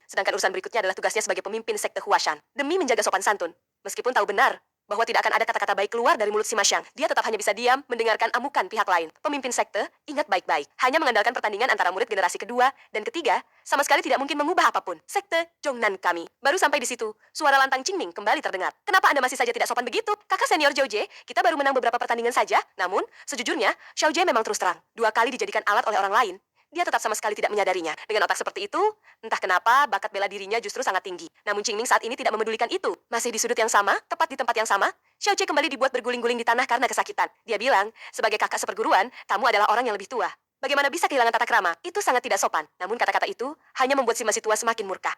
Sedangkan urusan berikutnya adalah tugasnya sebagai pemimpin sekte Huashan. Demi menjaga sopan santun. Meskipun tahu benar bahwa tidak akan ada kata-kata baik keluar dari mulut si Masyang, dia tetap hanya bisa diam mendengarkan amukan pihak lain. Pemimpin sekte, ingat baik-baik, hanya mengandalkan pertandingan antara murid generasi kedua dan ketiga, sama sekali tidak mungkin mengubah apapun. Sekte Zhongnan kami. Baru sampai di situ, suara lantang Qingming kembali terdengar. Kenapa Anda masih saja tidak sopan begitu? Kakak senior Zhao Jie, kita baru menang beberapa pertandingan saja. Namun, sejujurnya, Xiao Jie memang terus terang. 2 kali dijadikan alat oleh orang lain. Dia tetap sama sekali tidak menyadarinya. Dengan otak seperti itu, entah kenapa bakat bela dirinya justru sangat tinggi. Namun Qingming saat ini tidak memedulikan itu. Masih di sudut yang sama, tepat di tempat yang sama, Xiao Jie kembali dibuat berguling-guling di tanah karena kesakitan. Dia bilang, sebagai kakak seperguruan, kamu adalah orang yang lebih tua. Bagaimana bisa kehilangan tata krama? Itu sangat tidak sopan. Namun kata-kata itu hanya membuat si masih tua semakin murka.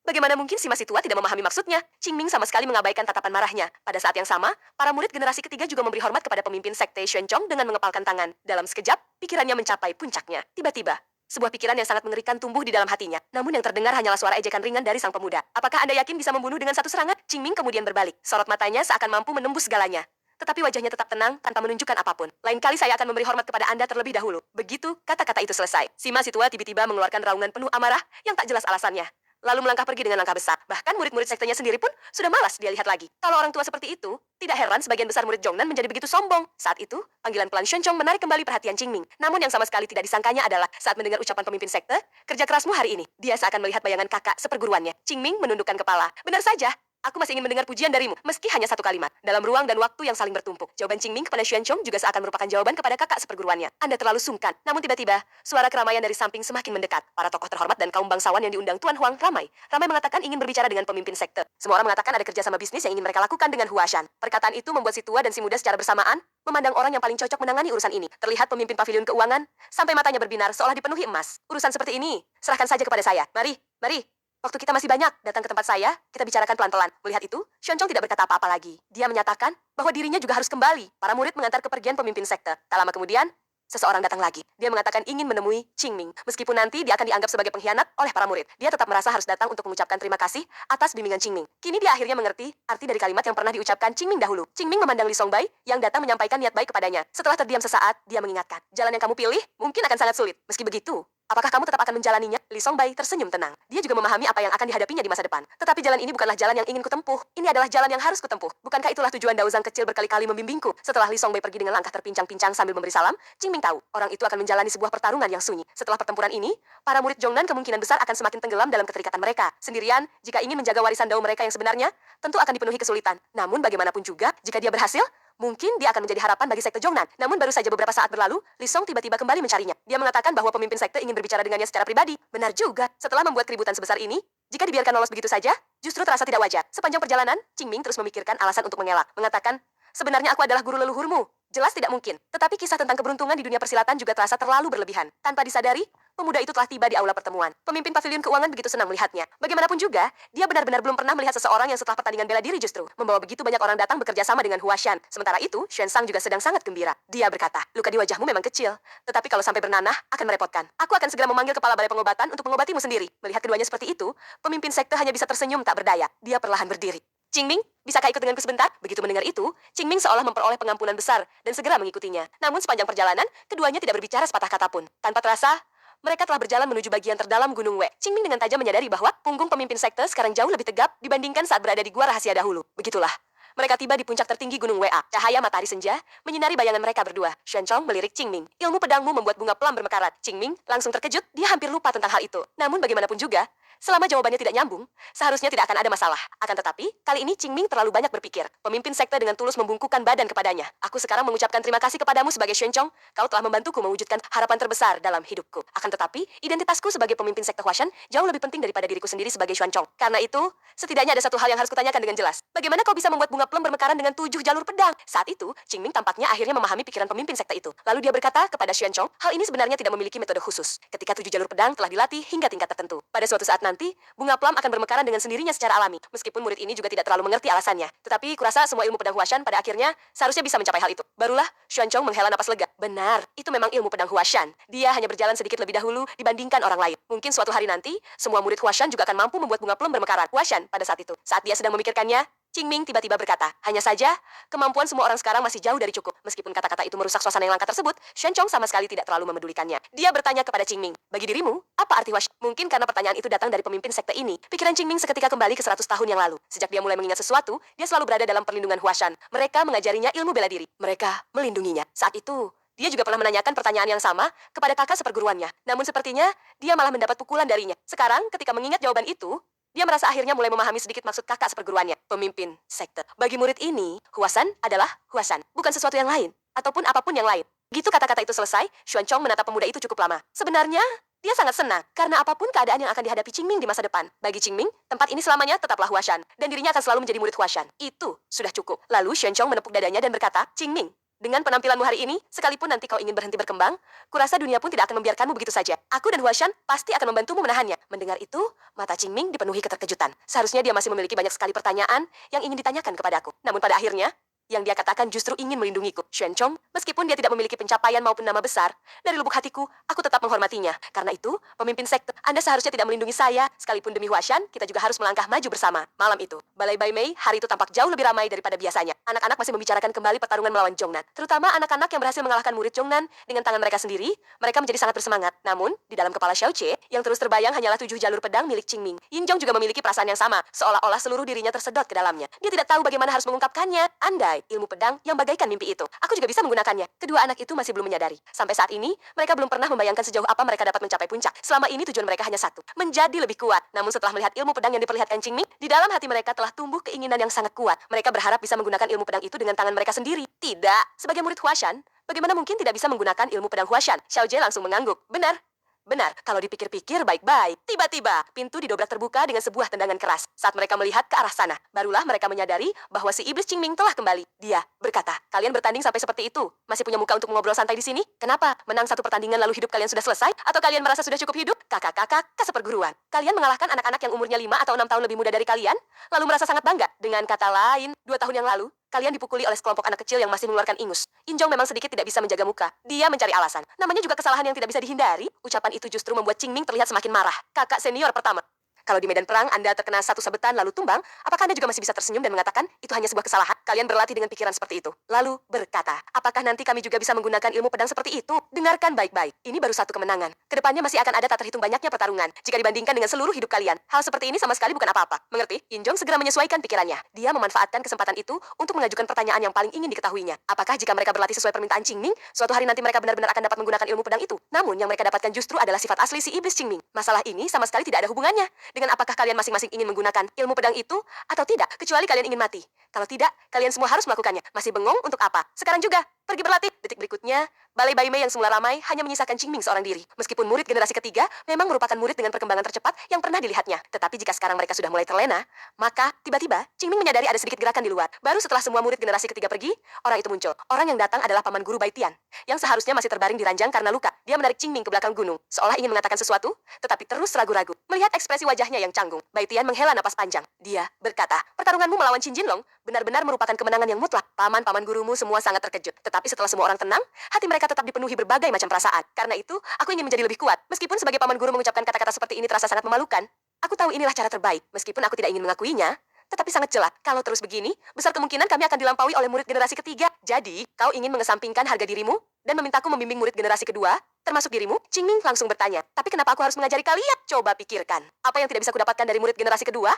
Bagaimana mungkin si masih tua tidak memahami maksudnya? Qingming sama sekali mengabaikan tatapan marahnya. Pada saat yang sama, para murid generasi ketiga juga memberi hormat kepada pemimpin sekte Xuanzong dengan mengepalkan tangan. Dalam sekejap, pikirannya mencapai puncaknya. Tiba-tiba, sebuah pikiran yang sangat mengerikan tumbuh di dalam hatinya. Namun yang terdengar hanyalah suara ejekan ringan dari sang pemuda. Apakah Anda yakin bisa membunuh dengan satu serangan? Qingming kemudian berbalik. Sorot matanya seakan mampu menembus segalanya. Tetapi wajahnya tetap tenang tanpa menunjukkan apapun. Lain kali saya akan memberi hormat kepada Anda terlebih dahulu. Begitu kata-kata itu selesai, si masih tua tiba-tiba mengeluarkan raungan penuh amarah yang tak jelas alasannya. Lalu melangkah pergi dengan langkah besar. Bahkan murid-murid sektenya sendiri pun sudah malas dia lihat lagi. Kalau orang tua seperti itu, tidak heran sebagian besar murid Zhongnan menjadi begitu sombong. Saat itu, panggilan pelan Xuanzong menarik kembali perhatian Qingming. Namun yang sama sekali tidak disangkanya adalah saat mendengar ucapan pemimpin sekte, kerja kerasmu hari ini. Dia seakan melihat bayangan kakak seperguruannya. Qingming menundukkan kepala. Benar saja. Aku masih ingin mendengar pujian darimu, meski hanya satu kalimat. Dalam ruang dan waktu yang saling bertumpuk, jawaban Qingming kepada Xuanzong juga seakan merupakan jawaban kepada kakak seperguruannya. Anda terlalu sungkan. Namun tiba-tiba, suara keramaian dari samping semakin mendekat. Para tokoh terhormat dan kaum bangsawan yang diundang Tuan Huang ramai. Ramai mengatakan ingin berbicara dengan pemimpin sekte. Semua orang mengatakan ada kerjasama bisnis yang ingin mereka lakukan dengan Huashan. Perkataan itu membuat si tua dan si muda secara bersamaan memandang orang yang paling cocok menangani urusan ini. Terlihat pemimpin pavilion keuangan sampai matanya berbinar seolah dipenuhi emas. Urusan seperti ini, serahkan saja kepada saya. Mari, mari. Waktu kita masih banyak, datang ke tempat saya, kita bicarakan pelan-pelan. Melihat itu, Xuanzong tidak berkata apa-apa lagi. Dia menyatakan bahwa dirinya juga harus kembali. Para murid mengantar kepergian pemimpin sekte. Tak lama kemudian, seseorang datang lagi. Dia mengatakan ingin menemui Qingming. Meskipun nanti dia akan dianggap sebagai pengkhianat oleh para murid. Dia tetap merasa harus datang untuk mengucapkan terima kasih atas bimbingan Qingming. Kini dia akhirnya mengerti arti dari kalimat yang pernah diucapkan Qingming dahulu. Qingming memandang Li Songbai yang datang menyampaikan niat baik kepadanya. Setelah terdiam sesaat, dia mengingatkan. Jalan yang kamu pilih mungkin akan sangat sulit. Meski begitu, apakah kamu tetap akan menjalaninya? Li Songbai tersenyum tenang. Dia juga memahami apa yang akan dihadapinya di masa depan. Tetapi jalan ini bukanlah jalan yang ingin kutempuh. Ini adalah jalan yang harus kutempuh. Bukankah itulah tujuan Daozang kecil berkali-kali membimbingku? Setelah Li Songbai pergi dengan langkah terpincang-pincang sambil memberi salam, Qingming tahu orang itu akan menjalani sebuah pertarungan yang sunyi. Setelah pertempuran ini, para murid Zhongnan kemungkinan besar akan semakin tenggelam dalam keterikatan mereka. Sendirian, jika ingin menjaga warisan Dao mereka yang sebenarnya, tentu akan dipenuhi kesulitan. Namun bagaimanapun juga, jika dia berhasil, mungkin dia akan menjadi harapan bagi sekte Zhongnan. Namun baru saja beberapa saat berlalu, Li Song tiba-tiba kembali mencarinya. Dia mengatakan bahwa pemimpin sekte ingin berbicara dengannya secara pribadi. Benar juga. Setelah membuat keributan sebesar ini, jika dibiarkan lolos begitu saja, justru terasa tidak wajar. Sepanjang perjalanan, Qingming terus memikirkan alasan untuk mengelak. Mengatakan, sebenarnya aku adalah guru leluhurmu. Jelas tidak mungkin. Tetapi kisah tentang keberuntungan di dunia persilatan juga terasa terlalu berlebihan. Tanpa disadari, pemuda itu telah tiba di aula pertemuan. Pemimpin pavilion keuangan begitu senang melihatnya. Bagaimanapun juga, dia benar-benar belum pernah melihat seseorang yang setelah pertandingan bela diri justru membawa begitu banyak orang datang bekerja sama dengan Huashan. Sementara itu, Xuanzang juga sedang sangat gembira. Dia berkata, luka di wajahmu memang kecil, tetapi kalau sampai bernanah, akan merepotkan. Aku akan segera memanggil kepala balai pengobatan untuk mengobatimu sendiri. Melihat keduanya seperti itu, pemimpin sekte hanya bisa tersenyum tak berdaya. Dia perlahan berdiri. Qingming, bisakah ikut denganku sebentar? Begitu mendengar itu, Qingming seolah memperoleh pengampunan besar dan segera mengikutinya. Namun sepanjang perjalanan, keduanya tidak berbicara sepatah kata pun. Tanpa terasa, mereka telah berjalan menuju bagian terdalam Gunung We. Qingming dengan tajam menyadari bahwa punggung pemimpin sekte sekarang jauh lebih tegap dibandingkan saat berada di gua rahasia dahulu. Begitulah. Mereka tiba di puncak tertinggi Gunung Wa. Cahaya matahari senja menyinari bayangan mereka berdua. Xuanzong melirik Qingming. Ilmu pedangmu membuat bunga pelam bermekarat. Qingming langsung terkejut, dia hampir lupa tentang hal itu. Namun bagaimanapun juga, selama jawabannya tidak nyambung, seharusnya tidak akan ada masalah. Akan tetapi, kali ini Qingming terlalu banyak berpikir. Pemimpin sekte dengan tulus membungkukkan badan kepadanya. Aku sekarang mengucapkan terima kasih kepadamu sebagai Xuanzong. Kau telah membantuku mewujudkan harapan terbesar dalam hidupku. Akan tetapi, identitasku sebagai pemimpin sekte Huashan jauh lebih penting daripada diriku sendiri sebagai Xuanzong. Karena itu, setidaknya ada satu hal yang harus kutanyakan dengan jelas. Bagaimana kau bisa membuat bunga plum bermekaran dengan 7 jalur pedang? Saat itu, Qingming tampaknya akhirnya memahami pikiran pemimpin sekte itu. Lalu dia berkata kepada Xuanzong, hal ini sebenarnya tidak memiliki metode khusus. Ketika 7 jalur pedang telah dilatih hingga tingkat tertentu. Pada suatu saat nanti, bunga plum akan bermekaran dengan sendirinya secara alami. Meskipun murid ini juga tidak terlalu mengerti alasannya. Tetapi kurasa semua ilmu pedang Huashan pada akhirnya seharusnya bisa mencapai hal itu. Barulah Xuanzong menghela napas lega. Benar, itu memang ilmu pedang Huashan. Dia hanya berjalan sedikit lebih dahulu dibandingkan orang lain. Mungkin suatu hari nanti, semua murid Huashan juga akan mampu membuat bunga plum bermekaran. Huashan pada saat itu. Saat dia sedang memikirkannya, Qingming tiba-tiba berkata, hanya saja, kemampuan semua orang sekarang masih jauh dari cukup. Meskipun kata-kata itu merusak suasana yang langka tersebut, Xuanchong sama sekali tidak terlalu memedulikannya. Dia bertanya kepada Qingming, bagi dirimu, apa arti wash? Mungkin karena pertanyaan itu datang dari pemimpin sekte ini, pikiran Qingming seketika kembali ke 100 tahun yang lalu. Sejak dia mulai mengingat sesuatu, dia selalu berada dalam perlindungan Huashan. Mereka mengajarinya ilmu bela diri. Mereka melindunginya. Saat itu, dia juga pernah menanyakan pertanyaan yang sama kepada kakak seperguruannya. Namun sepertinya, dia malah mendapat pukulan darinya. Sekarang, ketika mengingat jawaban itu, dia merasa akhirnya mulai memahami sedikit maksud kakak seperguruannya, pemimpin sekte. Bagi murid ini, Huashan adalah Huashan, bukan sesuatu yang lain, ataupun apapun yang lain. Gitu kata-kata itu selesai, Xuanchong menatap pemuda itu cukup lama. Sebenarnya, dia sangat senang, karena apapun keadaan yang akan dihadapi Qingming di masa depan. Bagi Qingming, tempat ini selamanya tetaplah Huashan, dan dirinya akan selalu menjadi murid Huashan. Itu sudah cukup. Lalu Xuanchong menepuk dadanya dan berkata, Qingming, dengan penampilanmu hari ini, sekalipun nanti kau ingin berhenti berkembang, kurasa dunia pun tidak akan membiarkanmu begitu saja. Aku dan Huashan pasti akan membantumu menahannya. Mendengar itu, mata Qingming dipenuhi keterkejutan. Seharusnya dia masih memiliki banyak sekali pertanyaan yang ingin ditanyakan kepadaku. Namun pada akhirnya, yang dia katakan justru ingin melindungiku. Xuanchong, meskipun dia tidak memiliki pencapaian maupun nama besar, dari lubuk hatiku, aku tetap menghormatinya. Karena itu, pemimpin sekte, Anda seharusnya tidak melindungi saya, sekalipun demi Huashan, kita juga harus melangkah maju bersama. Malam itu, Balai Bai Mei, hari itu tampak jauh lebih ramai daripada biasanya. Anak-anak masih membicarakan kembali pertarungan melawan Zhongnan. Terutama anak-anak yang berhasil mengalahkan murid Zhongnan dengan tangan mereka sendiri, mereka menjadi sangat bersemangat. Namun, di dalam kepala Xiao Che, yang terus terbayang hanyalah 7 jalur pedang milik Qingming. Yin Zhong juga memiliki perasaan yang sama, seolah-olah seluruh dirinya tersedot ke dalamnya. Dia tidak tahu bagaimana harus mengungkapkannya. Andai, ilmu pedang yang bagaikan mimpi itu. Aku juga bisa menggunakannya. Kedua anak itu masih belum menyadari. Sampai saat ini, mereka belum pernah membayangkan sejauh apa mereka dapat mencapai puncak. Selama ini tujuan mereka hanya satu, menjadi lebih kuat. Namun setelah melihat ilmu pedang yang diperlihatkan Qingming, di dalam hati mereka telah tumbuh keinginan yang sangat kuat. Mereka berharap bisa menggunakan ilmu pedang itu dengan tangan mereka sendiri. Tidak, sebagai murid Huashan, bagaimana mungkin tidak bisa menggunakan ilmu pedang Huashan? Xiao Jie langsung mengangguk. Benar. Benar, kalau dipikir-pikir baik-baik. Tiba-tiba, pintu didobrak terbuka dengan sebuah tendangan keras. Saat mereka melihat ke arah sana, barulah mereka menyadari bahwa si iblis Qingming telah kembali. Dia berkata, kalian bertanding sampai seperti itu? Masih punya muka untuk mengobrol santai di sini? Kenapa? Menang satu pertandingan lalu hidup kalian sudah selesai? Atau kalian merasa sudah cukup hidup? Kakak-kakak, seperguruan. Kalian mengalahkan anak-anak yang umurnya 5 atau 6 tahun lebih muda dari kalian? Lalu merasa sangat bangga? Dengan kata lain, 2 tahun yang lalu, kalian dipukuli oleh sekelompok anak kecil yang masih mengeluarkan ingus. Injong memang sedikit tidak bisa menjaga muka. Dia mencari alasan. Namanya juga kesalahan yang tidak bisa dihindari. Ucapan itu justru membuat Qingming terlihat semakin marah. Kakak senior pertama. Kalau di medan perang Anda terkena satu sabetan lalu tumbang, apakah Anda juga masih bisa tersenyum dan mengatakan, itu hanya sebuah kesalahan? Kalian berlatih dengan pikiran seperti itu. Lalu berkata, apakah nanti kami juga bisa menggunakan ilmu pedang seperti itu? Dengarkan baik-baik. Ini baru satu kemenangan. Kedepannya masih akan ada tak terhitung banyaknya pertarungan. Jika dibandingkan dengan seluruh hidup kalian, hal seperti ini sama sekali bukan apa-apa. Mengerti? Injong segera menyesuaikan pikirannya. Dia memanfaatkan kesempatan itu untuk mengajukan pertanyaan yang paling ingin diketahuinya. Apakah jika mereka berlatih sesuai permintaan Qingming, suatu hari nanti mereka benar-benar akan dapat menggunakan ilmu pedang itu? Namun yang mereka dapatkan justru adalah sifat asli si iblis Qingming. Masalah ini sama sekali tidak ada hubungannya dengan apakah kalian masing-masing ingin menggunakan ilmu pedang itu atau tidak, kecuali kalian ingin mati. Kalau tidak, kalian semua harus melakukannya. Masih bengong untuk apa? Sekarang juga, pergi berlatih. Detik berikutnya, Balai Bai Mei yang semula ramai hanya menyisakan Qingming seorang diri. Meskipun murid generasi ketiga memang merupakan murid dengan perkembangan tercepat yang pernah dilihatnya. Tetapi jika sekarang mereka sudah mulai terlena, maka tiba-tiba Qingming menyadari ada sedikit gerakan di luar. Baru setelah semua murid generasi ketiga pergi, orang itu muncul. Orang yang datang adalah paman guru Bai Tian, yang seharusnya masih terbaring di ranjang karena luka. Dia menarik Qingming ke belakang gunung, seolah ingin mengatakan sesuatu, tetapi terus ragu-ragu. Melihat ekspresi wajahnya yang canggung, Bai Tian menghela napas panjang. Dia berkata, pertarunganmu melawan Qin Jinlong benar-benar merupakan kemenangan yang mutlak. Paman-paman gurumu semua sangat terkejut. Tetapi setelah semua orang tenang, hati mereka tetap dipenuhi berbagai macam perasaan. Karena itu, aku ingin menjadi lebih kuat. Meskipun sebagai paman guru mengucapkan kata-kata seperti ini terasa sangat memalukan, aku tahu inilah cara terbaik. Meskipun aku tidak ingin mengakuinya, tetapi sangat jelas. Kalau terus begini, besar kemungkinan kami akan dilampaui oleh murid generasi ketiga. Jadi, kau ingin mengesampingkan harga dirimu dan memintaku membimbing murid generasi kedua, termasuk dirimu? Qingming langsung bertanya. Tapi kenapa aku harus mengajari kalian? Coba pikirkan. Apa yang tidak bisa kudapatkan dari murid generasi kedua?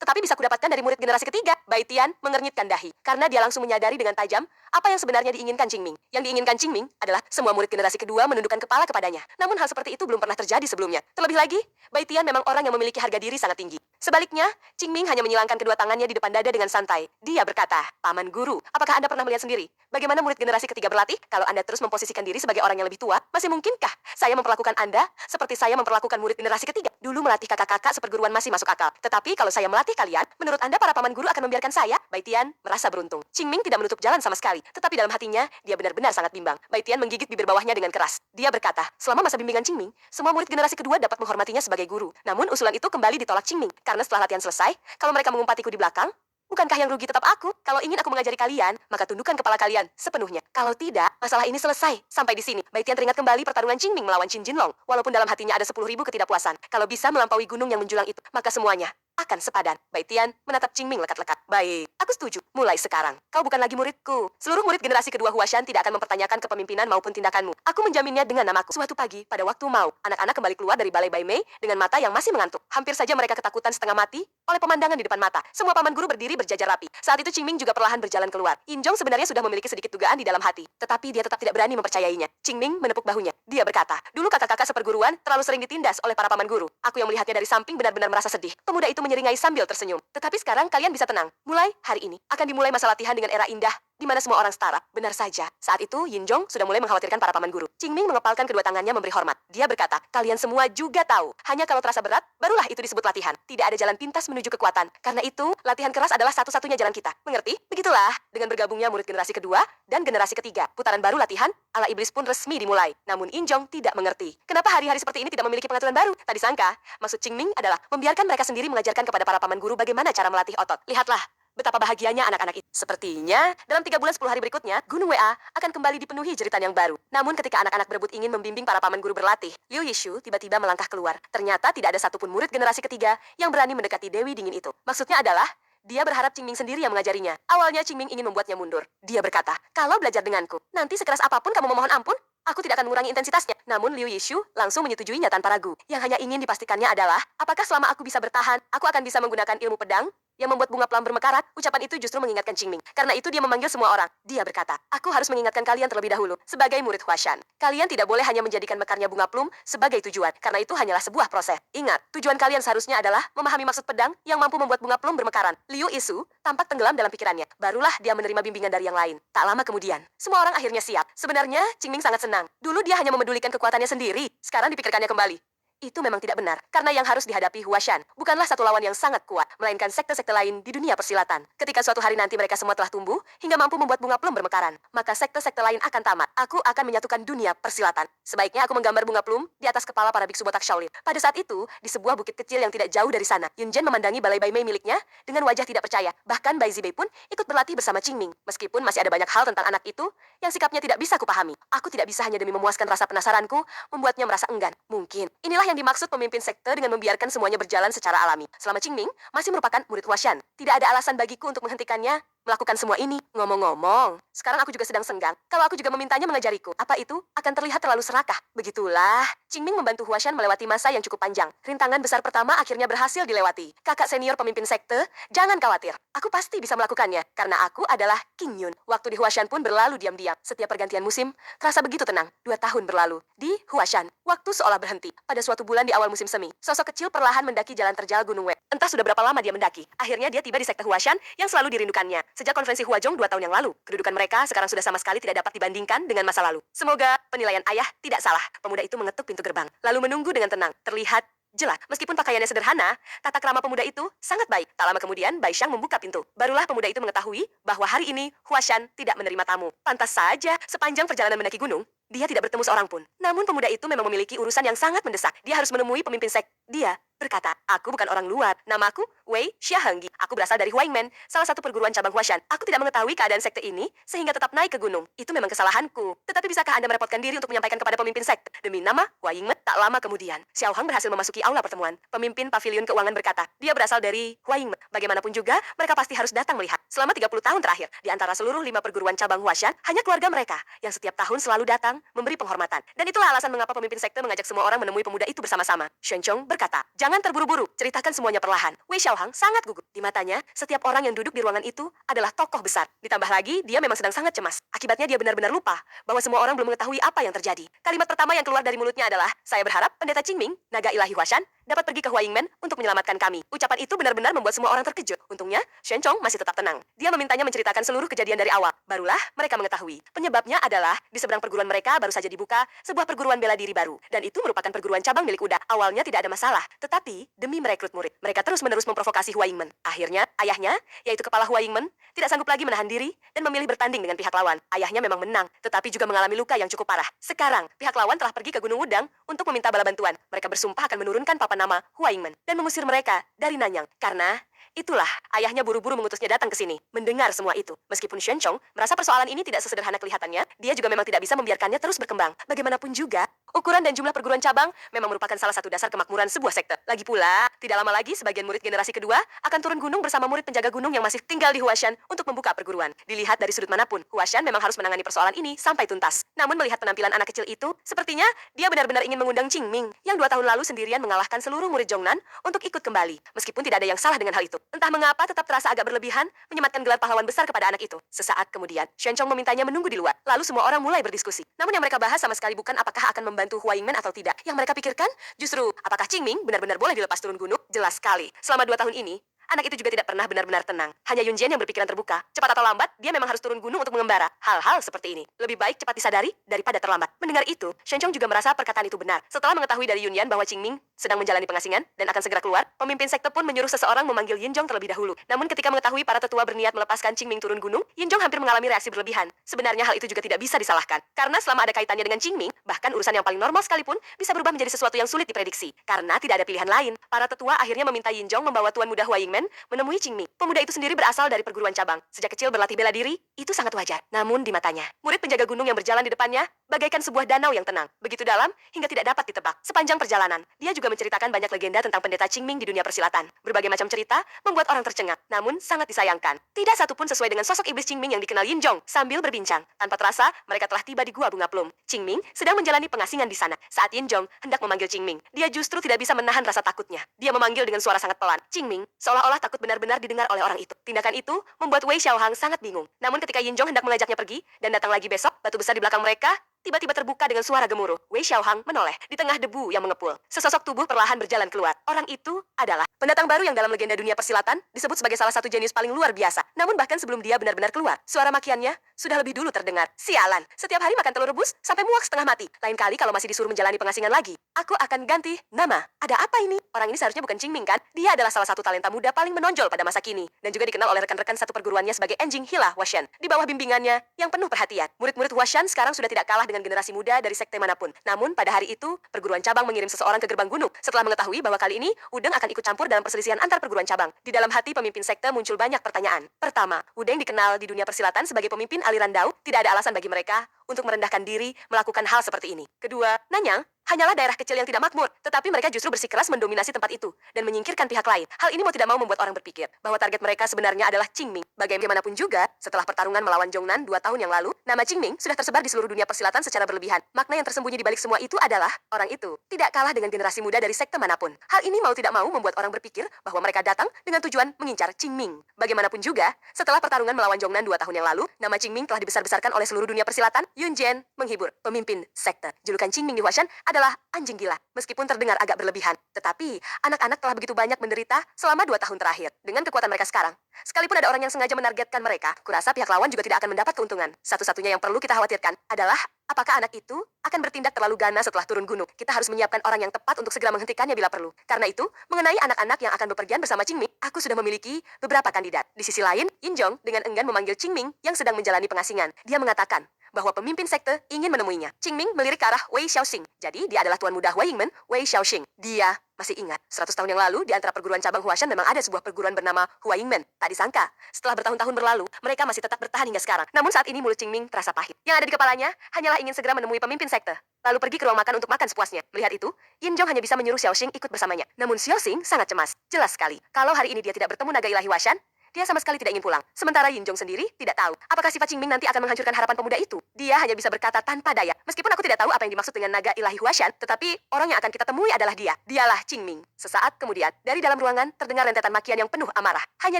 Tetapi bisa kudapatkan dari murid generasi ketiga. Bai Tian mengernyitkan dahi. Karena dia langsung menyadari dengan tajam apa yang sebenarnya diinginkan Qingming. Yang diinginkan Qingming adalah semua murid generasi kedua menundukkan kepala kepadanya. Namun hal seperti itu belum pernah terjadi sebelumnya. Terlebih lagi, Bai Tian memang orang yang memiliki harga diri sangat tinggi. Sebaliknya, Qingming hanya menyilangkan kedua tangannya di depan dada dengan santai. Dia berkata, Paman Guru, apakah Anda pernah melihat sendiri bagaimana murid generasi ketiga berlatih? Kalau Anda terus memposisikan diri sebagai orang yang lebih tua, masih mungkinkah saya memperlakukan Anda seperti saya memperlakukan murid generasi ketiga? Dulu melatih kakak-kakak seperguruan masih masuk akal. Tetapi kalau saya melatih kalian, menurut Anda para paman guru akan membiarkan saya? Bai Tian merasa beruntung. Qingming tidak menutup jalan sama sekali. Tetapi dalam hatinya, dia benar-benar sangat bimbang. Bai Tian menggigit bibir bawahnya dengan keras. Dia berkata, selama masa bimbingan Qingming, semua murid generasi kedua dapat menghormatinya sebagai guru. Namun usulan itu kembali ditolak Qingming. Karena setelah latihan selesai, kalau mereka mengumpatiku di belakang, bukankah yang rugi tetap aku? Kalau ingin aku mengajari kalian, maka tundukkan kepala kalian sepenuhnya. Kalau tidak, masalah ini selesai. Sampai di sini, Bai Tian teringat kembali pertarungan Qingming melawan Qin Jinlong. Walaupun dalam hatinya ada 10.000 ketidakpuasan. Kalau bisa melampaui gunung yang menjulang itu, maka semuanya akan sepadan. Bai Tian menatap Qingming lekat-lekat. Baik, aku setuju. Mulai sekarang, kau bukan lagi muridku. Seluruh murid generasi kedua Huashan tidak akan mempertanyakan kepemimpinan maupun tindakanmu. Aku menjaminnya dengan namaku. Suatu pagi, pada waktu mau, anak-anak kembali keluar dari balai Bai Mei dengan mata yang masih mengantuk. Hampir saja mereka ketakutan setengah mati oleh pemandangan di depan mata. Semua paman guru berdiri berjajar rapi. Saat itu Qingming juga perlahan berjalan keluar. Yinjong sebenarnya sudah memiliki sedikit dugaan di dalam hati, tetapi dia tetap tidak berani mempercayainya. Qingming menepuk bahunya. Dia berkata, dulu kakak-kakak seperguruan terlalu sering ditindas oleh para paman guru. Aku yang melihatnya dari samping benar-benar merasa sedih. Pemuda itu menyeringai sambil tersenyum. Tetapi sekarang kalian bisa tenang. Mulai hari ini akan dimulai masa latihan dengan era indah di mana semua orang setara. Benar saja. Saat itu Yinjong sudah mulai mengkhawatirkan para paman guru. Qingming mengepalkan kedua tangannya memberi hormat. Dia berkata, kalian semua juga tahu. Hanya kalau terasa berat, barulah itu disebut latihan. Tidak ada jalan pintas menuju kekuatan. Karena itu, latihan keras adalah satu-satunya jalan kita. Mengerti? Begitulah. Dengan bergabungnya murid generasi kedua dan generasi ketiga, putaran baru latihan ala iblis pun resmi dimulai. Namun Yinjong tidak mengerti. Kenapa hari-hari seperti ini tidak memiliki pengaturan baru? Tak disangka, maksud Qingming adalah membiarkan mereka sendiri mengajarkan kepada para paman guru bagaimana cara melatih otot. Lihatlah. Betapa bahagianya anak-anak itu. Sepertinya, dalam 3 bulan 10 hari berikutnya, Gunung WA akan kembali dipenuhi jeritan yang baru. Namun ketika anak-anak berebut ingin membimbing para paman guru berlatih, Liu Yishu tiba-tiba melangkah keluar. Ternyata tidak ada satupun murid generasi ketiga yang berani mendekati Dewi Dingin itu. Maksudnya adalah, dia berharap Qingming sendiri yang mengajarinya. Awalnya Qingming ingin membuatnya mundur. Dia berkata, kalau belajar denganku, nanti sekeras apapun kamu memohon ampun, aku tidak akan mengurangi intensitasnya. Namun Liu Yishu langsung menyetujuinya tanpa ragu. Yang hanya ingin dipastikannya adalah, apakah selama aku bisa bertahan, aku akan bisa menggunakan ilmu pedang yang membuat bunga pelam bermekarat. Ucapan itu justru mengingatkan Qingming. Karena itu dia memanggil semua orang. Dia berkata, aku harus mengingatkan kalian terlebih dahulu. Sebagai murid Huashan, kalian tidak boleh hanya menjadikan mekarnya bunga plum sebagai tujuan. Karena itu hanyalah sebuah proses. Ingat, tujuan kalian seharusnya adalah memahami maksud pedang yang mampu membuat bunga plum bermekaran. Liu Yishu tampak tenggelam dalam pikirannya. Barulah dia menerima bimbingan dari yang lain. Tak lama kemudian, semua orang akhirnya siap. Sebenarnya, Qingming sangat senang. Dulu dia hanya memedulikan kekuatannya sendiri. Sekarang dipikirkannya kembali. Itu memang tidak benar, karena yang harus dihadapi Huashan bukanlah satu lawan yang sangat kuat, melainkan sekte-sekte lain di dunia persilatan. Ketika suatu hari nanti mereka semua telah tumbuh, hingga mampu membuat bunga plum bermekaran, maka sekte-sekte lain akan tamat. Aku akan menyatukan dunia persilatan. Sebaiknya aku menggambar bunga plum di atas kepala para biksu botak Shaolin. Pada saat itu, di sebuah bukit kecil yang tidak jauh dari sana, Yun Zhen memandangi balai Bai Mei miliknya dengan wajah tidak percaya. Bahkan Bai Zibei pun ikut berlatih bersama Qingming. Meskipun masih ada banyak hal tentang anak itu yang sikapnya tidak bisa kupahami. Aku tidak bisa hanya demi memuaskan rasa penasaranku, membuatnya merasa enggan. Mungkin, inilah yang dimaksud pemimpin sekte dengan membiarkan semuanya berjalan secara alami. Selama Qingming masih merupakan murid Huashan, tidak ada alasan bagiku untuk menghentikannya melakukan semua ini. Ngomong-ngomong, sekarang aku juga sedang senggang. Kalau aku juga memintanya mengajariku, apa itu akan terlihat terlalu serakah. Begitulah, Qingming membantu Huashan melewati masa yang cukup panjang. Rintangan besar pertama akhirnya berhasil dilewati. Kakak senior pemimpin sekte, jangan khawatir. Aku pasti bisa melakukannya, karena aku adalah King Yun. Waktu di Huashan pun berlalu diam-diam. Setiap pergantian musim, terasa begitu tenang. 2 tahun berlalu. Di Huashan, waktu seolah berhenti. Pada suatu bulan di awal musim semi, sosok kecil perlahan mendaki jalan terjal Gunung Wei. Entah sudah berapa lama dia mendaki. Akhirnya dia tiba di sekte Huashan yang selalu dirindukannya. Sejak konferensi Huazhong 2 tahun yang lalu, kedudukan mereka sekarang sudah sama sekali tidak dapat dibandingkan dengan masa lalu. Semoga penilaian ayah tidak salah. Pemuda itu mengetuk pintu gerbang, lalu menunggu dengan tenang. Terlihat jelas, meskipun pakaiannya sederhana, tata krama pemuda itu sangat baik. Tak lama kemudian, Bai Xiang membuka pintu. Barulah pemuda itu mengetahui bahwa hari ini Huashan tidak menerima tamu. Pantas saja, sepanjang perjalanan mendaki gunung, dia tidak bertemu seorang pun. Namun pemuda itu memang memiliki urusan yang sangat mendesak. Dia harus menemui pemimpin sekte. Dia berkata, aku bukan orang luar. Namaku Wei Xiahenggi. Aku berasal dari Huangmen, salah satu perguruan cabang Huashan. Aku tidak mengetahui keadaan sekte ini sehingga tetap naik ke gunung. Itu memang kesalahanku. Tetapi bisakah Anda merepotkan diri untuk menyampaikan kepada pemimpin sekte? Demi nama Huangmen. Tak lama kemudian, Xiao Hang berhasil memasuki aula pertemuan. Pemimpin pavilion keuangan berkata, dia berasal dari Huangmen. Bagaimanapun juga, mereka pasti harus datang melihat. Selama 30 tahun terakhir, di antara seluruh 5 perguruan cabang Huashan, hanya keluarga mereka yang setiap tahun selalu datang memberi penghormatan. Dan itulah alasan mengapa pemimpin sekte mengajak semua orang menemui pemuda itu bersama-sama. Shen Chong berkata, jangan terburu-buru, ceritakan semuanya perlahan. Wei Xiaohang sangat gugup. Di matanya, setiap orang yang duduk di ruangan itu adalah tokoh besar. Ditambah lagi, dia memang sedang sangat cemas. Akibatnya dia benar-benar lupa bahwa semua orang belum mengetahui apa yang terjadi. Kalimat pertama yang keluar dari mulutnya adalah, saya berharap pendeta Qingming, naga ilahi Huashan, dapat pergi ke Huangmen untuk menyelamatkan kami. Ucapan itu benar-benar membuat semua orang terkejut. Untungnya, Shen Chong masih tetap tenang. Dia memintanya menceritakan seluruh kejadian dari awal. Barulah mereka mengetahui. Penyebabnya adalah, di seberang perguruan mereka baru saja dibuka sebuah perguruan bela diri baru. Dan itu merupakan perguruan cabang milik Uda. Awalnya tidak ada masalah. Tetapi, demi merekrut murid, mereka terus-menerus memprovokasi Huangmen. Akhirnya, ayahnya, yaitu kepala Huangmen, tidak sanggup lagi menahan diri dan memilih bertanding dengan pihak lawan. Ayahnya memang menang, tetapi juga mengalami luka yang cukup parah. Sekarang, pihak lawan telah pergi ke Gunung Wudang untuk meminta bala bantuan. Mereka bersumpah akan menurunkan papan nama Huangmen dan mengusir mereka dari Nanyang. Karena Itulah, ayahnya buru-buru mengutusnya datang ke sini. Mendengar semua itu. Meskipun Xuanchong merasa persoalan ini tidak sesederhana kelihatannya, dia juga memang tidak bisa membiarkannya terus berkembang. Bagaimanapun juga, ukuran dan jumlah perguruan cabang memang merupakan salah satu dasar kemakmuran sebuah sekte. Lagi pula, tidak lama lagi sebagian murid generasi kedua akan turun gunung bersama murid penjaga gunung yang masih tinggal di Huashan untuk membuka perguruan. Dilihat dari sudut manapun, Huashan memang harus menangani persoalan ini sampai tuntas. Namun melihat penampilan anak kecil itu, sepertinya dia benar-benar ingin mengundang Qingming yang 2 tahun lalu sendirian mengalahkan seluruh murid Zhongnan untuk ikut kembali. Meskipun tidak ada yang salah dengan hal itu. Entah mengapa tetap terasa agak berlebihan menyematkan gelar pahlawan besar kepada anak itu. Sesaat kemudian, Xuanchong memintanya menunggu di luar. Lalu semua orang mulai berdiskusi. Namun yang mereka bahas sama sekali bukan apakah akan membantu Hua Yingmen atau tidak. Yang mereka pikirkan justru apakah Qingming benar-benar boleh dilepas turun gunung? Jelas sekali. Selama 2 tahun ini, anak itu juga tidak pernah benar-benar tenang. Hanya Yun Jian yang berpikiran terbuka. Cepat atau lambat, dia memang harus turun gunung untuk mengembara. Hal-hal seperti ini. Lebih baik cepat disadari daripada terlambat. Mendengar itu, Xuanchong juga merasa perkataan itu benar. Setelah mengetahui dari Yun Yan bahwa Qingming sedang menjalani pengasingan dan akan segera keluar, pemimpin sekte pun menyuruh seseorang memanggil Yin Zhong terlebih dahulu. Namun ketika mengetahui para tetua berniat melepaskan Qingming turun gunung, Yin Zhong hampir mengalami reaksi berlebihan. Sebenarnya hal itu juga tidak bisa disalahkan. Karena selama ada kaitannya dengan Qingming, bahkan urusan yang paling normal sekalipun bisa berubah menjadi sesuatu yang sulit diprediksi. Karena tidak ada pilihan lain. Para tetua akhirnya meminta Yin Zhong membawa tuan muda Hua Yingmen menemui Qingming. Pemuda itu sendiri berasal dari perguruan cabang. Sejak kecil berlatih bela diri, itu sangat wajar. Namun di matanya, murid penjaga gunung yang berjalan di depannya bagaikan sebuah danau yang tenang. Begitu dalam hingga tidak dapat ditebak. Sepanjang perjalanan, dia juga menceritakan banyak legenda tentang pendeta Qingming di dunia persilatan. Berbagai macam cerita membuat orang tercengang, namun sangat disayangkan. Tidak satu pun sesuai dengan sosok iblis Qingming yang dikenal Yin Zhong. Sambil berbincang, tanpa terasa mereka telah tiba di gua bunga plum. Qingming sedang menjalani pengasingan di sana. Saat Yin Zhong hendak memanggil Qingming, dia justru tidak bisa menahan rasa takutnya. Dia memanggil dengan suara sangat pelan. Qingming seolah-olah takut benar-benar didengar oleh orang itu. Tindakan itu membuat Wei Xiaohang sangat bingung. Namun ketika Yin Zhong hendak mengajaknya pergi dan datang lagi besok, batu besar di belakang mereka tiba-tiba terbuka dengan suara gemuruh. Wei Xiaohang menoleh di tengah debu yang mengepul. Sesosok tubuh perlahan berjalan keluar. Orang itu adalah pendatang baru yang dalam legenda dunia persilatan disebut sebagai salah satu jenius paling luar biasa. Namun bahkan sebelum dia benar-benar keluar, suara makiannya sudah lebih dulu terdengar. Sialan, setiap hari makan telur rebus sampai muak setengah mati. Lain kali kalau masih disuruh menjalani pengasingan lagi, aku akan ganti nama. Ada apa ini? Orang ini seharusnya bukan Qingming kan? Dia adalah salah satu talenta muda paling menonjol pada masa kini dan juga dikenal oleh rekan-rekan satu perguruannya sebagai Enjing Hila Huashan. Di bawah bimbingannya yang penuh perhatian, murid-murid Huashan sekarang sudah tidak kalah dengan generasi muda dari sekte manapun. Namun pada hari itu, perguruan cabang mengirim seseorang ke gerbang gunung setelah mengetahui bahwa kali ini Wudeng akan ikut campur dalam perselisihan antar perguruan cabang. Di dalam hati pemimpin sekte muncul banyak pertanyaan. Pertama, Wudeng dikenal di dunia persilatan sebagai pemimpin aliran Dao, tidak ada alasan bagi mereka untuk merendahkan diri melakukan hal seperti ini. Kedua, Nanyang hanyalah daerah kecil yang tidak makmur, tetapi mereka justru bersikeras mendominasi tempat itu dan menyingkirkan pihak lain. Hal ini mau tidak mau membuat orang berpikir bahwa target mereka sebenarnya adalah Qingming. Bagaimanapun juga, setelah pertarungan melawan Zhongnan 2 tahun yang lalu, nama Qingming sudah tersebar di seluruh dunia persilatan secara berlebihan. Makna yang tersembunyi di balik semua itu adalah orang itu tidak kalah dengan generasi muda dari sekte manapun. Hal ini mau tidak mau membuat orang berpikir bahwa mereka datang dengan tujuan mengincar Qingming. Bagaimanapun juga, setelah pertarungan melawan Zhongnan 2 tahun yang lalu, nama Qingming telah dibesar-besarkan oleh seluruh dunia persilatan. Yun Jian menghibur pemimpin sekte. Julukan Qingming di Huashan adalah anjing gila. Meskipun terdengar agak berlebihan, tetapi anak-anak telah begitu banyak menderita selama 2 tahun terakhir. Dengan kekuatan mereka sekarang, sekalipun ada orang yang sengaja menargetkan mereka, kurasa pihak lawan juga tidak akan mendapat keuntungan. Satu-satunya yang perlu kita khawatirkan adalah apakah anak itu akan bertindak terlalu ganas setelah turun gunung. Kita harus menyiapkan orang yang tepat untuk segera menghentikannya bila perlu. Karena itu, mengenai anak-anak yang akan bepergian bersama Qingming, aku sudah memiliki beberapa kandidat. Di sisi lain, Yin Zhong dengan enggan memanggil Qingming yang sedang menjalani pengasingan. Dia mengatakan bahwa pemimpin sekte ingin menemuinya. Qingming melirik ke arah Wei Xiaoxing. Jadi, dia adalah tuan muda Hua Yingmen, Wei Xiaoxing. Dia masih ingat, 100 tahun yang lalu di antara perguruan cabang Huashan memang ada sebuah perguruan bernama Hua Yingmen. Tak disangka, setelah bertahun-tahun berlalu, mereka masih tetap bertahan hingga sekarang. Namun saat ini mulut Qingming terasa pahit. Yang ada di kepalanya hanyalah ingin segera menemui pemimpin sekte, lalu pergi ke ruang makan untuk makan sepuasnya. Melihat itu, Yin Zhong hanya bisa menyuruh Xiaoxing ikut bersamanya. Namun Xiaoxing sangat cemas. Jelas sekali, kalau hari ini dia tidak bertemu naga ilahi Huashan, dia sama sekali tidak ingin pulang. Sementara Yin Zhong sendiri tidak tahu apakah sifat Qingming nanti akan menghancurkan harapan pemuda itu. Dia hanya bisa berkata tanpa daya. Meskipun aku tidak tahu apa yang dimaksud dengan naga ilahi Huashan, tetapi orang yang akan kita temui adalah dia. Dialah Qingming. Sesaat kemudian, dari dalam ruangan terdengar rentetan makian yang penuh amarah. Hanya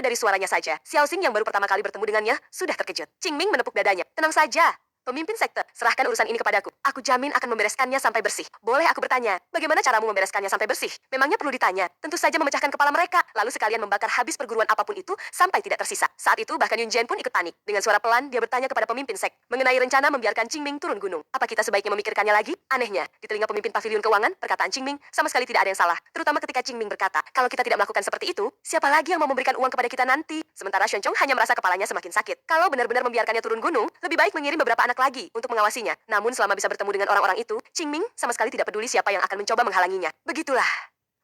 dari suaranya saja, Xiaoxing yang baru pertama kali bertemu dengannya sudah terkejut. Qingming menepuk dadanya. Tenang saja. Pemimpin sekte, serahkan urusan ini kepadaku. Aku jamin akan membereskannya sampai bersih. Boleh aku bertanya, bagaimana caramu membereskannya sampai bersih? Memangnya perlu ditanya? Tentu saja memecahkan kepala mereka, lalu sekalian membakar habis perguruan apapun itu sampai tidak tersisa. Saat itu bahkan Yun Jian pun ikut panik. Dengan suara pelan, dia bertanya kepada pemimpin sekte mengenai rencana membiarkan Qingming turun gunung. Apa kita sebaiknya memikirkannya lagi? Anehnya, di telinga pemimpin pavilion keuangan, perkataan Qingming sama sekali tidak ada yang salah. Terutama ketika Qingming berkata, kalau kita tidak melakukan seperti itu, siapa lagi yang mau memberikan uang kepada kita nanti? Sementara Xuanchong hanya merasa kepalanya semakin sakit. Kalau benar-benar membiarkannya turun gunung, lebih baik mengirim beberapa anak lagi untuk mengawasi. Namun selama bisa bertemu dengan orang-orang itu, Qingming sama sekali tidak peduli siapa yang akan mencoba menghalanginya. Begitulah.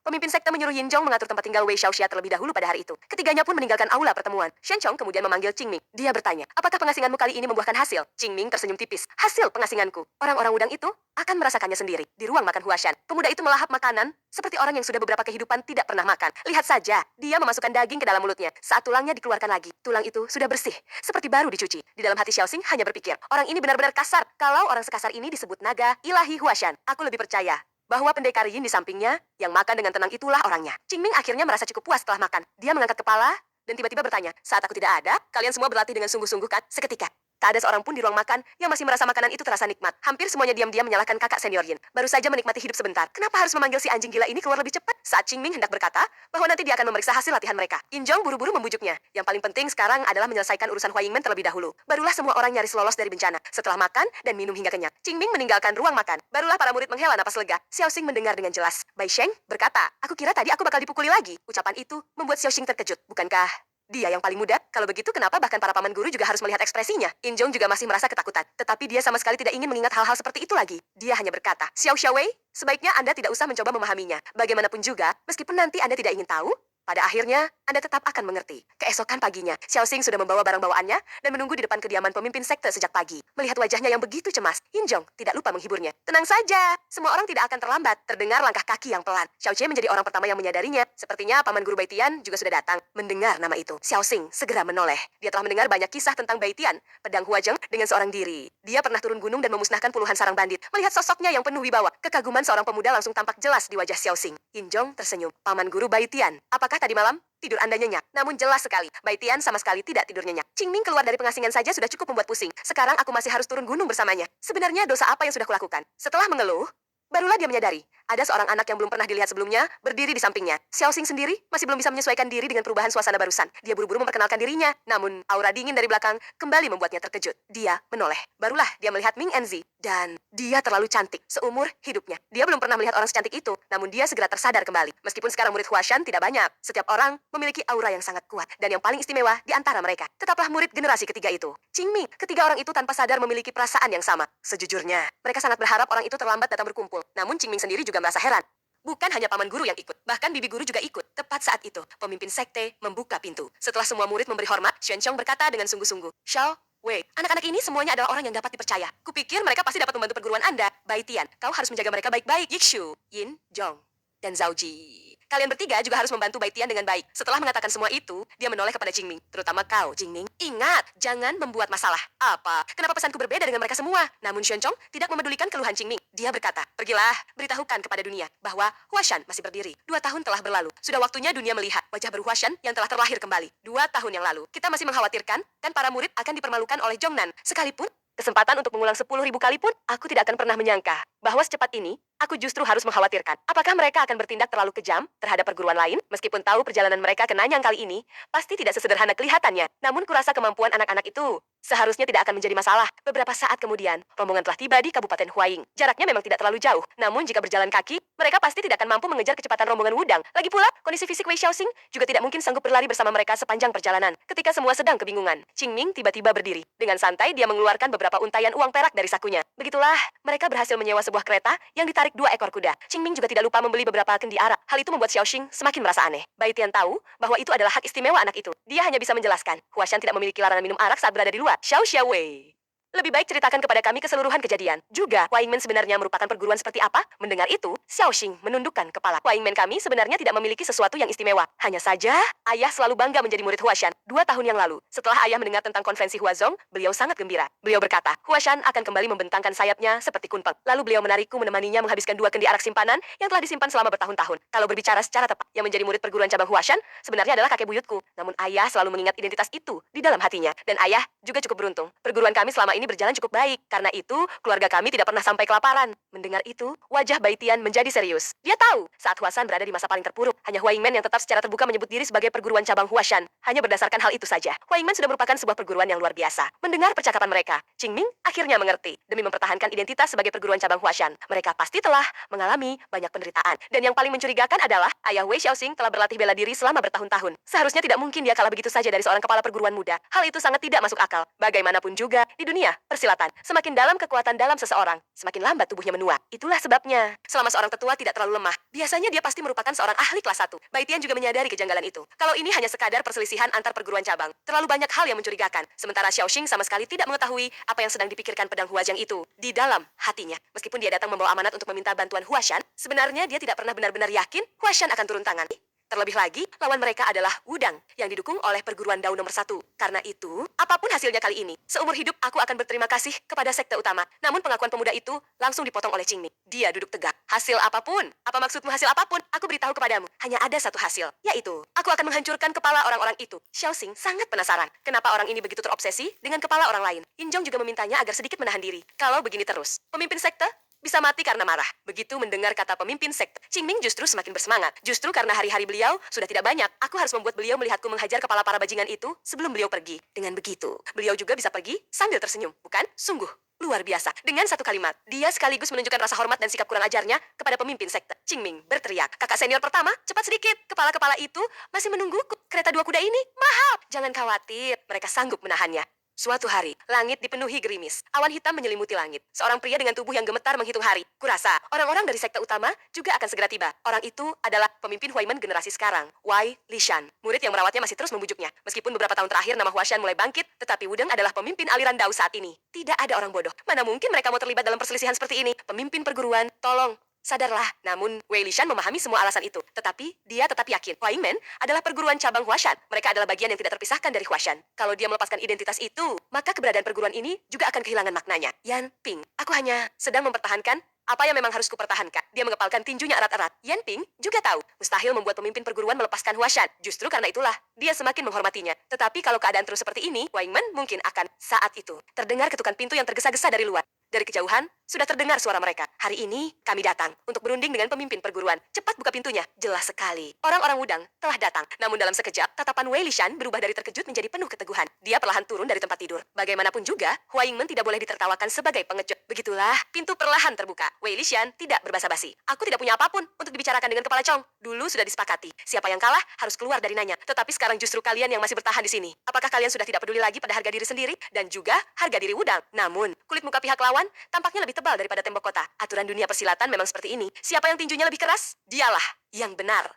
Pemimpin sekte menyuruh Yin Zhong mengatur tempat tinggal Wei Xiaoxia terlebih dahulu pada hari itu. Ketiganya pun meninggalkan aula pertemuan. Shen Chong kemudian memanggil Qingming. Dia bertanya, apakah pengasinganmu kali ini membuahkan hasil? Qingming tersenyum tipis. Hasil pengasinganku. Orang-orang udang itu akan merasakannya sendiri di ruang makan Huashan. Pemuda itu melahap makanan seperti orang yang sudah beberapa kehidupan tidak pernah makan. Lihat saja, dia memasukkan daging ke dalam mulutnya. Saat tulangnya dikeluarkan lagi, tulang itu sudah bersih, seperti baru dicuci. Di dalam hati Xiaoxing hanya berpikir, orang ini benar-benar kasar. Kalau orang sekasar ini disebut naga ilahi Huashan, aku lebih percaya bahwa pendekar Yin di sampingnya, yang makan dengan tenang itulah orangnya. Qingming akhirnya merasa cukup puas setelah makan. Dia mengangkat kepala dan tiba-tiba bertanya, saat aku tidak ada, kalian semua berlatih dengan sungguh-sungguh kan? Seketika. Tak ada seorang pun di ruang makan yang masih merasa makanan itu terasa nikmat. Hampir semuanya diam-diam menyalahkan kakak senior Yin. Baru saja menikmati hidup sebentar. Kenapa harus memanggil si anjing gila ini keluar lebih cepat? Saat Qingming hendak berkata bahwa nanti dia akan memeriksa hasil latihan mereka, Yin Zhong buru-buru membujuknya. Yang paling penting sekarang adalah menyelesaikan urusan Hua Yingmen terlebih dahulu. Barulah semua orang nyaris lolos dari bencana. Setelah makan dan minum hingga kenyang, Qingming meninggalkan ruang makan. Barulah para murid menghela napas lega. Xiaoxing mendengar dengan jelas. Bai Sheng berkata, aku kira tadi aku bakal dipukuli lagi. Ucapan itu membuat Xiaoxing terkejut. Bukankah dia yang paling muda? Kalau begitu kenapa bahkan para paman guru juga harus melihat ekspresinya? Yin Zhong juga masih merasa ketakutan. Tetapi dia sama sekali tidak ingin mengingat hal-hal seperti itu lagi. Dia hanya berkata, Xiao Xiaowei, sebaiknya Anda tidak usah mencoba memahaminya. Bagaimanapun juga, meskipun nanti Anda tidak ingin tahu, pada akhirnya, Anda tetap akan mengerti. Keesokan paginya, Xiaoxing sudah membawa barang bawaannya dan menunggu di depan kediaman pemimpin sekte sejak pagi. Melihat wajahnya yang begitu cemas, Yin Zhong tidak lupa menghiburnya. Tenang saja, semua orang tidak akan terlambat. Terdengar langkah kaki yang pelan. Xiao Jie menjadi orang pertama yang menyadarinya. Sepertinya paman guru Bai Tian juga sudah datang. Mendengar nama itu, Xiaoxing segera menoleh. Dia telah mendengar banyak kisah tentang Bai Tian, pedang Huajeng dengan seorang diri. Dia pernah turun gunung dan memusnahkan puluhan sarang bandit. Melihat sosoknya yang penuh wibawa, kekaguman seorang pemuda langsung tampak jelas di wajah Xiaoxing. Yin Zhong tersenyum. Paman guru Bai Tian, apakah tadi malam tidur Anda nyenyak? Namun jelas sekali, Bai Tian sama sekali tidak tidur nyenyak. Qingming keluar dari pengasingan saja sudah cukup membuat pusing. Sekarang aku masih harus turun gunung bersamanya. Sebenarnya dosa apa yang sudah kulakukan? Setelah mengeluh, barulah dia menyadari, ada seorang anak yang belum pernah dilihat sebelumnya, berdiri di sampingnya. Xiaoxing sendiri masih belum bisa menyesuaikan diri dengan perubahan suasana barusan. Dia buru-buru memperkenalkan dirinya, namun aura dingin dari belakang kembali membuatnya terkejut. Dia menoleh. Barulah dia melihat Ming Enzi, dan dia terlalu cantik seumur hidupnya. Dia belum pernah melihat orang secantik itu, namun dia segera tersadar kembali. Meskipun sekarang murid Huashan tidak banyak, setiap orang memiliki aura yang sangat kuat, dan yang paling istimewa di antara mereka tetaplah murid generasi ketiga itu, Qingming. Ketiga orang itu tanpa sadar memiliki perasaan yang sama. Sejujurnya, mereka sangat berharap orang itu terlambat datang berkumpul. Namun Qingming sendiri juga merasa heran. Bukan hanya paman guru yang ikut, bahkan bibi guru juga ikut. Tepat saat itu, pemimpin sekte membuka pintu. Setelah semua murid memberi hormat, Xuan Chong berkata dengan sungguh-sungguh, Xiao Wei, anak-anak ini semuanya adalah orang yang dapat dipercaya. Kupikir mereka pasti dapat membantu perguruan Anda. Bai Tian, kau harus menjaga mereka baik-baik. Yikshu, Yin Zhong, dan Zhao Ji. Kalian bertiga juga harus membantu Bai Tian dengan baik. Setelah mengatakan semua itu, dia menoleh kepada Qingming. Terutama kau, Qingming. Ingat, jangan membuat masalah. Apa? Kenapa pesanku berbeda dengan mereka semua? Namun Xuan Chong tidak memedulikan keluhan Qingming. Dia berkata, pergilah, beritahukan kepada dunia bahwa Huashan masih berdiri. 2 tahun telah berlalu. Sudah waktunya dunia melihat wajah baru Huashan yang telah terlahir kembali. 2 tahun yang lalu, kita masih mengkhawatirkan dan para murid akan dipermalukan oleh Zhongnan. Sekalipun kesempatan untuk mengulang 10.000 kali pun, aku tidak akan pernah menyangka bahwa secepat ini, aku justru harus mengkhawatirkan. Apakah mereka akan bertindak terlalu kejam terhadap perguruan lain? Meskipun tahu perjalanan mereka ke Nanyang kali ini, pasti tidak sesederhana kelihatannya. Namun kurasa kemampuan anak-anak itu seharusnya tidak akan menjadi masalah. Beberapa saat kemudian, rombongan telah tiba di Kabupaten Huaing. Jaraknya memang tidak terlalu jauh, namun jika berjalan kaki, mereka pasti tidak akan mampu mengejar kecepatan rombongan Wudang. Lagi pula, kondisi fisik Wei Xiaoxing juga tidak mungkin sanggup berlari bersama mereka sepanjang perjalanan. Ketika semua sedang kebingungan, Qingming tiba-tiba berdiri. Dengan santai, dia mengeluarkan beberapa untayan uang perak dari sakunya. Begitulah, mereka berhasil menyewa sebuah kereta yang ditarik 2 ekor kuda. Qingming juga tidak lupa membeli beberapa kendi arak. Hal itu membuat Xiaoxing semakin merasa aneh. Bai Tian tahu bahwa itu adalah hak istimewa anak itu. Dia hanya bisa menjelaskan, Huashan tidak memiliki larangan minum arak saat berada di luar. Xiao Xiaowei, lebih baik ceritakan kepada kami keseluruhan kejadian. Juga, Hua Yingmen sebenarnya merupakan perguruan seperti apa? Mendengar itu, Xiaoxing menundukkan kepala. Hua Yingmen kami sebenarnya tidak memiliki sesuatu yang istimewa. Hanya saja, ayah selalu bangga menjadi murid Huashan. 2 tahun yang lalu, setelah ayah mendengar tentang konferensi Huazong, beliau sangat gembira. Beliau berkata, Huashan akan kembali membentangkan sayapnya seperti kunpeng. Lalu beliau menarikku menemaninya menghabiskan 2 kendi arak simpanan yang telah disimpan selama bertahun-tahun. Kalau berbicara secara tepat, yang menjadi murid perguruan cabang Huashan sebenarnya adalah kakek buyutku. Namun ayah selalu mengingat identitas itu di dalam hatinya. Dan ayah juga cukup beruntung. Perguruan kami selama ini berjalan cukup baik. Karena itu, keluarga kami tidak pernah sampai kelaparan. Mendengar itu, wajah Bai Tian menjadi serius. Dia tahu, saat Huashan berada di masa paling terpuruk, hanya Hua Yingmen yang tetap secara terbuka menyebut diri sebagai perguruan cabang Huashan. Hanya berdasarkan hal itu saja, Hua Yingmen sudah merupakan sebuah perguruan yang luar biasa. Mendengar percakapan mereka, Qingming akhirnya mengerti. Demi mempertahankan identitas sebagai perguruan cabang Huashan, mereka pasti telah mengalami banyak penderitaan. Dan yang paling mencurigakan adalah, ayah Wei Xiaoxing telah berlatih bela diri selama bertahun-tahun. Seharusnya tidak mungkin dia kalah begitu saja dari seorang kepala perguruan muda. Hal itu sangat tidak masuk akal. Bagaimanapun juga, di dunia dunia persilatan. Semakin dalam kekuatan dalam seseorang, semakin lambat tubuhnya menua. Itulah sebabnya, selama seorang tetua tidak terlalu lemah, biasanya dia pasti merupakan seorang ahli kelas 1. Baitian juga menyadari kejanggalan itu. Kalau ini hanya sekadar perselisihan antar perguruan cabang, terlalu banyak hal yang mencurigakan. Sementara Xiaoxing sama sekali tidak mengetahui apa yang sedang dipikirkan pedang Huajang itu di dalam hatinya. Meskipun dia datang membawa amanat untuk meminta bantuan Huashan, sebenarnya dia tidak pernah benar-benar yakin Huashan akan turun tangan. Terlebih lagi, lawan mereka adalah Wudang yang didukung oleh perguruan Dao nomor 1. Karena itu, apapun hasilnya kali ini, seumur hidup aku akan berterima kasih kepada sekte utama. Namun pengakuan pemuda itu langsung dipotong oleh Qingming. Dia duduk tegak. Hasil apapun? Apa maksudmu hasil apapun? Aku beritahu kepadamu, hanya ada satu hasil, yaitu aku akan menghancurkan kepala orang-orang itu. Xiaoxing sangat penasaran, kenapa orang ini begitu terobsesi dengan kepala orang lain. Yinjong juga memintanya agar sedikit menahan diri. Kalau begini terus, pemimpin sekte bisa mati karena marah. Begitu mendengar kata pemimpin sekte, Qingming justru semakin bersemangat. Justru karena hari-hari beliau sudah tidak banyak, aku harus membuat beliau melihatku menghajar kepala para bajingan itu sebelum beliau pergi. Dengan begitu, beliau juga bisa pergi sambil tersenyum, bukan? Sungguh luar biasa. Dengan satu kalimat, dia sekaligus menunjukkan rasa hormat dan sikap kurang ajarnya kepada pemimpin sekte. Qingming berteriak, kakak senior pertama, cepat sedikit. Kepala-kepala itu masih menungguku. Kereta 2 kuda ini mahal. Jangan khawatir, mereka sanggup menahannya. Suatu hari, langit dipenuhi gerimis. Awan hitam menyelimuti langit. Seorang pria dengan tubuh yang gemetar menghitung hari. Kurasa, orang-orang dari sekte utama juga akan segera tiba. Orang itu adalah pemimpin Huaiman generasi sekarang, Wei Lishan. Murid yang merawatnya masih terus membujuknya. Meskipun beberapa tahun terakhir nama Huashan mulai bangkit, tetapi Wudang adalah pemimpin aliran Dao saat ini. Tidak ada orang bodoh. Mana mungkin mereka mau terlibat dalam perselisihan seperti ini? Pemimpin perguruan, tolong. Sadarlah, namun Wei Lishan memahami semua alasan itu. Tetapi, dia tetap yakin Huaimen adalah perguruan cabang Huashan. Mereka adalah bagian yang tidak terpisahkan dari Huashan. Kalau dia melepaskan identitas itu, maka keberadaan perguruan ini juga akan kehilangan maknanya. Yan Ping, aku hanya sedang mempertahankan apa yang memang harus kupertahankan. Dia mengepalkan tinjunya erat-erat. Yan Ping juga tahu, mustahil membuat pemimpin perguruan melepaskan Huashan. Justru karena itulah, dia semakin menghormatinya. Tetapi kalau keadaan terus seperti ini, Huaimen mungkin akan saat itu terdengar ketukan pintu yang tergesa-gesa dari luar. Dari kejauhan, sudah terdengar suara mereka. Hari ini, kami datang untuk berunding dengan pemimpin perguruan. Cepat buka pintunya. Jelas sekali. Orang-orang Wudang telah datang. Namun dalam sekejap, tatapan Wei Lishan berubah dari terkejut menjadi penuh keteguhan. Dia perlahan turun dari tempat tidur. Bagaimanapun juga, Huaingmen tidak boleh ditertawakan sebagai pengecut. Begitulah, pintu perlahan terbuka. Wei Lishan tidak berbasa-basi. Aku tidak punya apapun untuk dibicarakan dengan Kepala Chong. Dulu sudah disepakati. Siapa yang kalah harus keluar dari Nanya. Tetapi sekarang justru kalian yang masih bertahan di sini. Apakah kalian sudah tidak peduli lagi pada harga diri sendiri dan juga harga diri Wudang? Namun, kulit muka pihak lawan tampaknya lebih tebal daripada tembok kota. Aturan dunia persilatan memang seperti ini. Siapa yang tinjunya lebih keras? Dialah yang benar.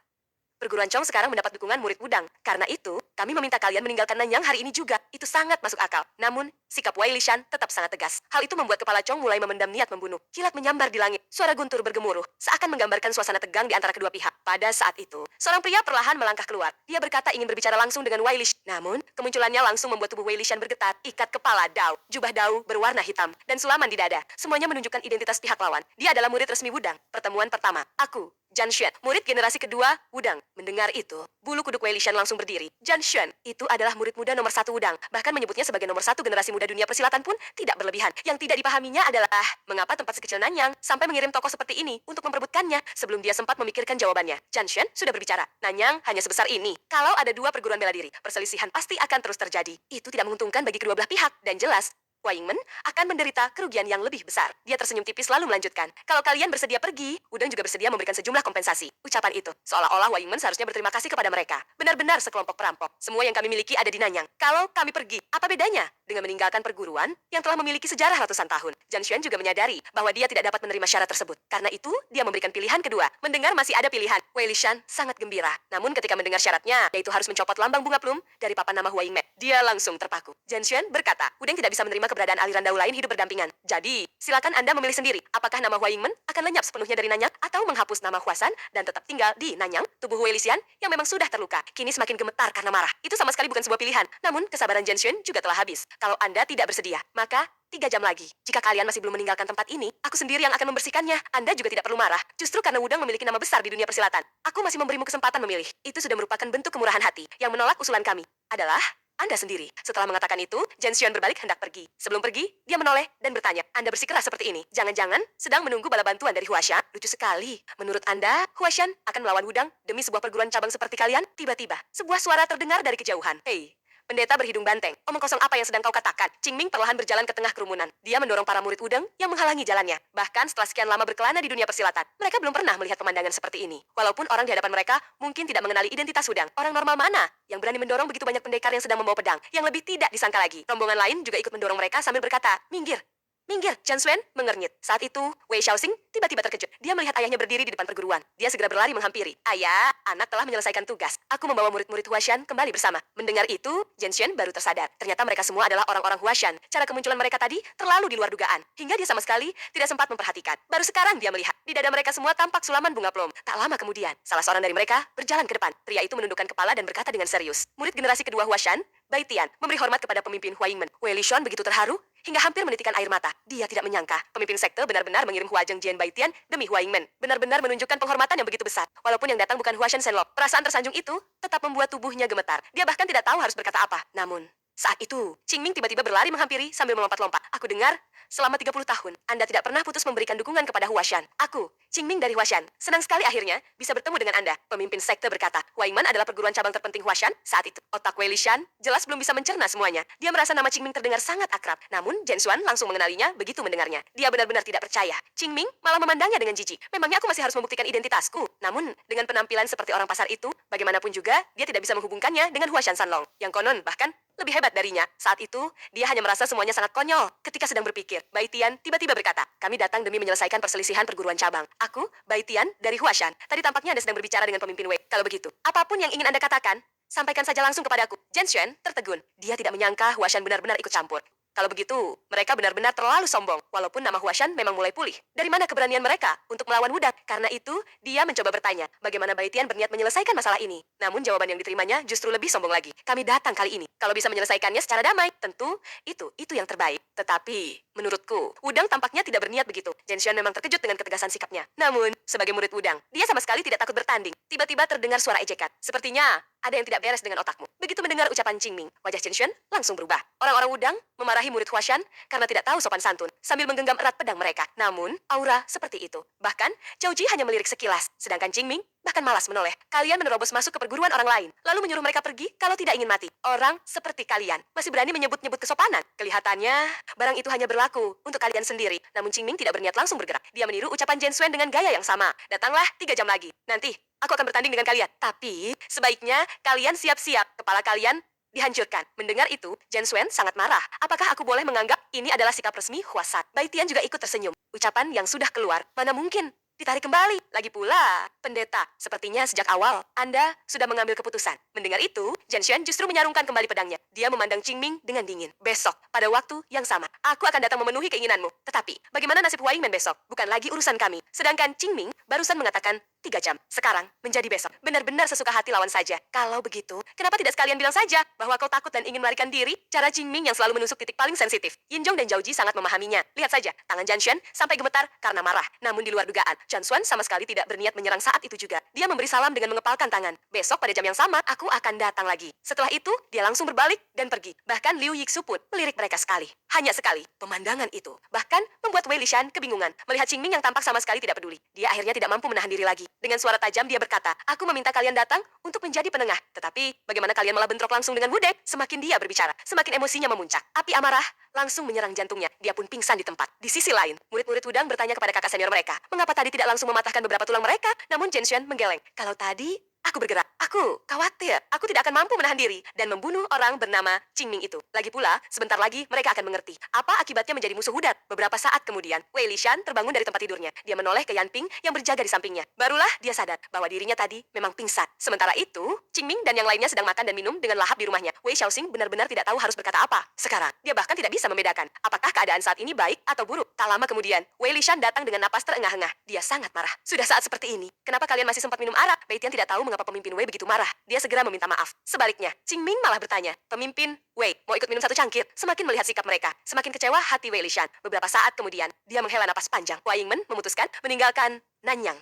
Perguruan Chong sekarang mendapat dukungan murid Wudang. Karena itu, kami meminta kalian meninggalkan Nanyang hari ini juga. Itu sangat masuk akal. Namun, sikap Wei Lishan tetap sangat tegas. Hal itu membuat Kepala Chong mulai memendam niat membunuh. Kilat menyambar di langit. Suara guntur bergemuruh, seakan menggambarkan suasana tegang di antara kedua pihak. Pada saat itu, seorang pria perlahan melangkah keluar. Dia berkata ingin berbicara langsung dengan Wei Lishan. Namun, kemunculannya langsung membuat tubuh Wei Lishan bergetar. Ikat kepala Dao, jubah Dao berwarna hitam, dan sulaman di dada. Semuanya menunjukkan identitas pihak lawan. Dia adalah murid resmi Wudang. Pertemuan pertama, aku, Zhan Xuan, murid generasi kedua, Wudang. Mendengar itu, bulu kuduk Wei Lishan langsung berdiri. Zhan Xuan, itu adalah murid muda nomor 1 Wudang. Bahkan menyebutnya sebagai nomor 1 generasi muda dunia persilatan pun tidak berlebihan. Yang tidak dipahaminya adalah, mengapa tempat sekecil Nanyang sampai mengirim tokoh seperti ini untuk memperebutkannya sebelum dia sempat memikirkan jawabannya. Zhan Xuan sudah berbicara. Nanyang hanya sebesar ini. Kalau ada 2 perguruan bela diri, perselisihan pasti akan terus terjadi. Itu tidak menguntungkan bagi kedua belah pihak. Dan jelas, Huaingmen akan menderita kerugian yang lebih besar. Dia tersenyum tipis lalu melanjutkan. Kalau kalian bersedia pergi, Wudang juga bersedia memberikan sejumlah kompensasi. Ucapan itu, seolah-olah Huaingmen seharusnya berterima kasih kepada mereka. Benar-benar sekelompok perampok. Semua yang kami miliki ada di Nanyang. Kalau kami pergi, apa bedanya dengan meninggalkan perguruan yang telah memiliki sejarah ratusan tahun? Zhan Xuan juga menyadari bahwa dia tidak dapat menerima syarat tersebut. Karena itu, dia memberikan pilihan kedua. Mendengar masih ada pilihan. Wei Lishan sangat gembira. Namun ketika mendengar syaratnya, yaitu harus mencopot lambang bunga plum dari papan nama Huaingmen, dia langsung terpaku. Zhan Xuan berkata, Wudang tidak bisa menerima keberadaan aliran Dao lain hidup berdampingan. Jadi, silakan Anda memilih sendiri. Apakah nama Huaingmen akan lenyap sepenuhnya dari Nanyang atau menghapus nama Huasan dan tetap tinggal di Nanyang? Tubuh Wei Lishan yang memang sudah terluka, kini semakin gemetar karena marah. Itu sama sekali bukan sebuah pilihan. Namun, kesabaran Zhan Xuan juga telah habis. Kalau Anda tidak bersedia, maka 3 jam lagi. Jika kalian masih belum meninggalkan tempat ini, aku sendiri yang akan membersihkannya. Anda juga tidak perlu marah. Justru karena Wudang memiliki nama besar di dunia persilatan, aku masih memberimu kesempatan memilih. Itu sudah merupakan bentuk kemurahan hati. Yang menolak usulan kami adalah Anda sendiri. Setelah mengatakan itu, Zhan Xuan berbalik hendak pergi. Sebelum pergi, dia menoleh dan bertanya, Anda bersikeras seperti ini. Jangan-jangan sedang menunggu bala bantuan dari Huashan? Lucu sekali. Menurut Anda, Huashan akan melawan Wudang demi sebuah perguruan cabang seperti kalian? Tiba-tiba, sebuah suara terdengar dari kejauhan. Hei, Pendeta berhidung banteng. Omong kosong apa yang sedang kau katakan? Qingming perlahan berjalan ke tengah kerumunan. Dia mendorong para murid udeng yang menghalangi jalannya. Bahkan setelah sekian lama berkelana di dunia persilatan, mereka belum pernah melihat pemandangan seperti ini. Walaupun orang di hadapan mereka mungkin tidak mengenali identitas udang. Orang normal mana yang berani mendorong begitu banyak pendekar yang sedang membawa pedang? Yang lebih tidak disangka lagi, rombongan lain juga ikut mendorong mereka sambil berkata, "Minggir! Minggir!" Chen Xuan mengernyit. Saat itu, Wei Xiaoxing tiba-tiba terkejut. Dia melihat ayahnya berdiri di depan perguruan. Dia segera berlari menghampiri. "Ayah, anak telah menyelesaikan tugas. Aku membawa murid-murid Huashan kembali bersama." Mendengar itu, Chen Xuan baru tersadar. Ternyata mereka semua adalah orang-orang Huashan. Cara kemunculan mereka tadi terlalu di luar dugaan. Hingga dia sama sekali tidak sempat memperhatikan. Baru sekarang dia melihat. Di dada mereka semua tampak sulaman bunga plum. Tak lama kemudian, salah seorang dari mereka berjalan ke depan. Pria itu menundukkan kepala dan berkata dengan serius. Murid generasi kedua Huashan, Bai Tian, memberi hormat kepada pemimpin Hua Yingmen. Wei Lishon begitu terharu hingga hampir menitikkan air mata. Dia tidak menyangka pemimpin sekte benar-benar mengirim Hua Zhengjian Bai Tian demi Hua Yingmen. Benar-benar menunjukkan penghormatan yang begitu besar. Walaupun yang datang bukan Hua Shen Senlok, perasaan tersanjung itu tetap membuat tubuhnya gemetar. Dia bahkan tidak tahu harus berkata apa. Namun, saat itu, Qingming tiba-tiba berlari menghampiri sambil melompat-lompat. "Aku dengar, selama 30 tahun, Anda tidak pernah putus memberikan dukungan kepada Huashan. Aku, Qingming dari Huashan, senang sekali akhirnya bisa bertemu dengan Anda." Pemimpin sekte berkata. Hua Yingmen adalah perguruan cabang terpenting Huashan saat itu. Otak Wei Lishan jelas belum bisa mencerna semuanya. Dia merasa nama Qingming terdengar sangat akrab. Namun, Chen Xuan langsung mengenalinya begitu mendengarnya. Dia benar-benar tidak percaya. Qingming malah memandangnya dengan jijik. Memangnya aku masih harus membuktikan identitasku? Namun, dengan penampilan seperti orang pasar itu, bagaimanapun juga, dia tidak bisa menghubungkannya dengan Huashan Sanlong. Yang konon, bahkan lebih hebat darinya. Saat itu, dia hanya merasa semuanya sangat konyol. Ketika sedang berpikir, Bai Tian tiba-tiba berkata, "Kami datang demi menyelesaikan perselisihan perguruan cabang. Aku, Bai Tian, dari Huashan. Tadi tampaknya Anda sedang berbicara dengan pemimpin Wei. Kalau begitu, apapun yang ingin Anda katakan, sampaikan saja langsung kepadaku." Chen Xuan tertegun. Dia tidak menyangka Huashan benar-benar ikut campur. Kalau begitu, mereka benar-benar terlalu sombong. Walaupun nama Huashan memang mulai pulih. Dari mana keberanian mereka untuk melawan Wudang? Karena itu, dia mencoba bertanya, bagaimana Bai Tian berniat menyelesaikan masalah ini. Namun jawaban yang diterimanya justru lebih sombong lagi. "Kami datang kali ini. Kalau bisa menyelesaikannya secara damai, tentu itu yang terbaik. Tetapi, menurutku, Wudang tampaknya tidak berniat begitu." Chen Xuan memang terkejut dengan ketegasan sikapnya. Namun, sebagai murid Wudang, dia sama sekali tidak takut bertanding. Tiba-tiba terdengar suara ejekan. "Sepertinya ada yang tidak beres dengan otakmu." Begitu mendengar ucapan Qingming, wajah Chen Xuan langsung berubah. Orang-orang Wudang memarahi murid Huashan karena tidak tahu sopan santun, sambil menggenggam erat pedang mereka. Namun, aura seperti itu. Bahkan, Zhao Ji hanya melirik sekilas, sedangkan Qingming bahkan malas menoleh. "Kalian menerobos masuk ke perguruan orang lain, lalu menyuruh mereka pergi kalau tidak ingin mati. Orang seperti kalian masih berani menyebut-nyebut kesopanan. Kelihatannya, barang itu hanya berlaku untuk kalian sendiri." Namun Qingming tidak berniat langsung bergerak. Dia meniru ucapan Chen Xuan dengan gaya yang sama. "Datanglah 3 jam lagi. Nanti, aku akan bertanding dengan kalian. Tapi, sebaiknya kalian siap-siap. Kepala kalian dihancurkan." Mendengar itu, Chen Xuan sangat marah. Apakah aku boleh menganggap ini adalah sikap resmi Huasat? Bai Tian juga ikut tersenyum. Ucapan yang sudah keluar, mana mungkin ditarik kembali. Lagi pula, pendeta, sepertinya sejak awal Anda sudah mengambil keputusan. Mendengar itu, Chen Xuan justru menyarungkan kembali pedangnya. Dia memandang Qingming dengan dingin. "Besok, pada waktu yang sama, aku akan datang memenuhi keinginanmu. Tetapi, bagaimana nasib Hua Yingmen besok? Bukan lagi urusan kami." Sedangkan Qingming barusan mengatakan 3 jam. Sekarang, menjadi besok. Benar-benar sesuka hati lawan saja. Kalau begitu, kenapa tidak sekalian bilang saja bahwa kau takut dan ingin melarikan diri? Cara Qingming yang selalu menusuk titik paling sensitif. Yin Zhong dan Zhao Ji sangat memahaminya. Lihat saja, tangan Chen Xuan sampai gemetar karena marah. Namun di luar dugaan, Chen Xuan sama sekali tidak berniat menyerang saat itu juga. Dia memberi salam dengan mengepalkan tangan. "Besok pada jam yang sama, aku akan datang lagi." Setelah itu, dia langsung berbalik dan pergi. Bahkan Liu Yixu pun melirik mereka sekali. Hanya sekali, pemandangan itu. Bahkan membuat Wei Lishan kebingungan. Melihat Qingming yang tampak sama sekali tidak peduli. Dia akhirnya tidak mampu menahan diri lagi. Dengan suara tajam dia berkata, "Aku meminta kalian datang untuk menjadi penengah. Tetapi, bagaimana kalian malah bentrok langsung dengan Wudek?" Semakin dia berbicara, semakin emosinya memuncak. Api amarah langsung menyerang jantungnya. Dia pun pingsan di tempat. Di sisi lain, murid-murid Wudang bertanya kepada kakak senior mereka, mengapa tadi tidak langsung mematahkan beberapa tulang mereka? Namun Chen Xuan menggeleng. "Kalau tadi aku bergerak. Aku khawatir. Aku tidak akan mampu menahan diri dan membunuh orang bernama Qingming itu. Lagi pula, sebentar lagi mereka akan mengerti apa akibatnya menjadi musuh Hudat." Beberapa saat kemudian, Wei Lishan terbangun dari tempat tidurnya. Dia menoleh ke Yan Ping yang berjaga di sampingnya. Barulah dia sadar bahwa dirinya tadi memang pingsan. Sementara itu, Qingming dan yang lainnya sedang makan dan minum dengan lahap di rumahnya. Wei Xiaoxing benar-benar tidak tahu harus berkata apa. Sekarang, dia bahkan tidak bisa membedakan apakah keadaan saat ini baik atau buruk. Tak lama kemudian, Wei Lishan datang dengan napas terengah-engah. Dia sangat marah. "Sudah saat seperti ini, kenapa kalian masih sempat minum arak?" Bai Tian tidak tahu mengapa pemimpin Wei begitu marah. Dia segera meminta maaf. Sebaliknya, Qingming malah bertanya, "Pemimpin Wei, mau ikut minum satu cangkir?" Semakin melihat sikap mereka, semakin kecewa hati Wei Lishan. Beberapa saat kemudian, dia menghela napas panjang. Hua Yingmen memutuskan meninggalkan Nanyang.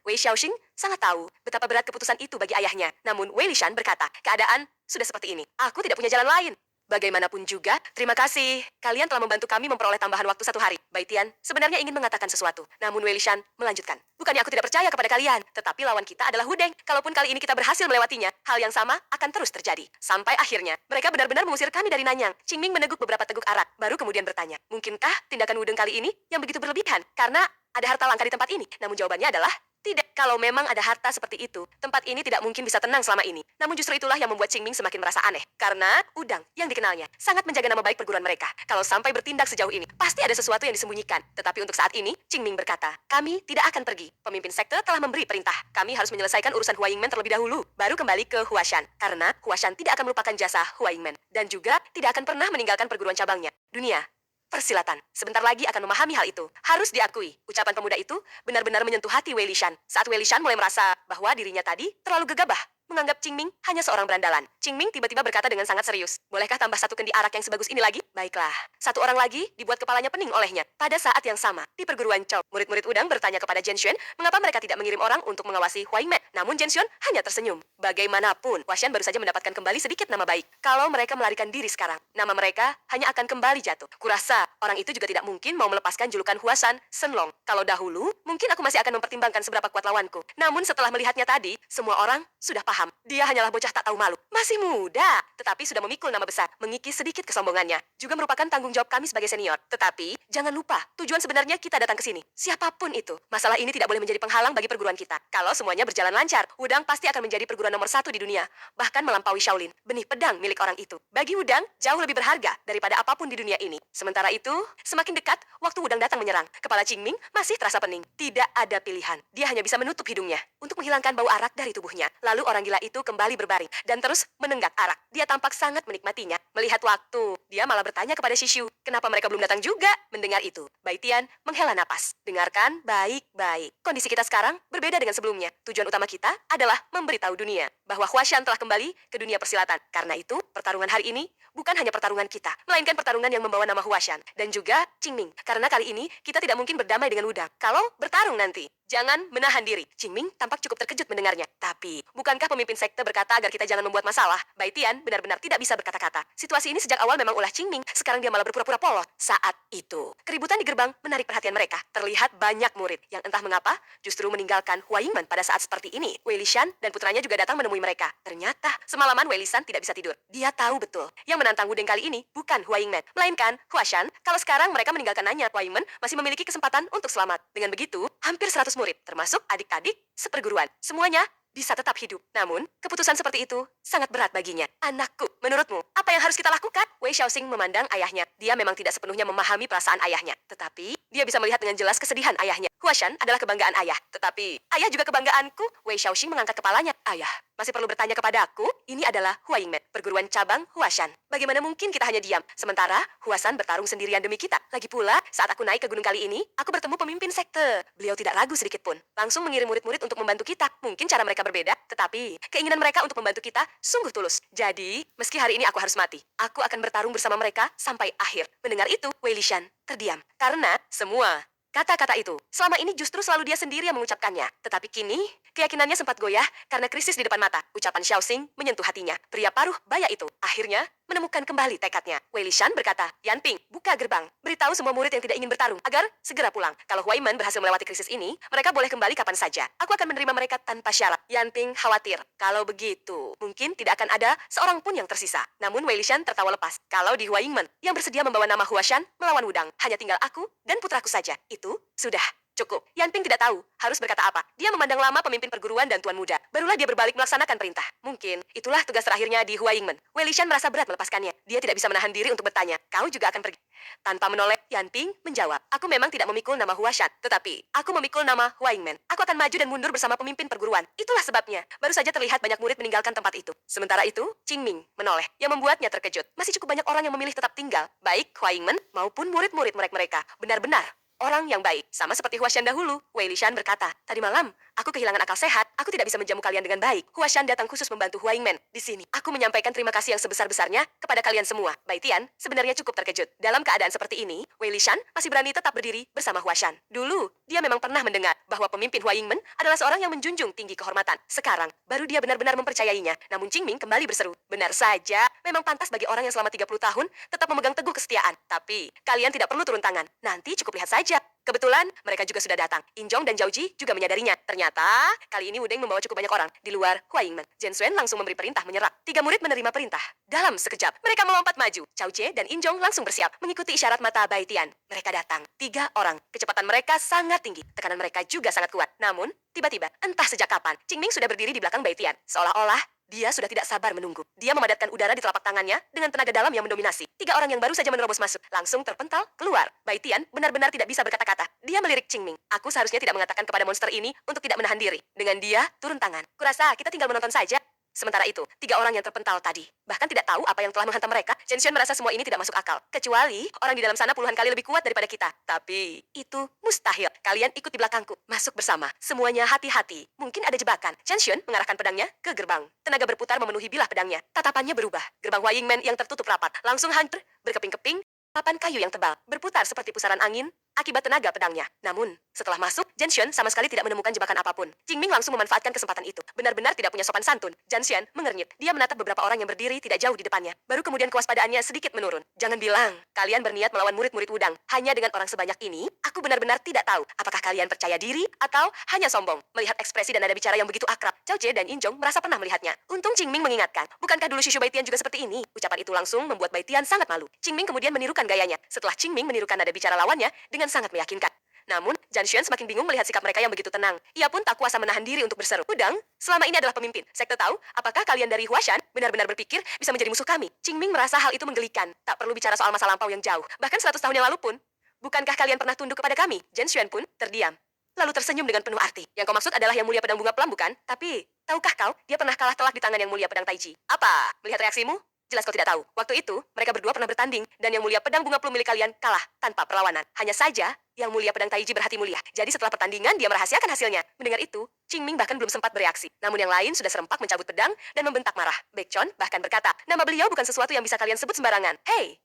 Wei Xiaoxing sangat tahu betapa berat keputusan itu bagi ayahnya. Namun Wei Lishan berkata, "Keadaan sudah seperti ini. Aku tidak punya jalan lain." Bagaimanapun juga, terima kasih. Kalian telah membantu kami memperoleh tambahan waktu 1 hari. Bai Tian sebenarnya ingin mengatakan sesuatu. Namun Wei Lishan melanjutkan. Bukannya aku tidak percaya kepada kalian, tetapi lawan kita adalah Hudeng. Kalaupun kali ini kita berhasil melewatinya, hal yang sama akan terus terjadi. Sampai akhirnya, mereka benar-benar mengusir kami dari Nanyang. Qingming meneguk beberapa teguk arak, baru kemudian bertanya, mungkinkah tindakan Wudeng kali ini yang begitu berlebihan? Karena ada harta langka di tempat ini. Namun jawabannya adalah tidak. Kalau memang ada harta seperti itu, tempat ini tidak mungkin bisa tenang selama ini. Namun justru itulah yang membuat Qingming semakin merasa aneh. Karena Udang yang dikenalnya sangat menjaga nama baik perguruan mereka. Kalau sampai bertindak sejauh ini, pasti ada sesuatu yang disembunyikan. Tetapi untuk saat ini, Qingming berkata, kami tidak akan pergi. Pemimpin sekte telah memberi perintah. Kami harus menyelesaikan urusan Hua Yingmen terlebih dahulu, baru kembali ke Huashan. Karena Huashan tidak akan melupakan jasa Hua Yingmen. Dan juga tidak akan pernah meninggalkan perguruan cabangnya. Dunia persilatan. Sebentar lagi akan memahami hal itu. Harus diakui, ucapan pemuda itu benar-benar menyentuh hati Wei Lishan. Saat Wei Lishan mulai merasa bahwa dirinya tadi terlalu gegabah, menganggap Qingming hanya seorang berandalan. Qingming tiba-tiba berkata dengan sangat serius, bolehkah tambah 1 kendi arak yang sebagus ini lagi? Baiklah. 1 orang lagi dibuat kepalanya pening olehnya. Pada saat yang sama, di perguruan Chou, murid-murid Udang bertanya kepada Zhen Xuan, mengapa mereka tidak mengirim orang untuk mengawasi Hua Yingmen. Namun Zhen Xuan hanya tersenyum. Bagaimanapun, Huashan baru saja mendapatkan kembali sedikit nama baik. Kalau mereka melarikan diri sekarang, nama mereka hanya akan kembali jatuh. Kurasa, orang itu juga tidak mungkin mau melepaskan julukan Huashan Shenlong. Kalau dahulu, mungkin aku masih akan mempertimbangkan seberapa kuat lawanku. Namun setelah melihatnya tadi, semua orang sudah paham. Dia hanyalah bocah tak tahu malu. Masih muda, tetapi sudah memikul nama besar. Mengikis sedikit kesombongannya. Juga merupakan tanggung jawab kami sebagai senior. Tetapi, jangan lupa, tujuan sebenarnya kita datang ke sini. Siapapun itu, masalah ini tidak boleh menjadi penghalang bagi perguruan kita. Kalau semuanya berjalan lancar, Wudang pasti akan menjadi perguruan nomor 1 di dunia. Bahkan melampaui Shaolin, benih pedang milik orang itu. Bagi Wudang, jauh lebih berharga daripada apapun di dunia ini. Sementara itu, semakin dekat, waktu Wudang datang menyerang. Kepala Qingming masih terasa pening. Tidak ada pilihan. Dia hanya bisa menutup hidungnya untuk menghilangkan bau arak dari tubuhnya. Lalu orang gila itu kembali berbaring dan terus menenggak arak. Dia tampak sangat menikmatinya. Melihat waktu, dia malah bertanya kepada Shishu, kenapa mereka belum datang juga? Mendengar itu, Bai Tian menghela napas. Dengarkan baik-baik. Kondisi kita sekarang berbeda dengan sebelumnya. Tujuan utama kita adalah memberitahu dunia bahwa Huashan telah kembali ke dunia persilatan. Karena itu, pertarungan hari ini bukan hanya pertarungan kita, melainkan pertarungan yang membawa nama Huashan dan juga Qingming. Karena kali ini kita tidak mungkin berdamai dengan Wudang. Kalau bertarung nanti, jangan menahan diri. Qingming tampak cukup terkejut mendengarnya. Tapi, bukankah pemimpin sekte berkata agar kita jangan membuat masalah? Bai Tian benar-benar tidak bisa berkata-kata. Situasi ini sejak awal memang ulah Qingming, sekarang dia malah berpura-pura polos. Saat itu, keributan di gerbang menarik perhatian mereka. Terlihat banyak murid yang entah mengapa justru meninggalkan Hua Yingmen pada saat seperti ini. Wei Lishan dan putranya juga datang menemui mereka. Ternyata, semalaman Wei Lishan tidak bisa tidur. Dia tahu betul, yang menantang Wudeng kali ini bukan Hua Yingmen, melainkan Huashan. Kalau sekarang mereka meninggalkan Nanya, Hua Yingmen masih memiliki kesempatan untuk selamat. Dengan begitu, hampir 100 murid, termasuk adik-adik seperguruan, semuanya bisa tetap hidup. Namun, keputusan seperti itu sangat berat baginya. Anakku, menurutmu, apa yang harus kita lakukan? Wei Xiaoxing memandang ayahnya. Dia memang tidak sepenuhnya memahami perasaan ayahnya. Tetapi, dia bisa melihat dengan jelas kesedihan ayahnya. Huashan adalah kebanggaan ayah. Tetapi, ayah juga kebanggaanku. Wei Xiaoxing mengangkat kepalanya. Ayah, masih perlu bertanya kepada aku? Ini adalah Hua Yingmen, perguruan cabang Huashan. Bagaimana mungkin kita hanya diam? Sementara, Huashan bertarung sendirian demi kita. Lagi pula, saat aku naik ke gunung kali ini, aku bertemu pemimpin sekte. Beliau tidak ragu sedikit pun. Langsung mengirim murid-murid untuk membantu kita. Mungkin cara mereka berbeda, tetapi keinginan mereka untuk membantu kita sungguh tulus. Jadi, meski hari ini aku harus mati, aku akan bertarung bersama mereka sampai akhir. Mendengar itu, Wei Lishan terdiam. Karena semua kata-kata itu, selama ini justru selalu dia sendiri yang mengucapkannya. Tetapi kini, keyakinannya sempat goyah karena krisis di depan mata. Ucapan Xiaoxing menyentuh hatinya. Pria paruh baya itu akhirnya menemukan kembali tekadnya. Wei Lishan berkata, Yan Ping, buka gerbang. Beritahu semua murid yang tidak ingin bertarung agar segera pulang. Kalau Hua Yingmen berhasil melewati krisis ini, mereka boleh kembali kapan saja. Aku akan menerima mereka tanpa syarat. Yan Ping khawatir. Kalau begitu, mungkin tidak akan ada seorang pun yang tersisa. Namun Wei Lishan tertawa lepas. Kalau di Hua Yingmen yang bersedia membawa nama Huashan melawan Wudang, hanya tinggal aku dan putraku saja. Itu sudah cukup. Yan Ping tidak tahu harus berkata apa. Dia memandang lama pemimpin perguruan dan tuan muda. Barulah dia berbalik melaksanakan perintah. Mungkin itulah tugas terakhirnya di Hua Yingmen. Wei Lishan merasa berat melepaskannya. Dia tidak bisa menahan diri untuk bertanya, kau juga akan pergi? Tanpa menoleh, Yan Ping menjawab, aku memang tidak memikul nama Huashan, tetapi aku memikul nama Hua Yingmen. Aku akan maju dan mundur bersama pemimpin perguruan. Itulah sebabnya. Baru saja terlihat banyak murid meninggalkan tempat itu. Sementara itu, Qingming menoleh, yang membuatnya terkejut. Masih cukup banyak orang yang memilih tetap tinggal, baik Hua Yingmen maupun murid-murid mereka. Benar-benar orang yang baik, sama seperti Huashan dahulu. Wei Lishan berkata, tadi malam Aku kehilangan akal sehat, aku tidak bisa menjamu kalian dengan baik. Huashan datang khusus membantu Hua Yingmen. Di sini, aku menyampaikan terima kasih yang sebesar-besarnya kepada kalian semua. Bai Tian sebenarnya cukup terkejut. Dalam keadaan seperti ini, Wei Lishan masih berani tetap berdiri bersama Huashan. Dulu, dia memang pernah mendengar bahwa pemimpin Hua Yingmen adalah seorang yang menjunjung tinggi kehormatan. Sekarang, baru dia benar-benar mempercayainya. Namun Qingming kembali berseru, benar saja, memang pantas bagi orang yang selama 30 tahun tetap memegang teguh kesetiaan. Tapi, kalian tidak perlu turun tangan. Nanti cukup lihat saja. Kebetulan, mereka juga sudah datang. Injong dan Zhao Ji juga menyadarinya. Ternyata, kali ini Wudeng membawa cukup banyak orang. Di luar, Hua Yingmen. Zhen Xuan langsung memberi perintah menyerang. 3 murid menerima perintah. Dalam sekejap, mereka melompat maju. Cao Jie dan Injong langsung bersiap, mengikuti isyarat mata Bai Tian. Mereka datang. 3 orang. Kecepatan mereka sangat tinggi. Tekanan mereka juga sangat kuat. Namun, tiba-tiba, entah sejak kapan, Qingming sudah berdiri di belakang Bai Tian. Seolah-olah, dia sudah tidak sabar menunggu. Dia memadatkan udara di telapak tangannya dengan tenaga dalam yang mendominasi. 3 orang yang baru saja menerobos masuk, langsung terpental keluar. Bai Tian benar-benar tidak bisa berkata-kata. Dia melirik Qingming. Aku seharusnya tidak mengatakan kepada monster ini untuk tidak menahan diri. Dengan dia, turun tangan. Kurasa kita tinggal menonton saja. Sementara itu, 3 orang yang terpental tadi bahkan tidak tahu apa yang telah menghantam mereka. Zhen Xuan merasa semua ini tidak masuk akal. Kecuali orang di dalam sana puluhan kali lebih kuat daripada kita. Tapi itu mustahil. Kalian ikut di belakangku. Masuk bersama. Semuanya hati-hati. Mungkin ada jebakan. Zhen Xuan mengarahkan pedangnya ke gerbang. Tenaga berputar memenuhi bilah pedangnya. Tatapannya berubah. Gerbang Hua Yingmen yang tertutup rapat langsung hancur berkeping-keping. Papan kayu yang tebal berputar seperti pusaran angin akibat tenaga pedangnya. Namun, setelah masuk, Zhen Xuan sama sekali tidak menemukan jebakan apapun. Qingming langsung memanfaatkan kesempatan itu. Benar-benar tidak punya sopan santun. Zhen Xuan mengernyit. Dia menatap beberapa orang yang berdiri tidak jauh di depannya. Baru kemudian kewaspadaannya sedikit menurun. Jangan bilang, kalian berniat melawan murid-murid Wudang. Hanya dengan orang sebanyak ini, aku benar-benar tidak tahu apakah kalian percaya diri atau hanya sombong. Melihat ekspresi dan nada bicara yang begitu akrab, Cao Jie dan Injong merasa pernah melihatnya. Untung Qingming mengingatkan. Bukankah dulu Shushu Bai Tian juga seperti ini? Ucapan itu langsung membuat Bai Tian sangat malu. Qingming kemudian menirukan gayanya. Setelah Qingming menirukan nada bicara lawannya dengan sangat meyakinkan. Namun, Zhen Xuan semakin bingung melihat sikap mereka yang begitu tenang. Ia pun tak kuasa menahan diri untuk berseru. Wudang, selama ini adalah pemimpin. Sekte tahu, apakah kalian dari Huashan benar-benar berpikir bisa menjadi musuh kami? Qingming merasa hal itu menggelikan. Tak perlu bicara soal masa lampau yang jauh. Bahkan 100 tahun yang lalu pun. Bukankah kalian pernah tunduk kepada kami? Zhen Xuan pun terdiam. Lalu tersenyum dengan penuh arti. Yang kau maksud adalah yang mulia pedang bunga pelam, bukan? Tapi, tahukah kau, dia pernah kalah telak di tangan yang mulia pedang Taiji. Apa? Melihat reaksimu? Jelas kau tidak tahu. Waktu itu, mereka berdua pernah bertanding, dan yang mulia pedang bunga plum milik kalian kalah tanpa perlawanan. Hanya saja, yang mulia pedang Taiji berhati mulia. Jadi setelah pertandingan, dia merahasiakan hasilnya. Mendengar itu, Qingming bahkan belum sempat bereaksi. Namun yang lain sudah serempak mencabut pedang dan membentak marah. Baekchon bahkan berkata, nama beliau bukan sesuatu yang bisa kalian sebut sembarangan. Hei,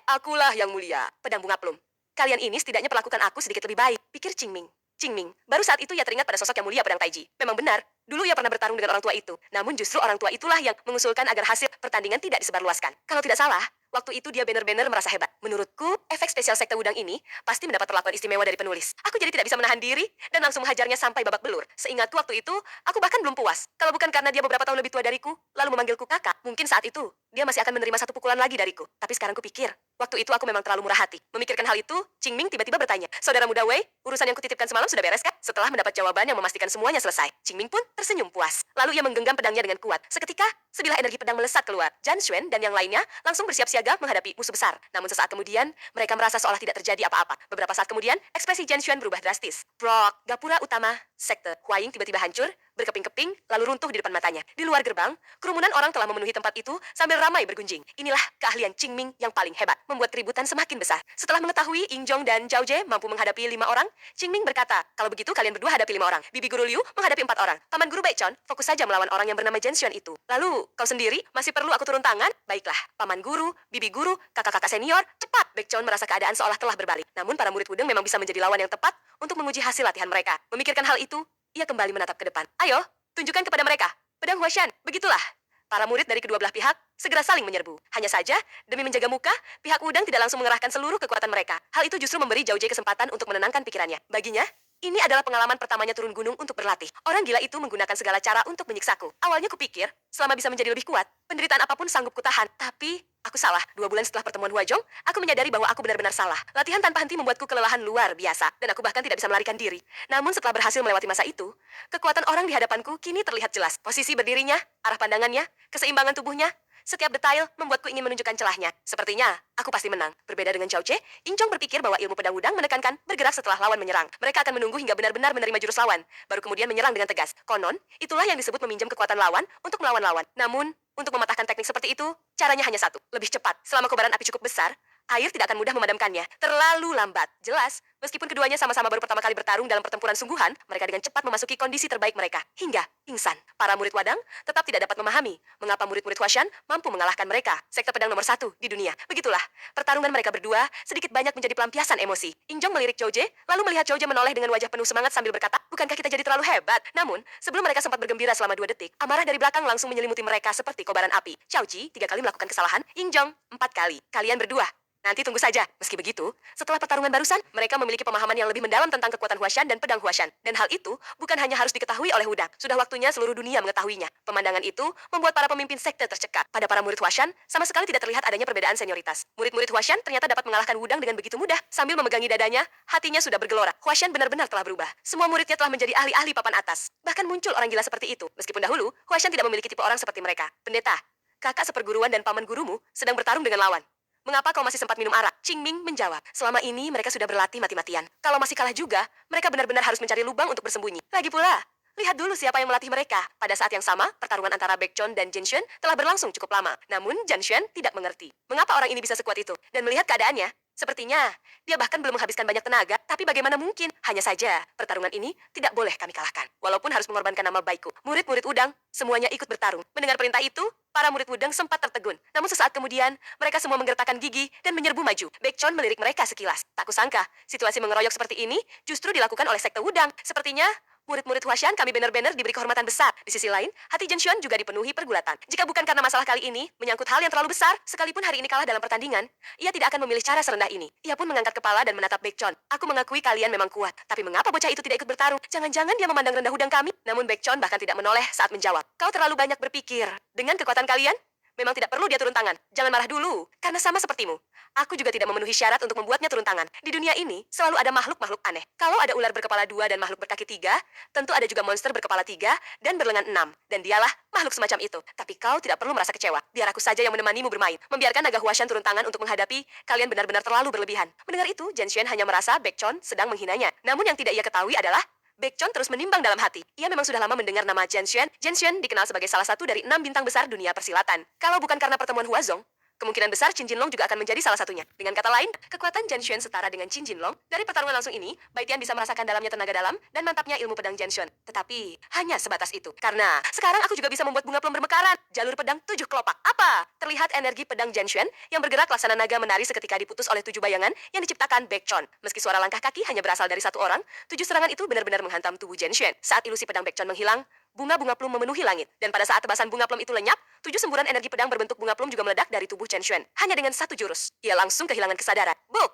akulah yang mulia, pedang bunga plum. Kalian ini setidaknya perlakukan aku sedikit lebih baik, pikir Qingming. Qingming, baru saat itu ia teringat pada sosok yang mulia pedang Taiji. Memang benar, dulu ia pernah bertarung dengan orang tua itu. Namun justru orang tua itulah yang mengusulkan agar hasil pertandingan tidak disebarluaskan. Kalau tidak salah, waktu itu dia benar-benar merasa hebat. Menurutku, efek spesial sekte Wudang ini pasti mendapat perlakuan istimewa dari penulis. Aku jadi tidak bisa menahan diri dan langsung menghajarnya sampai babak belur. Seingatku waktu itu, aku bahkan belum puas. Kalau bukan karena dia beberapa tahun lebih tua dariku, lalu memanggilku kakak, mungkin saat itu dia masih akan menerima 1 pukulan lagi dariku. Tapi sekarang kupikir, waktu itu aku memang terlalu murah hati. Memikirkan hal itu, Qingming tiba-tiba bertanya, saudara muda Wei, urusan yang kutitipkan semalam sudah beres kan? Setelah mendapat jawaban yang memastikan semuanya selesai, Qingming pun tersenyum puas. Lalu ia menggenggam pedangnya dengan kuat. Seketika, sebilah energi pedang melesat keluar. Zhen Xuan dan yang lainnya langsung bersiap siaga menghadapi musuh besar. Namun sesaat kemudian, mereka merasa seolah tidak terjadi apa-apa. Beberapa saat kemudian, ekspresi Zhen Xuan berubah drastis. Brok, gapura utama, sekte Hua Ying tiba-tiba hancur, berkeping-keping, lalu runtuh di depan matanya. Di luar gerbang, kerumunan orang telah memenuhi tempat itu sambil ramai bergunjing. Inilah keahlian Qingming yang paling hebat, membuat keributan semakin besar. Setelah mengetahui Injong dan Zhao Jie mampu menghadapi 5 orang, Qingming berkata, kalau begitu kalian berdua hadapi 5 orang. Bibi Guru Liu menghadapi 4 orang. Paman Guru Baekchon fokus saja melawan orang yang bernama Zhen Xuan itu. Lalu, kau sendiri masih perlu aku turun tangan? Baiklah, Paman Guru, Bibi Guru, kakak-kakak senior, cepat! Baekchon merasa keadaan seolah telah berbalik. Namun para murid Wudeng memang bisa menjadi lawan yang tepat untuk menguji hasil latihan mereka. Memikirkan hal itu, ia kembali menatap ke depan. Ayo, tunjukkan kepada mereka. Pedang Huashan, begitulah. Para murid dari kedua belah pihak segera saling menyerbu. Hanya saja, demi menjaga muka, pihak Wudang tidak langsung mengerahkan seluruh kekuatan mereka. Hal itu justru memberi Zhao Jie kesempatan untuk menenangkan pikirannya. Baginya, ini adalah pengalaman pertamanya turun gunung untuk berlatih. Orang gila itu menggunakan segala cara untuk menyiksaku. Awalnya kupikir, selama bisa menjadi lebih kuat, penderitaan apapun sanggup kutahan. Tapi, aku salah. 2 bulan setelah pertemuan Huajong, aku menyadari bahwa aku benar-benar salah. Latihan tanpa henti membuatku kelelahan luar biasa, dan aku bahkan tidak bisa melarikan diri. Namun setelah berhasil melewati masa itu, kekuatan orang di hadapanku kini terlihat jelas. Posisi berdirinya, arah pandangannya, keseimbangan tubuhnya, setiap detail membuatku ingin menunjukkan celahnya. Sepertinya, aku pasti menang. Berbeda dengan Zhao Jie, Injong berpikir bahwa ilmu pedang Wudang menekankan bergerak setelah lawan menyerang. Mereka akan menunggu hingga benar-benar menerima jurus lawan, baru kemudian menyerang dengan tegas. Konon, itulah yang disebut meminjam kekuatan lawan untuk melawan lawan. Namun, untuk mematahkan teknik seperti itu, caranya hanya satu, lebih cepat. Selama kobaran api cukup besar, Air tidak akan mudah memadamkannya. Terlalu lambat. Jelas, meskipun keduanya sama-sama baru pertama kali bertarung dalam pertempuran sungguhan, mereka dengan cepat memasuki kondisi terbaik mereka. Hingga pingsan. Para murid Wadang tetap tidak dapat memahami mengapa murid-murid Huashan mampu mengalahkan mereka. Sekte pedang nomor 1 di dunia. Begitulah, pertarungan mereka berdua sedikit banyak menjadi pelampiasan emosi. Injong melirik Joje, lalu melihat Joje menoleh dengan wajah penuh semangat sambil berkata, bukankah kita jadi terlalu hebat? Namun, sebelum mereka sempat bergembira selama 2 detik, amarah dari belakang langsung menyelimuti mereka seperti kobaran api. Xiaoji 3 kali melakukan kesalahan, Injong 4 kali. Kalian berdua nanti tunggu saja. Meski begitu, setelah pertarungan barusan, mereka memiliki pemahaman yang lebih mendalam tentang kekuatan Huashan dan pedang Huashan. Dan hal itu bukan hanya harus diketahui oleh Wudang. Sudah waktunya seluruh dunia mengetahuinya. Pemandangan itu membuat para pemimpin sekte tercekat. Pada para murid Huashan, sama sekali tidak terlihat adanya perbedaan senioritas. Murid-murid Huashan ternyata dapat mengalahkan Wudang dengan begitu mudah. Sambil memegangi dadanya, hatinya sudah bergelora. Huashan benar-benar telah berubah. Semua muridnya telah menjadi ahli-ahli papan atas. Bahkan muncul orang gila seperti itu. Meskipun dahulu, Huashan tidak memiliki tipe orang seperti mereka. Pendeta, kakak seperguruan dan paman gurumu sedang bertarung dengan lawan. Mengapa kau masih sempat minum arak? Qingming menjawab. Selama ini mereka sudah berlatih mati-matian. Kalau masih kalah juga, mereka benar-benar harus mencari lubang untuk bersembunyi. Lagi pula, lihat dulu siapa yang melatih mereka. Pada saat yang sama, pertarungan antara Baekjeon dan Jin Xuan telah berlangsung cukup lama. Namun, Jin Xuan tidak mengerti mengapa orang ini bisa sekuat itu. Dan melihat keadaannya, sepertinya dia bahkan belum menghabiskan banyak tenaga. Tapi bagaimana mungkin? Hanya saja, pertarungan ini tidak boleh kami kalahkan. Walaupun harus mengorbankan nama baikku. Murid-murid Wudang, semuanya ikut bertarung. Mendengar perintah itu, para murid Wudang sempat tertegun. Namun sesaat kemudian, mereka semua menggertakkan gigi dan menyerbu maju. Baekjeon melirik mereka sekilas. Tak kusangka, situasi mengeroyok seperti ini justru dilakukan oleh sekte Wudang. Sepertinya, murid-murid Huashan kami benar-benar diberi kehormatan besar. Di sisi lain, hati Jin Xuan juga dipenuhi pergulatan. Jika bukan karena masalah kali ini, menyangkut hal yang terlalu besar, sekalipun hari ini kalah dalam pertandingan, ia tidak akan memilih cara serendah ini. Ia pun mengangkat kepala dan menatap Baekjeon. Aku mengakui kalian memang kuat. Tapi mengapa bocah itu tidak ikut bertarung? Jangan-jangan dia memandang rendah Wudang kami? Namun Baekjeon bahkan tidak menoleh saat menjawab. Kau terlalu banyak berpikir. Dengan kekuatan kalian, memang tidak perlu dia turun tangan. Jangan marah dulu, karena sama sepertimu. Aku juga tidak memenuhi syarat untuk membuatnya turun tangan. Di dunia ini, selalu ada makhluk-makhluk aneh. Kalau ada ular berkepala 2 dan makhluk berkaki 3, tentu ada juga monster berkepala 3 dan berlengan 6. Dan dialah makhluk semacam itu. Tapi kau tidak perlu merasa kecewa. Biar aku saja yang menemanimu bermain. Membiarkan naga Huashan turun tangan untuk menghadapi kalian benar-benar terlalu berlebihan. Mendengar itu, Jin Xuan hanya merasa Baekjeon sedang menghinanya. Namun yang tidak ia ketahui adalah Baekjeon terus menimbang dalam hati. Ia memang sudah lama mendengar nama Jin Xuan. Jin Xuan dikenal sebagai salah satu dari 6 bintang besar dunia persilatan. Kalau bukan karena pertemuan Huazong, kemungkinan besar Qin Jinlong juga akan menjadi salah satunya. Dengan kata lain, kekuatan Jin Xuan setara dengan Qin Jinlong. Dari pertarungan langsung ini, Bai Tian bisa merasakan dalamnya tenaga dalam dan mantapnya ilmu pedang Jin Xuan. Tetapi, hanya sebatas itu. Karena, sekarang aku juga bisa membuat bunga plum bermekaran. Jalur pedang 7 kelopak. Apa? Terlihat energi pedang Jin Xuan yang bergerak laksana naga menari seketika diputus oleh 7 bayangan yang diciptakan Baekjeon. Meski suara langkah kaki hanya berasal dari satu orang, 7 serangan itu benar-benar menghantam tubuh Jin Xuan. Saat ilusi pedang Baekjeon menghilang, bunga-bunga plum memenuhi langit. Dan pada saat tebasan bunga plum itu lenyap, 7 semburan energi pedang berbentuk bunga plum juga meledak dari tubuh Chen Xuan. Hanya dengan satu jurus, ia langsung kehilangan kesadaran. Buk!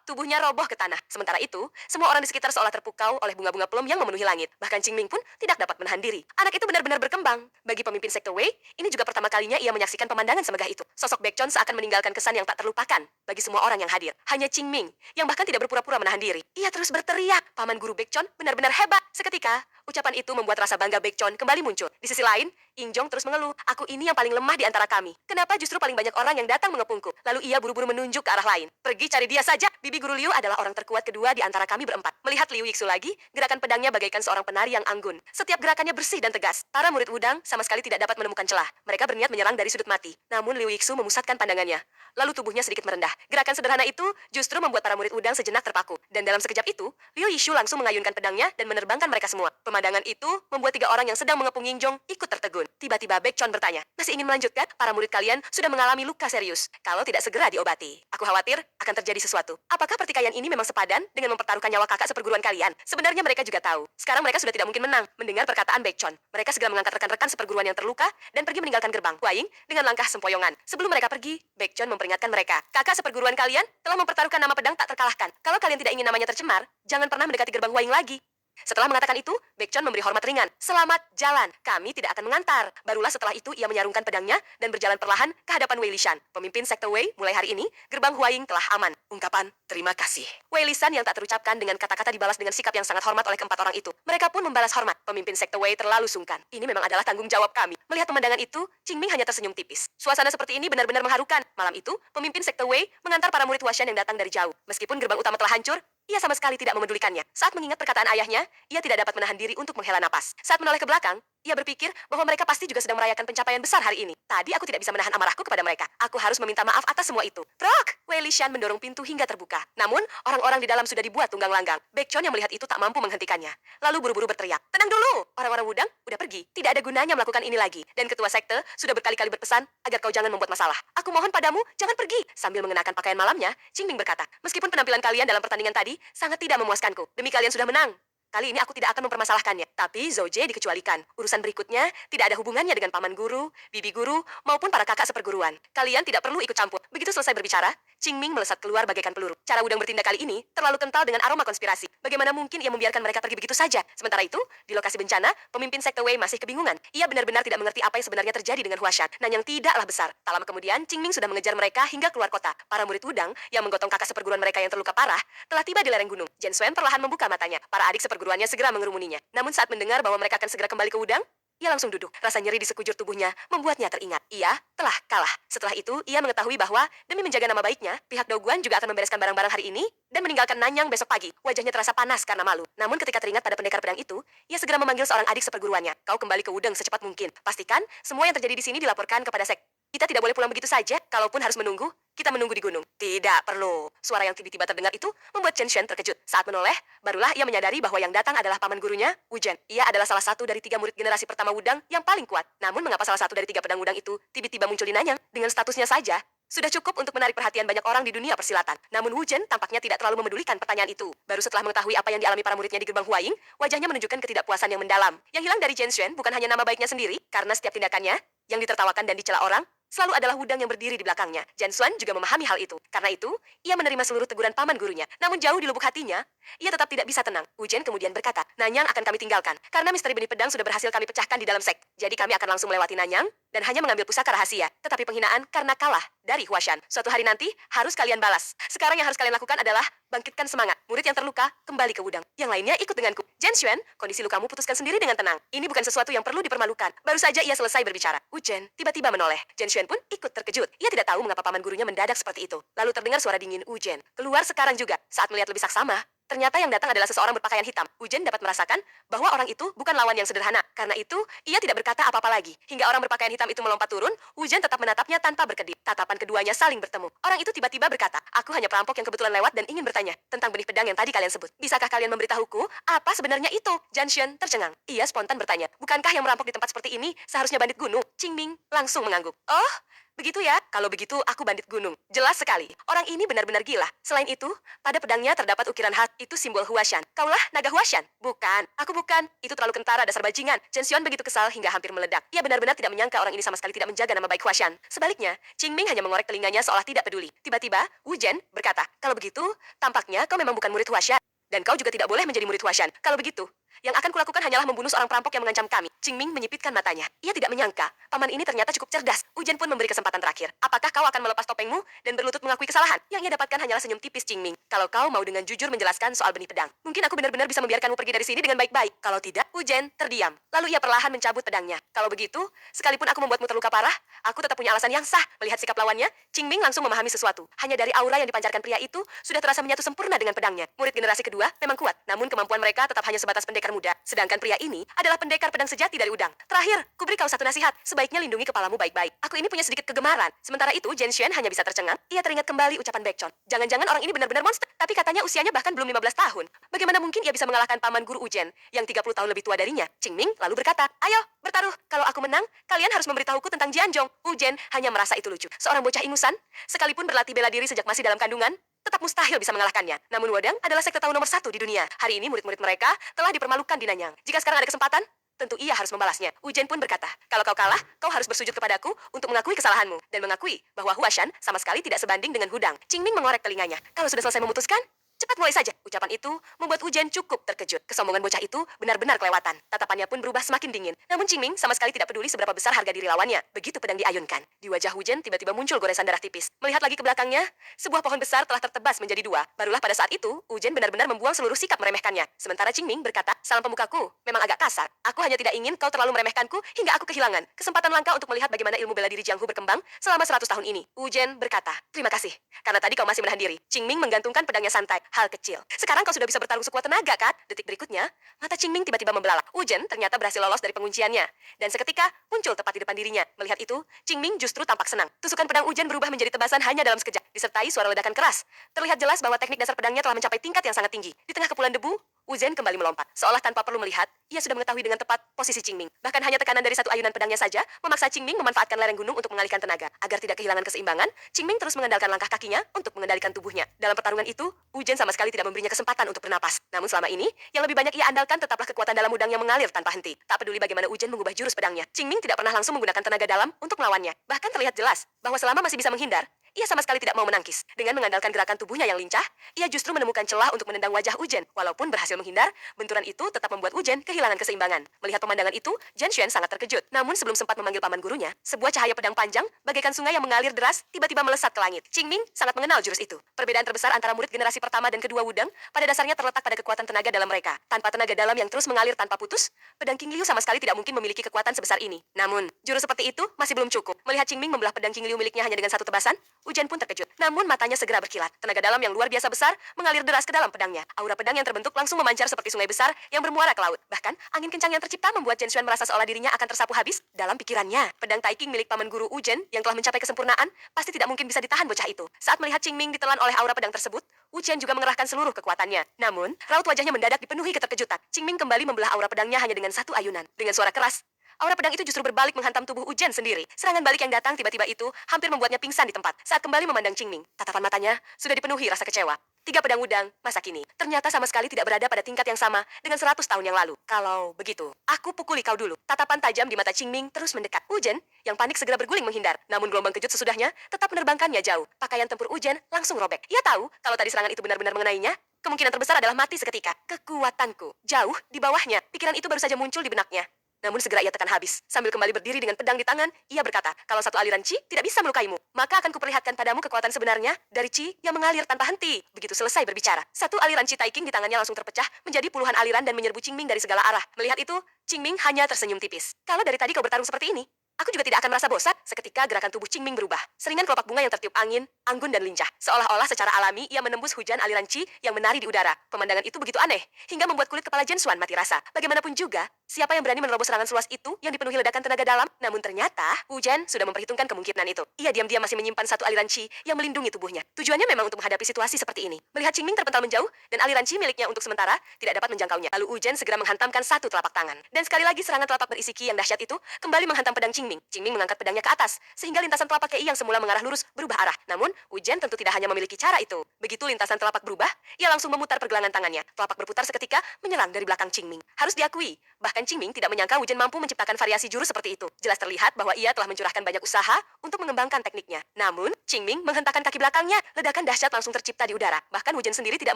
Tubuhnya roboh ke tanah. Sementara itu, semua orang di sekitar seolah terpukau oleh bunga-bunga plum yang memenuhi langit. Bahkan Qingming pun tidak dapat menahan diri. Anak itu benar-benar berkembang. Bagi pemimpin sekte Wei, ini juga pertama kalinya ia menyaksikan pemandangan semegah itu. Sosok Baekjeon seakan meninggalkan kesan yang tak terlupakan bagi semua orang yang hadir. Hanya Qingming yang bahkan tidak berpura-pura menahan diri. Ia terus berteriak, paman guru Baekjeon benar-benar hebat. Seketika, ucapan itu membuat rasa bangga Baekjeon kembali muncul. Di sisi lain, Injong terus mengeluh, aku ini yang paling lemah di antara kami. Kenapa justru paling banyak orang yang datang mengepungku? Lalu ia buru-buru menunjuk ke arah lain. Pergi cari dia saja. Bibi guru Liu adalah orang terkuat kedua di antara kami berempat. Melihat Liu Yixu lagi, gerakan pedangnya bagaikan seorang penari yang anggun. Setiap gerakannya bersih dan tegas. Para murid Wudang sama sekali tidak dapat menemukan celah. Mereka berniat menyerang dari sudut mati. Namun Liu Yixu memusatkan pandangannya. Lalu tubuhnya sedikit merendah. Gerakan sederhana itu justru membuat para murid Wudang sejenak terpaku. Dan dalam sekejap itu, Liu Yixu langsung mengayunkan pedangnya dan menerbangkan mereka semua. Pemandangan itu membuat 3 orang yang sedang mengepung Yingjong ikut tertegun. Tiba-tiba Baekjeon bertanya, masih ingin melanjutkan? Para murid kalian sudah mengalami luka serius. Kalau tidak segera diobati, aku khawatir akan terjadi sesuatu. Apakah pertikaian ini memang sepadan dengan mempertaruhkan nyawa kakak seperguruan kalian? Sebenarnya mereka juga tahu. Sekarang mereka sudah tidak mungkin menang. Mendengar perkataan Baekjeon, mereka segera mengangkat rekan-rekan seperguruan yang terluka dan pergi meninggalkan gerbang. Huaying dengan langkah sempoyongan. Sebelum mereka pergi, Baekjeon memperingatkan mereka, kakak seperguruan kalian telah mempertaruhkan nama pedang tak terkalahkan. Kalau kalian tidak ingin namanya tercemar, jangan pernah mendekati gerbang Huaying lagi. Setelah mengatakan itu, Baekjeon memberi hormat ringan. Selamat jalan, kami tidak akan mengantar. Barulah setelah itu ia menyarungkan pedangnya dan berjalan perlahan ke hadapan Wei Lishan. Pemimpin sekte Wei, mulai hari ini, gerbang Huaying telah aman. Ungkapan, terima kasih. Wei Lishan yang tak terucapkan dengan kata-kata dibalas dengan sikap yang sangat hormat oleh keempat orang itu. Mereka pun membalas hormat. Pemimpin sekte Wei terlalu sungkan. Ini memang adalah tanggung jawab kami. Melihat pemandangan itu, Qingming hanya tersenyum tipis. Suasana seperti ini benar-benar mengharukan. Malam itu, pemimpin sekte Wei mengantar para murid Huashan yang datang dari jauh. Meskipun gerbang utama telah hancur, ia sama sekali tidak memedulikannya. Saat mengingat perkataan ayahnya, ia tidak dapat menahan diri untuk menghela napas. Saat menoleh ke belakang, Ia berpikir bahwa mereka pasti juga sedang merayakan pencapaian besar hari ini. Tadi aku tidak bisa menahan amarahku kepada mereka. Aku harus meminta maaf atas semua itu. Brok! Wei Lishan mendorong pintu hingga terbuka. Namun, orang-orang di dalam sudah dibuat tunggang langgang. Baekchon yang melihat itu tak mampu menghentikannya. Lalu buru-buru berteriak, "Tenang dulu! Orang-orang Wudang udah pergi. Tidak ada gunanya melakukan ini lagi. Dan ketua sekte sudah berkali-kali berpesan agar kau jangan membuat masalah. Aku mohon padamu, jangan pergi." Sambil mengenakan pakaian malamnya, Qingming berkata, "Meskipun penampilan kalian dalam pertandingan tadi sangat tidak memuaskanku, demi kalian sudah menang. Kali ini aku tidak akan mempermasalahkannya. Tapi Zhou Jie dikecualikan. Urusan berikutnya tidak ada hubungannya dengan paman guru, bibi guru, maupun para kakak seperguruan. Kalian tidak perlu ikut campur." Begitu selesai berbicara, Qingming melesat keluar bagaikan peluru. Cara Wudang bertindak kali ini terlalu kental dengan aroma konspirasi. Bagaimana mungkin ia membiarkan mereka pergi begitu saja? Sementara itu, di lokasi bencana, pemimpin sekte Wei masih kebingungan. Ia benar-benar tidak mengerti apa yang sebenarnya terjadi dengan Huashan. Nanyang tidaklah besar. Tak lama kemudian, Qingming sudah mengejar mereka hingga keluar kota. Para murid Wudang yang menggotong kakak seperguruan mereka yang terluka parah telah tiba di lereng gunung. Jen Xuan perlahan membuka matanya. Para adik seperguruannya segera mengerumuninya. Namun saat mendengar bahwa mereka akan segera kembali ke Wudang, ia langsung duduk. Rasa nyeri di sekujur tubuhnya membuatnya teringat. Ia telah kalah. Setelah itu, ia mengetahui bahwa demi menjaga nama baiknya, pihak Doguan juga akan membereskan barang-barang hari ini dan meninggalkan Nanyang besok pagi. Wajahnya terasa panas karena malu. Namun ketika teringat pada pendekar pedang itu, ia segera memanggil seorang adik seperguruannya. "Kau kembali ke Wudang secepat mungkin. Pastikan semua yang terjadi di sini dilaporkan kepada sek. Kita tidak boleh pulang begitu saja. Kalaupun harus menunggu, kita menunggu di gunung." "Tidak perlu." Suara yang tiba-tiba terdengar itu membuat Chen Xuan terkejut. Saat menoleh, barulah ia menyadari bahwa yang datang adalah paman gurunya, Wu Zhen. Ia adalah salah satu dari 3 murid generasi pertama Wudang yang paling kuat. Namun mengapa salah satu dari 3 pedang Wudang itu tiba-tiba muncul di Nanyang? Dengan statusnya saja, sudah cukup untuk menarik perhatian banyak orang di dunia persilatan. Namun Wu Zhen tampaknya tidak terlalu memedulikan pertanyaan itu. Baru setelah mengetahui apa yang dialami para muridnya di gerbang Huaying, wajahnya menunjukkan ketidakpuasan yang mendalam. Yang hilang dari Chen Xuan bukan hanya nama baiknya sendiri, karena setiap tindakannya yang ditertawakan dan dicela orang selalu adalah Wudang yang berdiri di belakangnya. Jan Xuan juga memahami hal itu. Karena itu, ia menerima seluruh teguran paman gurunya. Namun jauh di lubuk hatinya, ia tetap tidak bisa tenang. Wu Zhen kemudian berkata, "Nanyang akan kami tinggalkan. Karena misteri benih pedang sudah berhasil kami pecahkan di dalam sek. Jadi kami akan langsung melewati Nanyang dan hanya mengambil pusaka rahasia. Tetapi penghinaan karena kalah dari Huashan. Suatu hari nanti, harus kalian balas. Sekarang yang harus kalian lakukan adalah bangkitkan semangat. Murid yang terluka, kembali ke Wudang. Yang lainnya ikut denganku." "Jan Xuan, kondisi lukamu putuskan sendiri dengan tenang. Ini bukan sesuatu yang perlu dipermalukan." Baru saja ia selesai berbicara, Wu Zhen tiba-tiba menoleh. Jan Xuan pun ikut terkejut. Ia tidak tahu mengapa paman gurunya mendadak seperti itu. Lalu terdengar suara dingin Wu Zhen. "Keluar sekarang juga." Saat melihat lebih saksama, ternyata yang datang adalah seseorang berpakaian hitam. Wu Zhen dapat merasakan bahwa orang itu bukan lawan yang sederhana. Karena itu, ia tidak berkata apa-apa lagi. Hingga orang berpakaian hitam itu melompat turun, Wu Zhen tetap menatapnya tanpa berkedip. Tatapan keduanya saling bertemu. Orang itu tiba-tiba berkata, "Aku hanya perampok yang kebetulan lewat dan ingin bertanya tentang benih pedang yang tadi kalian sebut. Bisakah kalian memberitahuku apa sebenarnya itu?" Jan Xuan tercengang. Ia spontan bertanya, "Bukankah yang merampok di tempat seperti ini seharusnya bandit gunung?" Qingming langsung mengangguk. "Oh, begitu ya? Kalau begitu, aku bandit gunung." Jelas sekali. Orang ini benar-benar gila. Selain itu, pada pedangnya terdapat ukiran hat. Itu simbol Huashan. "Kaulah naga Huashan?" "Bukan. Aku bukan. Itu terlalu kentara, dasar bajingan." Chen Xuan begitu kesal hingga hampir meledak. Ia benar-benar tidak menyangka orang ini sama sekali tidak menjaga nama baik Huashan. Sebaliknya, Qingming hanya mengorek telinganya seolah tidak peduli. Tiba-tiba, Wu Zhen berkata, "Kalau begitu, tampaknya kau memang bukan murid Huashan. Dan kau juga tidak boleh menjadi murid Huashan. Kalau begitu, yang akan kulakukan hanyalah membunuh seorang perampok yang mengancam kami." Qingming menyipitkan matanya. Ia tidak menyangka, paman ini ternyata cukup cerdas. Wu Zhen pun memberi kesempatan terakhir. "Apakah kau akan melepas topengmu dan berlutut mengakui kesalahan?" Yang ia dapatkan hanyalah senyum tipis Qingming. "Kalau kau mau dengan jujur menjelaskan soal benih pedang, mungkin aku benar-benar bisa membiarkanmu pergi dari sini dengan baik-baik. Kalau tidak," Wu Zhen terdiam. Lalu ia perlahan mencabut pedangnya. "Kalau begitu, sekalipun aku membuatmu terluka parah, aku tetap punya alasan yang sah." Melihat sikap lawannya, Qingming langsung memahami sesuatu. Hanya dari aura yang dipancarkan pria itu, sudah terasa menyatu sempurna dengan pedangnya. Murid generasi kedua memang kuat, namun kemampuan mereka tetap hanya sebatas pendekar muda. Sedangkan pria ini adalah pendekar pedang sejati dari Udang. "Terakhir, kuberi kau satu nasihat. Sebaiknya lindungi kepalamu baik-baik. Aku ini punya sedikit kegemaran." Sementara itu, Jen Xuan hanya bisa tercengang. Ia teringat kembali ucapan Baekchon. Jangan-jangan orang ini benar-benar monster. Tapi katanya usianya bahkan belum 15 tahun. Bagaimana mungkin ia bisa mengalahkan paman guru Ujen yang 30 tahun lebih tua darinya? Qingming lalu berkata, "Ayo, bertaruh. Kalau aku menang, kalian harus memberitahuku tentang Jianzhong." Ujen hanya merasa itu lucu. Seorang bocah ingusan, sekalipun berlatih bela diri sejak masih dalam kandungan, tetap mustahil bisa mengalahkannya. Namun Wadang adalah sekte tahu nomor 1 di dunia. Hari ini murid-murid mereka telah dipermalukan di Nanyang. Jika sekarang ada kesempatan, tentu ia harus membalasnya. Ujen pun berkata, "Kalau kau kalah, kau harus bersujud kepadaku untuk mengakui kesalahanmu dan mengakui bahwa Huashan sama sekali tidak sebanding dengan Hudang." Qingming mengorek telinganya. "Kalau sudah selesai memutuskan, cepat mulai saja." Ucapan itu membuat Ujen cukup terkejut. Kesombongan bocah itu benar-benar kelewatan. Tatapannya pun berubah semakin dingin. Namun Qingming sama sekali tidak peduli seberapa besar harga diri lawannya. Begitu pedang diayunkan, di wajah Ujen tiba-tiba muncul goresan darah tipis. Melihat lagi ke belakangnya, sebuah pohon besar telah tertebas menjadi 2. Barulah pada saat itu, Ujen benar-benar membuang seluruh sikap meremehkannya. Sementara Qingming berkata, "Salam pemukaku, memang agak kasar. Aku hanya tidak ingin kau terlalu meremehkanku hingga aku kehilangan kesempatan langka untuk melihat bagaimana ilmu bela diri Jiang Hu berkembang selama 100 tahun ini." Ujen berkata, "Terima kasih, karena tadi kau masih menahan diri." Qingming menggantungkan pedangnya santai. hal kecil. Sekarang kau sudah bisa bertarung sekuat tenaga, kan? Detik berikutnya, mata Qingming tiba-tiba membelalak. Wu-Zhen ternyata berhasil lolos dari pengunciannya. Dan seketika, muncul tepat di depan dirinya. Melihat itu, Qingming justru tampak senang. Tusukan pedang Wu-Zhen berubah menjadi tebasan hanya dalam sekejap, disertai suara ledakan keras. Terlihat jelas bahwa teknik dasar pedangnya telah mencapai tingkat yang sangat tinggi. Di tengah kepulan debu, Wu-Zhen kembali melompat. Seolah tanpa perlu melihat, ia sudah mengetahui dengan tepat posisi Qingming. Bahkan hanya tekanan dari satu ayunan pedangnya saja, memaksa Qingming memanfaatkan lereng gunung untuk mengalihkan tenaga. Agar tidak kehilangan keseimbangan, Qingming terus mengandalkan langkah kakinya untuk mengendalikan tubuhnya. Dalam pertarungan itu, Wu-Zhen sama sekali tidak memberinya kesempatan untuk bernapas. Namun selama ini, yang lebih banyak ia andalkan tetaplah kekuatan dalam udang yang mengalir tanpa henti. Tak peduli bagaimana Wu-Zhen mengubah jurus pedangnya, Qingming tidak pernah langsung menggunakan tenaga dalam untuk melawannya. Bahkan terlihat jelas bahwa selama masih bisa menghindar, ia sama sekali tidak mau menangkis. Dengan mengandalkan gerakan tubuhnya yang lincah, ia justru menemukan celah untuk menendang wajah Wu-Zhen. Walaupun berhasil menghindar, benturan itu tetap membuat Wu-Zhen kehilangan keseimbangan. Melihat pemandangan itu, Zhen Xuan sangat terkejut. Namun sebelum sempat memanggil paman gurunya, sebuah cahaya pedang panjang, bagaikan sungai yang mengalir deras, tiba-tiba melesat ke langit. Qingming sangat mengenal jurus itu. Perbedaan terbesar antara murid generasi pertama dan kedua Wudang, pada dasarnya terletak pada kekuatan tenaga dalam mereka. Tanpa tenaga dalam yang terus mengalir tanpa putus, pedang King Liu sama sekali tidak mungkin memiliki kekuatan sebesar ini. Namun, jurus seperti itu masih belum cukup. Melihat Qingming membelah pedang King Liu miliknya hanya dengan satu tebasan, Wu-Zhen pun terkejut. Namun matanya segera berkilat. Tenaga dalam yang luar biasa besar mengalir deras ke dalam pedangnya. Aura pedang yang terbentuk langsung memancar seperti sungai besar yang bermuara ke laut. Bahkan, angin kencang yang tercipta membuat Zhen Xuan merasa seolah dirinya akan tersapu habis dalam pikirannya. Pedang Tai King milik paman guru Wu-Zhen yang telah mencapai kesempurnaan pasti tidak mungkin bisa ditahan bocah itu. Saat melihat Qingming ditelan oleh aura pedang tersebut, Wu-Zhen juga mengerahkan seluruh kekuatannya. Namun, raut wajahnya mendadak dipenuhi keterkejutan. Qingming kembali membelah aura pedangnya hanya dengan satu ayunan. Dengan suara keras, aura pedang itu justru berbalik menghantam tubuh Wu-Zhen sendiri. Serangan balik yang datang tiba-tiba itu hampir membuatnya pingsan di tempat. Saat kembali memandang Qingming, tatapan matanya sudah dipenuhi rasa kecewa. 3 pedang udang masa kini ternyata sama sekali tidak berada pada tingkat yang sama dengan 100 tahun yang lalu. Kalau begitu, aku pukuli kau dulu. Tatapan tajam di mata Qingming terus mendekat. Wu-Zhen yang panik segera berguling menghindar. Namun gelombang kejut sesudahnya tetap menerbangkannya jauh. Pakaian tempur Wu-Zhen langsung robek. Ia tahu kalau tadi serangan itu benar-benar mengenainya, kemungkinan terbesar adalah mati seketika. Kekuatanku jauh di bawahnya. Pikiran itu baru saja muncul di benaknya. Namun segera ia tekan habis. Sambil kembali berdiri dengan pedang di tangan, ia berkata, kalau satu aliran Qi tidak bisa melukaimu, maka akan kuperlihatkan padamu kekuatan sebenarnya dari Qi yang mengalir tanpa henti. Begitu selesai berbicara, satu aliran Qi Tai King di tangannya langsung terpecah menjadi puluhan aliran dan menyerbu Qingming dari segala arah. Melihat itu, Qingming hanya tersenyum tipis. Kalau dari tadi kau bertarung seperti ini, aku juga tidak akan merasa bosan. Seketika gerakan tubuh Qingming berubah. Seringan kelopak bunga yang tertiup angin, anggun dan lincah. Seolah-olah secara alami ia menembus hujan aliran Qi yang menari di udara. Pemandangan itu begitu aneh, hingga membuat kulit kepala Zhen Xuan mati rasa. Bagaimanapun juga, siapa yang berani menerobos serangan seluas itu yang dipenuhi ledakan tenaga dalam? Namun ternyata, Wu-Zhen sudah memperhitungkan kemungkinan itu. Ia diam-diam masih menyimpan satu aliran Qi yang melindungi tubuhnya. Tujuannya memang untuk menghadapi situasi seperti ini. Melihat Qingming terpental menjauh dan aliran Qi miliknya untuk sementara tidak dapat menjangkaunya. Lalu Wu-Zhen segera menghantamkan satu telapak tangan. Dan sekali lagi serangan telapak berisi Qi yang dahsyat itu kembali menghantam pedang Qingming. Qingming mengangkat pedangnya ke atas sehingga lintasan telapak Qi yang semula mengarah lurus berubah arah. Namun, Wu-Zhen tentu tidak hanya memiliki cara itu. Begitu lintasan telapak berubah, ia langsung memutar pergelangan tangannya. Telapak berputar seketika menyerang dari belakang Qingming. Harus diakui, bahkan Qingming tidak menyangka Wu-Zhen mampu menciptakan variasi jurus seperti itu. Jelas terlihat bahwa ia telah mencurahkan banyak usaha untuk mengembangkan tekniknya. Namun, Qingming menghentakkan kaki belakangnya. Ledakan dahsyat langsung tercipta di udara. Bahkan Wu-Zhen sendiri tidak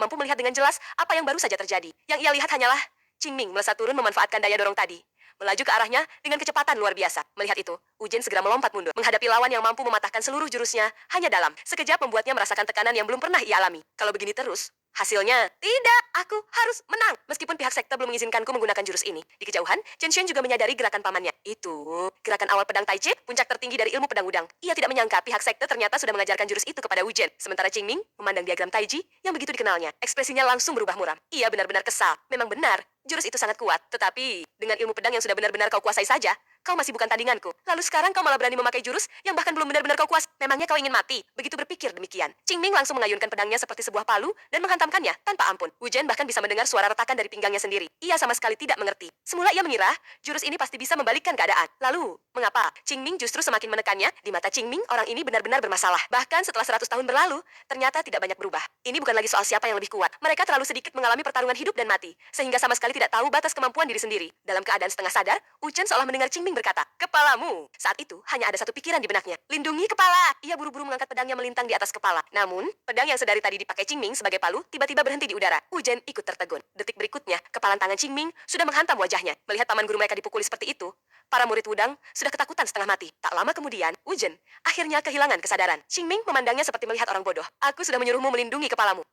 mampu melihat dengan jelas apa yang baru saja terjadi. Yang ia lihat hanyalah Qingming melesat turun memanfaatkan daya dorong tadi, melaju ke arahnya dengan kecepatan luar biasa. Melihat itu, Wu-Zhen segera melompat mundur, menghadapi lawan yang mampu mematahkan seluruh jurusnya hanya dalam sekejap membuatnya merasakan tekanan yang belum pernah ia alami. Kalau begini terus, hasilnya, tidak, aku harus menang. Meskipun pihak sekte belum mengizinkanku menggunakan jurus ini. Di kejauhan, Zhen Xuan juga menyadari gerakan pamannya. Itu, gerakan awal pedang Tai Chi, puncak tertinggi dari ilmu pedang udang. Ia tidak menyangka pihak sekte ternyata sudah mengajarkan jurus itu kepada Wu-Zhen. Sementara Qingming memandang diagram Tai Chi yang begitu dikenalnya. Ekspresinya langsung berubah muram. Ia benar-benar kesal. Memang benar, jurus itu sangat kuat. Tetapi, dengan ilmu pedang yang sudah benar-benar kau kuasai saja, kau masih bukan tandinganku. Lalu sekarang kau malah berani memakai jurus yang bahkan belum benar-benar kau kuasai. Memangnya kau ingin mati? Begitu berpikir demikian, Qingming langsung mengayunkan pedangnya seperti sebuah palu dan menghantamkannya tanpa ampun. Wu-Zhen bahkan bisa mendengar suara retakan dari pinggangnya sendiri. Ia sama sekali tidak mengerti. Semula ia mengira jurus ini pasti bisa membalikkan keadaan. Lalu, mengapa Qingming justru semakin menekannya? Di mata Qingming, orang ini benar-benar bermasalah. Bahkan setelah 100 tahun berlalu, ternyata tidak banyak berubah. Ini bukan lagi soal siapa yang lebih kuat. Mereka terlalu sedikit mengalami pertarungan hidup dan mati, sehingga sama sekali tidak tahu batas kemampuan diri sendiri. Dalam keadaan setengah sadar, Wu-Zhen seolah mendengar Qingming berkata, "Kepalamu." Saat itu, hanya ada satu pikiran di benaknya. Lindungi kepala. Ia buru-buru mengangkat pedangnya melintang di atas kepala. Namun, pedang yang sedari tadi dipakai Qingming sebagai palu, tiba-tiba berhenti di udara. Wu-Zhen ikut tertegun. Detik berikutnya, kepalan tangan Qingming sudah menghantam wajahnya. Melihat paman guru mereka dipukuli seperti itu, para murid Wudang sudah ketakutan setengah mati. Tak lama kemudian, Wu-Zhen akhirnya kehilangan kesadaran. Qingming memandangnya seperti melihat orang bodoh. Aku sudah menyuruhmu melindungi kepalamu.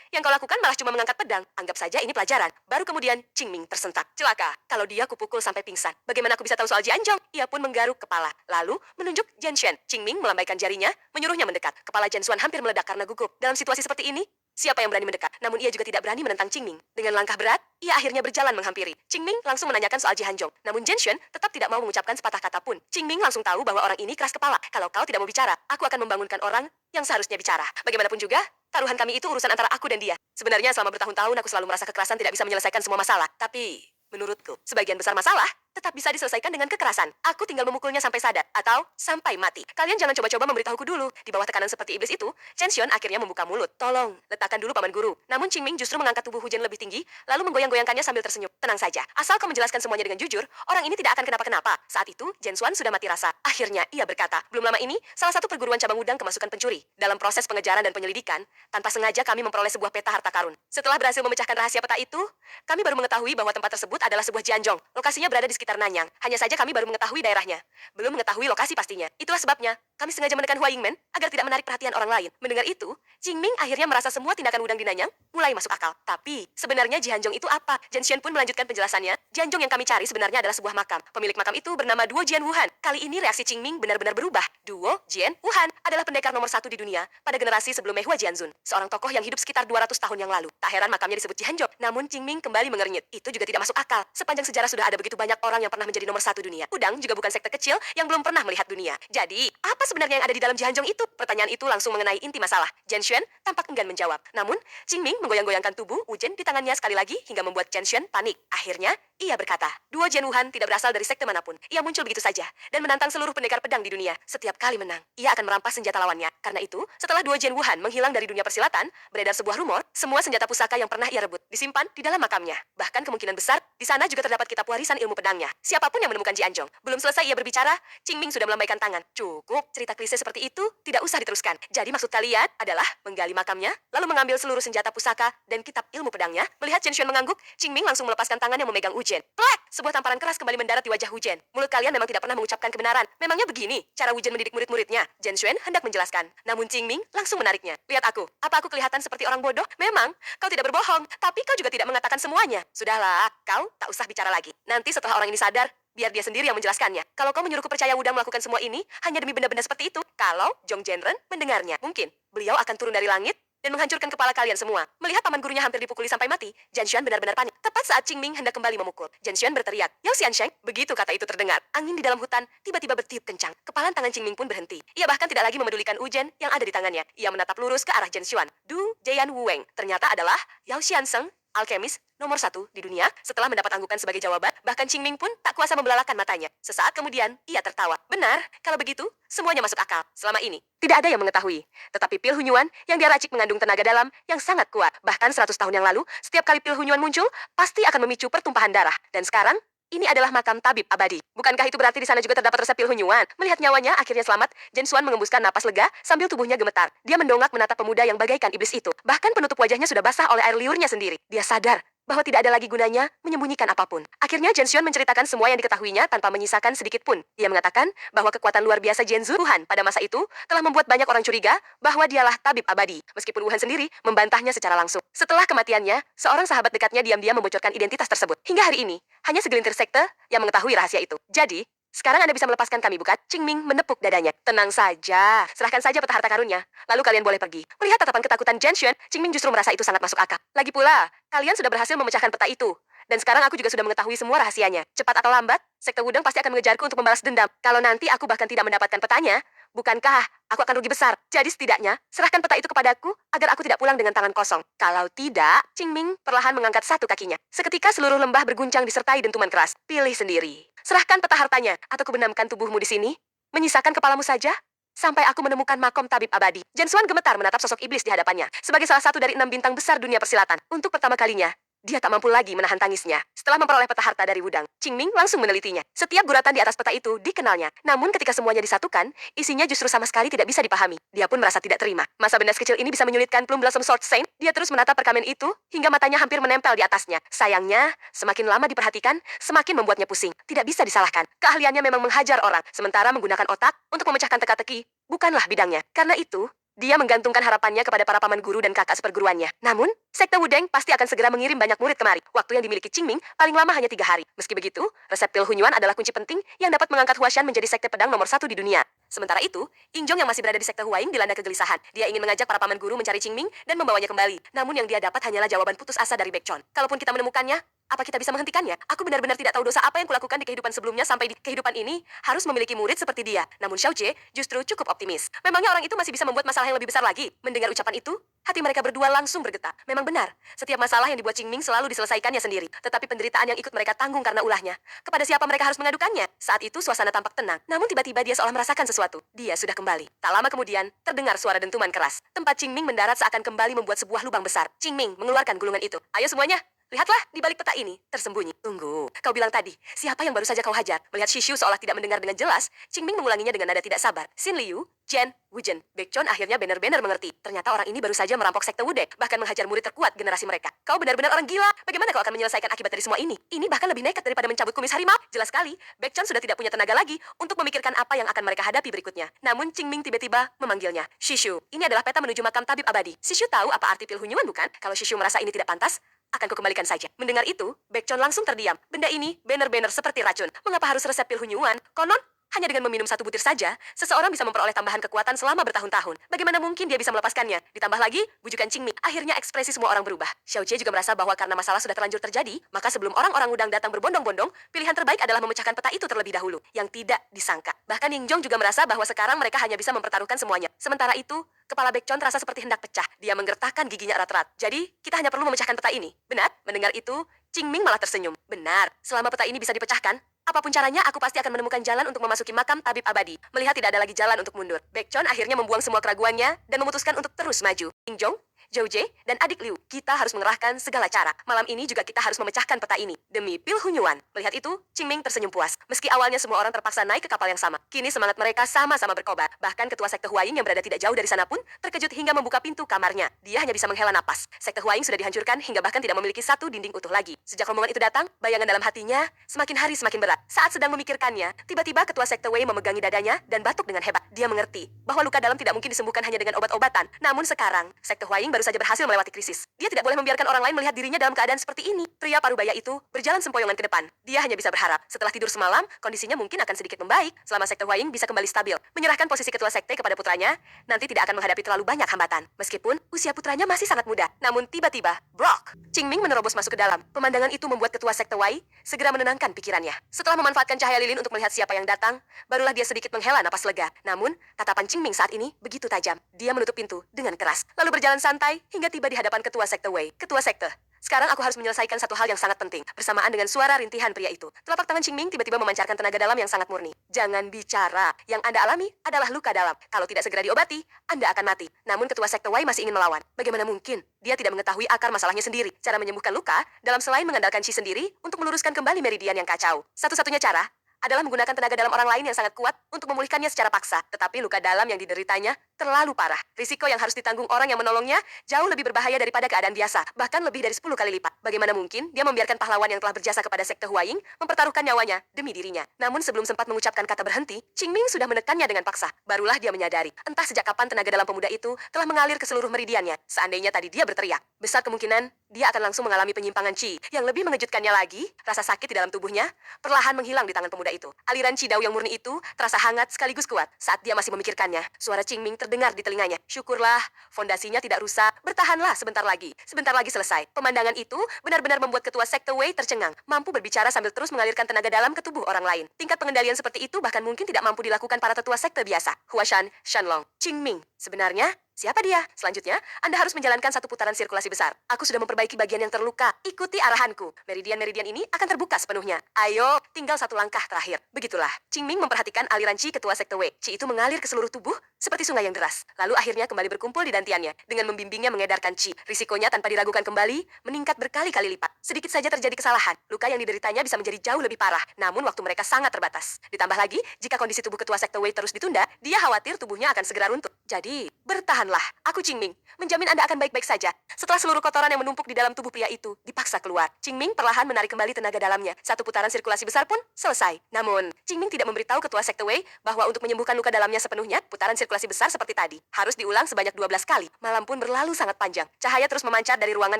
Yang kau lakukan malah cuma mengangkat pedang. Anggap saja ini pelajaran. Baru kemudian, Qingming tersentak. Celaka, kalau dia kupukul sampai pingsan. Bagaimana aku bisa tahu soal Jianzhong? Ia pun menggaruk kepala. Lalu, menunjuk Zhen Xuan. Qingming melambaikan jarinya, menyuruhnya mendekat. Kepala Zhen Xuan hampir meledak karena gugup. Dalam situasi seperti ini, siapa yang berani mendekat. Namun ia juga tidak berani menentang Qingming. Dengan langkah berat, ia akhirnya berjalan menghampiri. Qingming langsung menanyakan soal Ji Hanzhong. Namun Zhen Xuan tetap tidak mau mengucapkan sepatah kata pun. Qingming langsung tahu bahwa orang ini keras kepala. Kalau kau tidak mau bicara, aku akan membangunkan orang yang seharusnya bicara. Bagaimanapun juga, taruhan kami itu urusan antara aku dan dia. Sebenarnya selama bertahun-tahun aku selalu merasa kekerasan tidak bisa menyelesaikan semua masalah. Tapi menurutku, sebagian besar masalah tetap bisa diselesaikan dengan kekerasan. Aku tinggal memukulnya sampai sadar atau sampai mati. Kalian jangan coba-coba memberitahuku dulu. Di bawah tekanan seperti iblis itu, Chen Xion akhirnya membuka mulut. Tolong, letakkan dulu paman guru. Namun Qingming justru mengangkat tubuh Hujan lebih tinggi, lalu menggoyang-goyangkannya sambil tersenyum. Tenang saja, asal kau menjelaskan semuanya dengan jujur, orang ini tidak akan kenapa-kenapa. Saat itu, Jen Xuan sudah mati rasa. Akhirnya, ia berkata, belum lama ini, salah satu perguruan cabang udang kemasukan pencuri. Dalam proses pengejaran dan penyelidikan, tanpa sengaja kami memperoleh sebuah peta harta karun. Setelah berhasil memecahkan rahasia peta itu, kami baru mengetahui bahwa tempat tersebut adalah sebuah Jianzhong. Lokasinya berada di sekitar Nanyang. Hanya saja kami baru mengetahui daerahnya. Belum mengetahui lokasi pastinya. Itulah sebabnya, kami sengaja menekan Hua Yingmen agar tidak menarik perhatian orang lain. Mendengar itu, Qingming akhirnya merasa semua tindakan udang di Nanyang mulai masuk akal. Tapi, sebenarnya Jianzhong itu apa? Zhen Xuan pun melanjutkan penjelasannya. Jianzhong yang kami cari sebenarnya adalah sebuah makam. Pemilik makam itu bernama Duo Jian Wuhan. Kali ini reaksi Qingming benar-benar berubah. Duo Jian Wuhan adalah pendekar nomor 1 di dunia pada generasi sebelum Mei Hua Jianzun. Seorang tokoh yang hidup sekitar 200 tahun yang lalu. Tak heran makamnya disebut Jianzhong. Namun Qingming kembali mengernyit. Itu juga tidak masuk akal. Sepanjang sejarah sudah ada begitu banyak orang yang pernah menjadi nomor 1 dunia. Udang juga bukan sekte kecil yang belum pernah melihat dunia. Jadi, apa sebenarnya yang ada di dalam Jianzhong itu? Pertanyaan itu langsung mengenai inti masalah. Zhen Xuan tampak enggan menjawab. Namun, Qingming menggoyang-goyangkan tubuh Wujen di tangannya sekali lagi hingga membuat Zhen Xuan panik. Akhirnya, ia berkata, Duo Jian Wuhan tidak berasal dari sekte manapun. Ia muncul begitu saja dan menantang seluruh pendekar pedang di dunia. Setiap kali menang, ia akan merampas senjata lawannya. Karena itu, setelah Duo Jian Wuhan menghilang dari dunia persilatan, beredar sebuah rumor, semua senjata pusaka yang pernah ia rebut disimpan di dalam makamnya. Bahkan kemungkinan besar, di sana juga terdapat kitab warisan ilmu pedangnya. Siapapun yang menemukan Jianzhong, belum selesai ia berbicara, Qingming sudah melambaikan tangan. Cukup, cerita klise seperti itu tidak usah diteruskan. Jadi maksud kalian adalah menggali makamnya, lalu mengambil seluruh senjata pusaka dan kitab ilmu pedangnya. Melihat Zhen Xuan mengangguk, Qingming langsung melepaskan tangan yang memegang Wujen. Plek! Sebuah tamparan keras kembali mendarat di wajah Wujen. Mulut kalian memang tidak pernah mengucapkan kebenaran. Memangnya begini cara Wujen mendidik murid-muridnya? Zhen Xuan hendak menjelaskan. Namun Qingming langsung menariknya. Lihat aku. Apa aku kelihatan seperti orang bodoh? Memang, kau tidak berbohong. Tapi kau juga tidak mengatakan semuanya. Sudahlah, kau tak usah bicara lagi. Nanti setelah orang ini sadar, biar dia sendiri yang menjelaskannya. Kalau kau menyuruhku percaya Wudang melakukan semua ini hanya demi benda-benda seperti itu, kalau Zhong Zhenren mendengarnya, mungkin beliau akan turun dari langit dan menghancurkan kepala kalian semua. Melihat paman gurunya hampir dipukuli sampai mati, Zhen Xuan benar-benar panik. Tepat saat Qingming hendak kembali memukul, Zhen Xuan berteriak, Yao Xiansheng, begitu kata itu terdengar. Angin di dalam hutan tiba-tiba bertiup kencang. Kepalan tangan Qingming pun berhenti. Ia bahkan tidak lagi memedulikan Wujen yang ada di tangannya. Ia menatap lurus ke arah Zhen Xuan. Du Jian Wuweng ternyata adalah Yao Xiansheng, alkemis nomor 1 di dunia. Setelah mendapat anggukan sebagai jawaban, bahkan Qingming pun tak kuasa membelalakan matanya. Sesaat kemudian, ia tertawa. Benar, kalau begitu, semuanya masuk akal. Selama ini, tidak ada yang mengetahui. Tetapi pil Hunyuan yang dia racik mengandung tenaga dalam yang sangat kuat. Bahkan 100 tahun yang lalu, setiap kali pil Hunyuan muncul, pasti akan memicu pertumpahan darah. Dan sekarang, ini adalah makam tabib abadi. Bukankah itu berarti di sana juga terdapat resep pil Hunyuan? Melihat nyawanya akhirnya selamat, Zhen Xuan mengembuskan napas lega sambil tubuhnya gemetar. Dia mendongak menatap pemuda yang bagaikan iblis itu. Bahkan penutup wajahnya sudah basah oleh air liurnya sendiri. Dia sadar bahwa tidak ada lagi gunanya menyembunyikan apapun. Akhirnya Zhen Xuan menceritakan semua yang diketahuinya tanpa menyisakan sedikit pun. Dia mengatakan bahwa kekuatan luar biasa Zhenzu Wuhan pada masa itu telah membuat banyak orang curiga bahwa dialah tabib abadi. Meskipun Wuhan sendiri membantahnya secara langsung. Setelah kematiannya, seorang sahabat dekatnya diam-diam membocorkan identitas tersebut. Hingga hari ini, hanya segelintir sekte yang mengetahui rahasia itu. Jadi, sekarang Anda bisa melepaskan kami, bukan? Qingming menepuk dadanya. Tenang saja, serahkan saja peta harta karunnya. Lalu kalian boleh pergi. Melihat tatapan ketakutan Zhen Xuan, Qingming justru merasa itu sangat masuk akal. Lagi pula, kalian sudah berhasil memecahkan peta itu. Dan sekarang aku juga sudah mengetahui semua rahasianya. Cepat atau lambat, sekte Wudang pasti akan mengejarku untuk membalas dendam. Kalau nanti aku bahkan tidak mendapatkan petanya, bukankah aku akan rugi besar? Jadi setidaknya, serahkan peta itu kepadaku agar aku tidak pulang dengan tangan kosong. Kalau tidak, Qingming perlahan mengangkat satu kakinya. Seketika seluruh lembah berguncang disertai dentuman keras. Pilih sendiri. Serahkan peta hartanya, atau kubenamkan tubuhmu di sini. Menyisakan kepalamu saja. Sampai aku menemukan makom tabib abadi. Zhen Xuan gemetar menatap sosok iblis di hadapannya. Sebagai salah satu dari 6 bintang besar dunia persilatan. Untuk pertama kalinya, dia tak mampu lagi menahan tangisnya. Setelah memperoleh peta harta dari Wudang, Qingming langsung menelitinya. Setiap guratan di atas peta itu dikenalnya. Namun ketika semuanya disatukan, isinya justru sama sekali tidak bisa dipahami. Dia pun merasa tidak terima. Masa benda sekecil ini bisa menyulitkan Plum Blossom Sword Saint? Dia terus menatap perkamen itu, hingga matanya hampir menempel di atasnya. Sayangnya, semakin lama diperhatikan, semakin membuatnya pusing. Tidak bisa disalahkan. Keahliannya memang menghajar orang, sementara menggunakan otak untuk memecahkan teka-teki bukanlah bidangnya. Karena itu, dia menggantungkan harapannya kepada para paman guru dan kakak seperguruannya. Namun, sekte Wudeng pasti akan segera mengirim banyak murid kemari. Waktu yang dimiliki Qingming paling lama hanya 3 hari. Meski begitu, resep pil Hunyuan adalah kunci penting yang dapat mengangkat Huashan menjadi sekte pedang nomor 1 di dunia. Sementara itu, Yingjong yang masih berada di sekte Huaing dilanda kegelisahan. Dia ingin mengajak para paman guru mencari Qingming dan membawanya kembali. Namun yang dia dapat hanyalah jawaban putus asa dari Baekchon. Kalaupun kita menemukannya, apa kita bisa menghentikannya? Aku benar-benar tidak tahu dosa apa yang kulakukan di kehidupan sebelumnya sampai di kehidupan ini harus memiliki murid seperti dia. Namun Xiao Jie justru cukup optimis. Memangnya orang itu masih bisa membuat masalah yang lebih besar lagi? Mendengar ucapan itu, hati mereka berdua langsung bergetar. Memang benar, setiap masalah yang dibuat Qingming selalu diselesaikannya sendiri. Tetapi penderitaan yang ikut mereka tanggung karena ulahnya. Kepada siapa mereka harus mengadukannya? Saat itu suasana tampak tenang. Namun tiba-tiba dia seolah merasakan sesuatu. Dia sudah kembali. Tak lama kemudian, terdengar suara dentuman keras. Tempat Qingming mendarat seakan kembali membuat sebuah lubang besar. Qingming mengeluarkan gulungan itu. Ayo semuanya, lihatlah, di balik peta ini, tersembunyi. Tunggu, kau bilang tadi, siapa yang baru saja kau hajar? Melihat Shishu seolah tidak mendengar dengan jelas, Qingming mengulanginya dengan nada tidak sabar. Xin Liu, Jen, Wuzhen. Baekchon akhirnya benar-benar mengerti. Ternyata orang ini baru saja merampok sekte Wude, bahkan menghajar murid terkuat generasi mereka. Kau benar-benar orang gila. Bagaimana kau akan menyelesaikan akibat dari semua ini? Ini bahkan lebih nekat daripada mencabut kumis harimau. Jelas sekali, Baekchon sudah tidak punya tenaga lagi untuk memikirkan apa yang akan mereka hadapi berikutnya. Namun Qingming tiba-tiba memanggilnya. Shishu, ini adalah peta menuju makam tabib abadi. Shishu tahu apa arti Pilhunyuan bukan? Kalau Shishu merasa ini tidak pantas, akan kukembalikan saja. Mendengar itu, Baekchon langsung terdiam. Benda ini benar-benar seperti racun. Mengapa harus resep pil hunyuan? Konon, hanya dengan meminum satu butir saja, seseorang bisa memperoleh tambahan kekuatan selama bertahun-tahun. Bagaimana mungkin dia bisa melepaskannya? Ditambah lagi, bujukan Qingming. Akhirnya ekspresi semua orang berubah. Xiao Jie juga merasa bahwa karena masalah sudah terlanjur terjadi, maka sebelum orang-orang udang datang berbondong-bondong, pilihan terbaik adalah memecahkan peta itu terlebih dahulu. Yang tidak disangka. Bahkan Yingjong juga merasa bahwa sekarang mereka hanya bisa mempertaruhkan semuanya. Sementara itu, kepala Baekchon terasa seperti hendak pecah. Dia menggertakkan giginya erat-erat. Jadi, kita hanya perlu memecahkan peta ini. Benar? Mendengar itu, Qingming malah tersenyum. Benar, selama peta ini bisa dipecahkan, apapun caranya, aku pasti akan menemukan jalan untuk memasuki makam tabib abadi. Melihat tidak ada lagi jalan untuk mundur, Baekchon akhirnya membuang semua keraguannya dan memutuskan untuk terus maju. Yingjong, Zhou Jie, dan adik Liu, kita harus mengerahkan segala cara. Malam ini juga kita harus memecahkan peta ini. Demi Pilhunyuan. Melihat itu, Qingming tersenyum puas. Meski awalnya semua orang terpaksa naik ke kapal yang sama, kini semangat mereka sama-sama berkobar. Bahkan ketua sekte Huaing yang berada tidak jauh dari sana pun terkejut hingga membuka pintu kamarnya. Dia hanya bisa menghela napas. Sekte Huaing sudah dihancurkan hingga bahkan tidak memiliki satu dinding utuh lagi. Sejak rombongan itu datang, bayangan dalam hatinya semakin hari semakin berat. Saat sedang memikirkannya, tiba-tiba ketua sekte Wei memegangi dadanya dan batuk dengan hebat. Dia mengerti bahwa luka dalam tidak mungkin disembuhkan hanya dengan obat-obatan. Namun sekarang, sekte Huaing baru saja berhasil melewati krisis. Dia tidak boleh membiarkan orang lain melihat dirinya dalam keadaan seperti ini. Pria parubaya itu berjalan sempoyongan ke depan. Dia hanya bisa berharap, setelah tidur semalam, kondisinya mungkin akan sedikit membaik selama sekte Huaing bisa kembali stabil. Menyerahkan posisi ketua sekte kepada putranya, nanti tidak akan menghadapi terlalu banyak hambatan. Meskipun usia putranya masih sangat muda. Namun tiba-tiba, brok! Qingming menerobos masuk ke dalam. Pemandangan itu membuat ketua sekte Wei segera menenangkan pikirannya. Setelah memanfaatkan cahaya lilin untuk melihat siapa yang datang, barulah dia sedikit menghela napas lega. Namun, tatapan Qingming saat ini begitu tajam. Dia menutup pintu dengan keras, lalu berjalan santai hingga tiba di hadapan ketua sekte Wei. Ketua sekte, sekarang aku harus menyelesaikan satu hal yang sangat penting. Bersamaan dengan suara rintihan pria itu, telapak tangan Qingming tiba-tiba memancarkan tenaga dalam yang sangat murni. Jangan bicara. Yang Anda alami adalah luka dalam. Kalau tidak segera diobati, Anda akan mati. Namun ketua sekte Wei masih ingin melawan. Bagaimana mungkin? Dia tidak mengetahui akar masalahnya sendiri. Cara menyembuhkan luka, dalam selain mengandalkan Qi sendiri untuk meluruskan kembali meridian yang kacau. Satu-satunya cara adalah menggunakan tenaga dalam orang lain yang sangat kuat untuk memulihkannya secara paksa. Tetapi luka dalam yang dideritanya terlalu parah. Risiko yang harus ditanggung orang yang menolongnya jauh lebih berbahaya daripada keadaan biasa. Bahkan lebih dari 10 kali lipat. Bagaimana mungkin dia membiarkan pahlawan yang telah berjasa kepada sekte Huaing mempertaruhkan nyawanya demi dirinya. Namun sebelum sempat mengucapkan kata berhenti, Qingming sudah menekannya dengan paksa. Barulah dia menyadari, entah sejak kapan tenaga dalam pemuda itu telah mengalir ke seluruh meridiannya. Seandainya tadi dia berteriak, besar kemungkinan dia akan langsung mengalami penyimpangan Qi. Yang lebih mengejutkannya lagi, rasa sakit di dalam tubuhnya perlahan menghilang di tangan pemuda itu. Aliran Qi Dao yang murni itu terasa hangat sekaligus kuat. Saat dia masih memikirkannya, suara Qingming terdengar di telinganya. Syukurlah, fondasinya tidak rusak. Bertahanlah sebentar lagi. Sebentar lagi selesai. Pemandangan itu benar-benar membuat ketua sekte Wei tercengang. Mampu berbicara sambil terus mengalirkan tenaga dalam ke tubuh orang lain. Tingkat pengendalian seperti itu bahkan mungkin tidak mampu dilakukan para tetua sekte biasa. Huashan, Shanlong, Qingming. Sebenarnya, siapa dia? Selanjutnya, Anda harus menjalankan satu putaran sirkulasi besar. Aku sudah memperbaiki bagian yang terluka. Ikuti arahanku. Meridian-meridian ini akan terbuka sepenuhnya. Ayo, tinggal satu langkah terakhir. Begitulah. Qingming memperhatikan aliran Qi ketua sekte Wei. Qi itu mengalir ke seluruh tubuh seperti sungai yang deras. Lalu akhirnya kembali berkumpul di dantiannya. Dengan membimbingnya mengedarkan Qi. Risikonya tanpa diragukan kembali, meningkat berkali-kali lipat. Sedikit saja terjadi kesalahan. Luka yang dideritanya bisa menjadi jauh lebih parah. Namun waktu mereka sangat terbatas. Ditambah lagi, jika kondisi tubuh ketua sekte Wei terus ditunda, dia khawatir tubuhnya akan segera runtuh. Jadi, bertahanlah. Aku Qingming. Menjamin Anda akan baik-baik saja. Setelah seluruh kotoran yang menumpuk di dalam tubuh pria itu dipaksa keluar, Qingming perlahan menarik kembali tenaga dalamnya. Satu putaran sirkulasi besar pun selesai. Namun, Qingming tidak memberitahu ketua Sekte Wei bahwa untuk menyembuhkan luka dalamnya sepenuhnya, putaran sirkulasi besar seperti tadi harus diulang sebanyak 12 kali. Malam pun berlalu sangat panjang. Cahaya terus memancar dari ruangan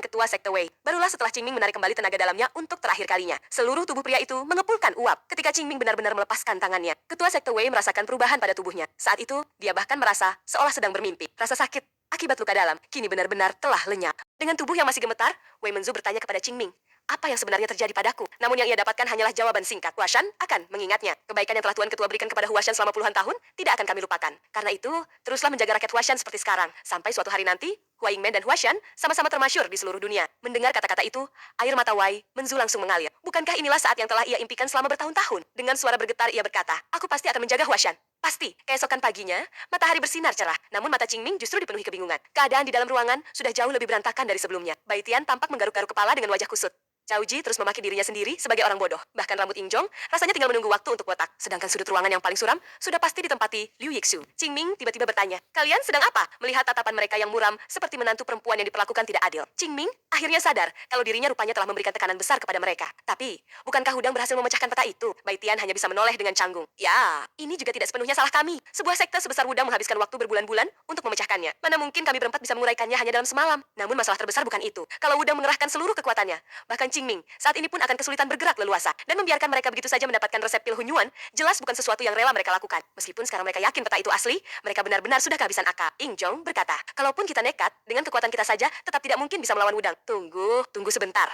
ketua Sekte Wei. Barulah setelah Qingming menarik kembali tenaga dalamnya untuk terakhir kalinya, seluruh tubuh pria itu mengepulkan uap. Ketika Qingming benar-benar melepaskan tangannya, ketua Sekte Wei merasakan perubahan pada tubuhnya. Saat itu, dia bahkan merasa seolah sedang bermimpi. Rasa sakit akibat luka dalam kini benar-benar telah lenyap. Dengan tubuh yang masih gemetar, Wei Menzu bertanya kepada Qingming, apa yang sebenarnya terjadi padaku? Namun yang ia dapatkan hanyalah jawaban singkat. Huashan akan mengingatnya. Kebaikan yang telah Tuan Ketua berikan kepada Huashan selama puluhan tahun tidak akan kami lupakan. Karena itu, teruslah menjaga rakyat Huashan seperti sekarang. Sampai suatu hari nanti, Hua Yingmen dan Huashan sama-sama termasyhur di seluruh dunia. Mendengar kata-kata itu, air mata Wei Menzu langsung mengalir. Bukankah inilah saat yang telah ia impikan selama bertahun-tahun? Dengan suara bergetar ia berkata, aku pasti akan menjaga Huashan. Pasti, keesokan paginya, matahari bersinar cerah. Namun mata Qingming justru dipenuhi kebingungan. Keadaan di dalam ruangan sudah jauh lebih berantakan dari sebelumnya. Bai Tian tampak menggaruk-garuk kepala dengan wajah kusut. Cao Ji terus memaki dirinya sendiri sebagai orang bodoh. Bahkan rambut Injong rasanya tinggal menunggu waktu untuk botak. Sedangkan sudut ruangan yang paling suram sudah pasti ditempati Liu Yixu. Qingming tiba-tiba bertanya, kalian sedang apa? Melihat tatapan mereka yang muram seperti menantu perempuan yang diperlakukan tidak adil. Qingming akhirnya sadar kalau dirinya rupanya telah memberikan tekanan besar kepada mereka. Tapi, bukankah Hudang berhasil memecahkan peta itu? Bai Tian hanya bisa menoleh dengan canggung. Ya, ini juga tidak sepenuhnya salah kami. Sebuah sekte sebesar Hudang menghabiskan waktu berbulan-bulan untuk memecahkannya. Mana mungkin kami berempat bisa menguraikannya hanya dalam semalam. Namun masalah terbesar bukan itu. Kalau Hudang mengerahkan seluruh kekuatannya, bahkan Qingming saat ini pun akan kesulitan bergerak leluasa. Dan membiarkan mereka begitu saja mendapatkan resep pil Hunyuan, jelas bukan sesuatu yang rela mereka lakukan. Meskipun sekarang mereka yakin peta itu asli, mereka benar-benar sudah kehabisan akal. Injong berkata, kalaupun kita nekat, dengan kekuatan kita saja, tetap tidak mungkin bisa melawan Wudang. Tunggu sebentar.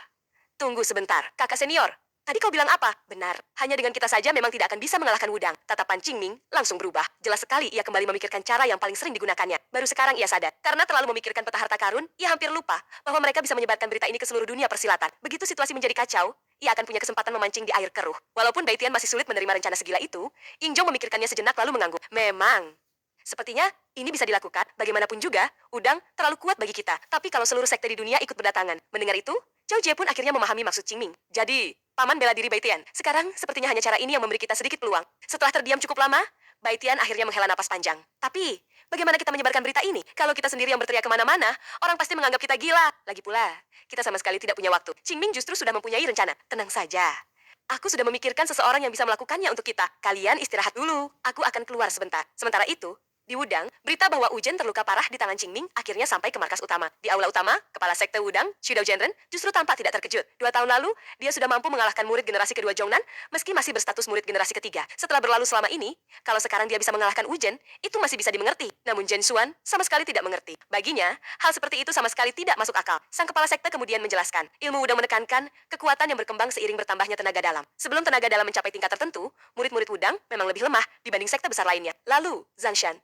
Tunggu sebentar, kakak senior. Tadi kau bilang apa? Benar. Hanya dengan kita saja memang tidak akan bisa mengalahkan Wudang. Tatapan Qingming langsung berubah. Jelas sekali ia kembali memikirkan cara yang paling sering digunakannya. Baru sekarang ia sadar. Karena terlalu memikirkan peta harta karun, ia hampir lupa bahwa mereka bisa menyebarkan berita ini ke seluruh dunia persilatan. Begitu situasi menjadi kacau, ia akan punya kesempatan memancing di air keruh. Walaupun Bai Tian masih sulit menerima rencana segila itu, Injong memikirkannya sejenak lalu mengangguk. Memang. Sepertinya ini bisa dilakukan. Bagaimanapun juga, Udang terlalu kuat bagi kita. Tapi kalau seluruh sekte di dunia ikut berdatangan. Mendengar itu, Zhao Jie pun akhirnya memahami maksud Qingming. Jadi, paman bela diri Bai Tian. Sekarang, sepertinya hanya cara ini yang memberi kita sedikit peluang. Setelah terdiam cukup lama, Bai Tian akhirnya menghela napas panjang. Tapi, bagaimana kita menyebarkan berita ini? Kalau kita sendiri yang berteriak kemana-mana, orang pasti menganggap kita gila. Lagi pula, kita sama sekali tidak punya waktu. Qingming justru sudah mempunyai rencana. Tenang saja. Aku sudah memikirkan seseorang yang bisa melakukannya untuk kita. Kalian istirahat dulu. Aku akan keluar sebentar. Sementara itu, di Wudang, berita bahwa Ujen terluka parah di tangan Qingming akhirnya sampai ke markas utama. Di aula utama, kepala sekte Wudang, Shidao Zhenren, justru tampak tidak terkejut. 2 tahun lalu, dia sudah mampu mengalahkan murid generasi kedua Zhongnan, meski masih berstatus murid generasi ketiga. Setelah berlalu selama ini, kalau sekarang dia bisa mengalahkan Ujen, itu masih bisa dimengerti. Namun Zhen Xuan sama sekali tidak mengerti. Baginya, hal seperti itu sama sekali tidak masuk akal. Sang kepala sekte kemudian menjelaskan, ilmu Wudang menekankan kekuatan yang berkembang seiring bertambahnya tenaga dalam. Sebelum tenaga dalam mencapai tingkat tertentu, murid-murid Wudang memang lebih lemah dibanding sekte besar lainnya. Lalu, Zhang Shan,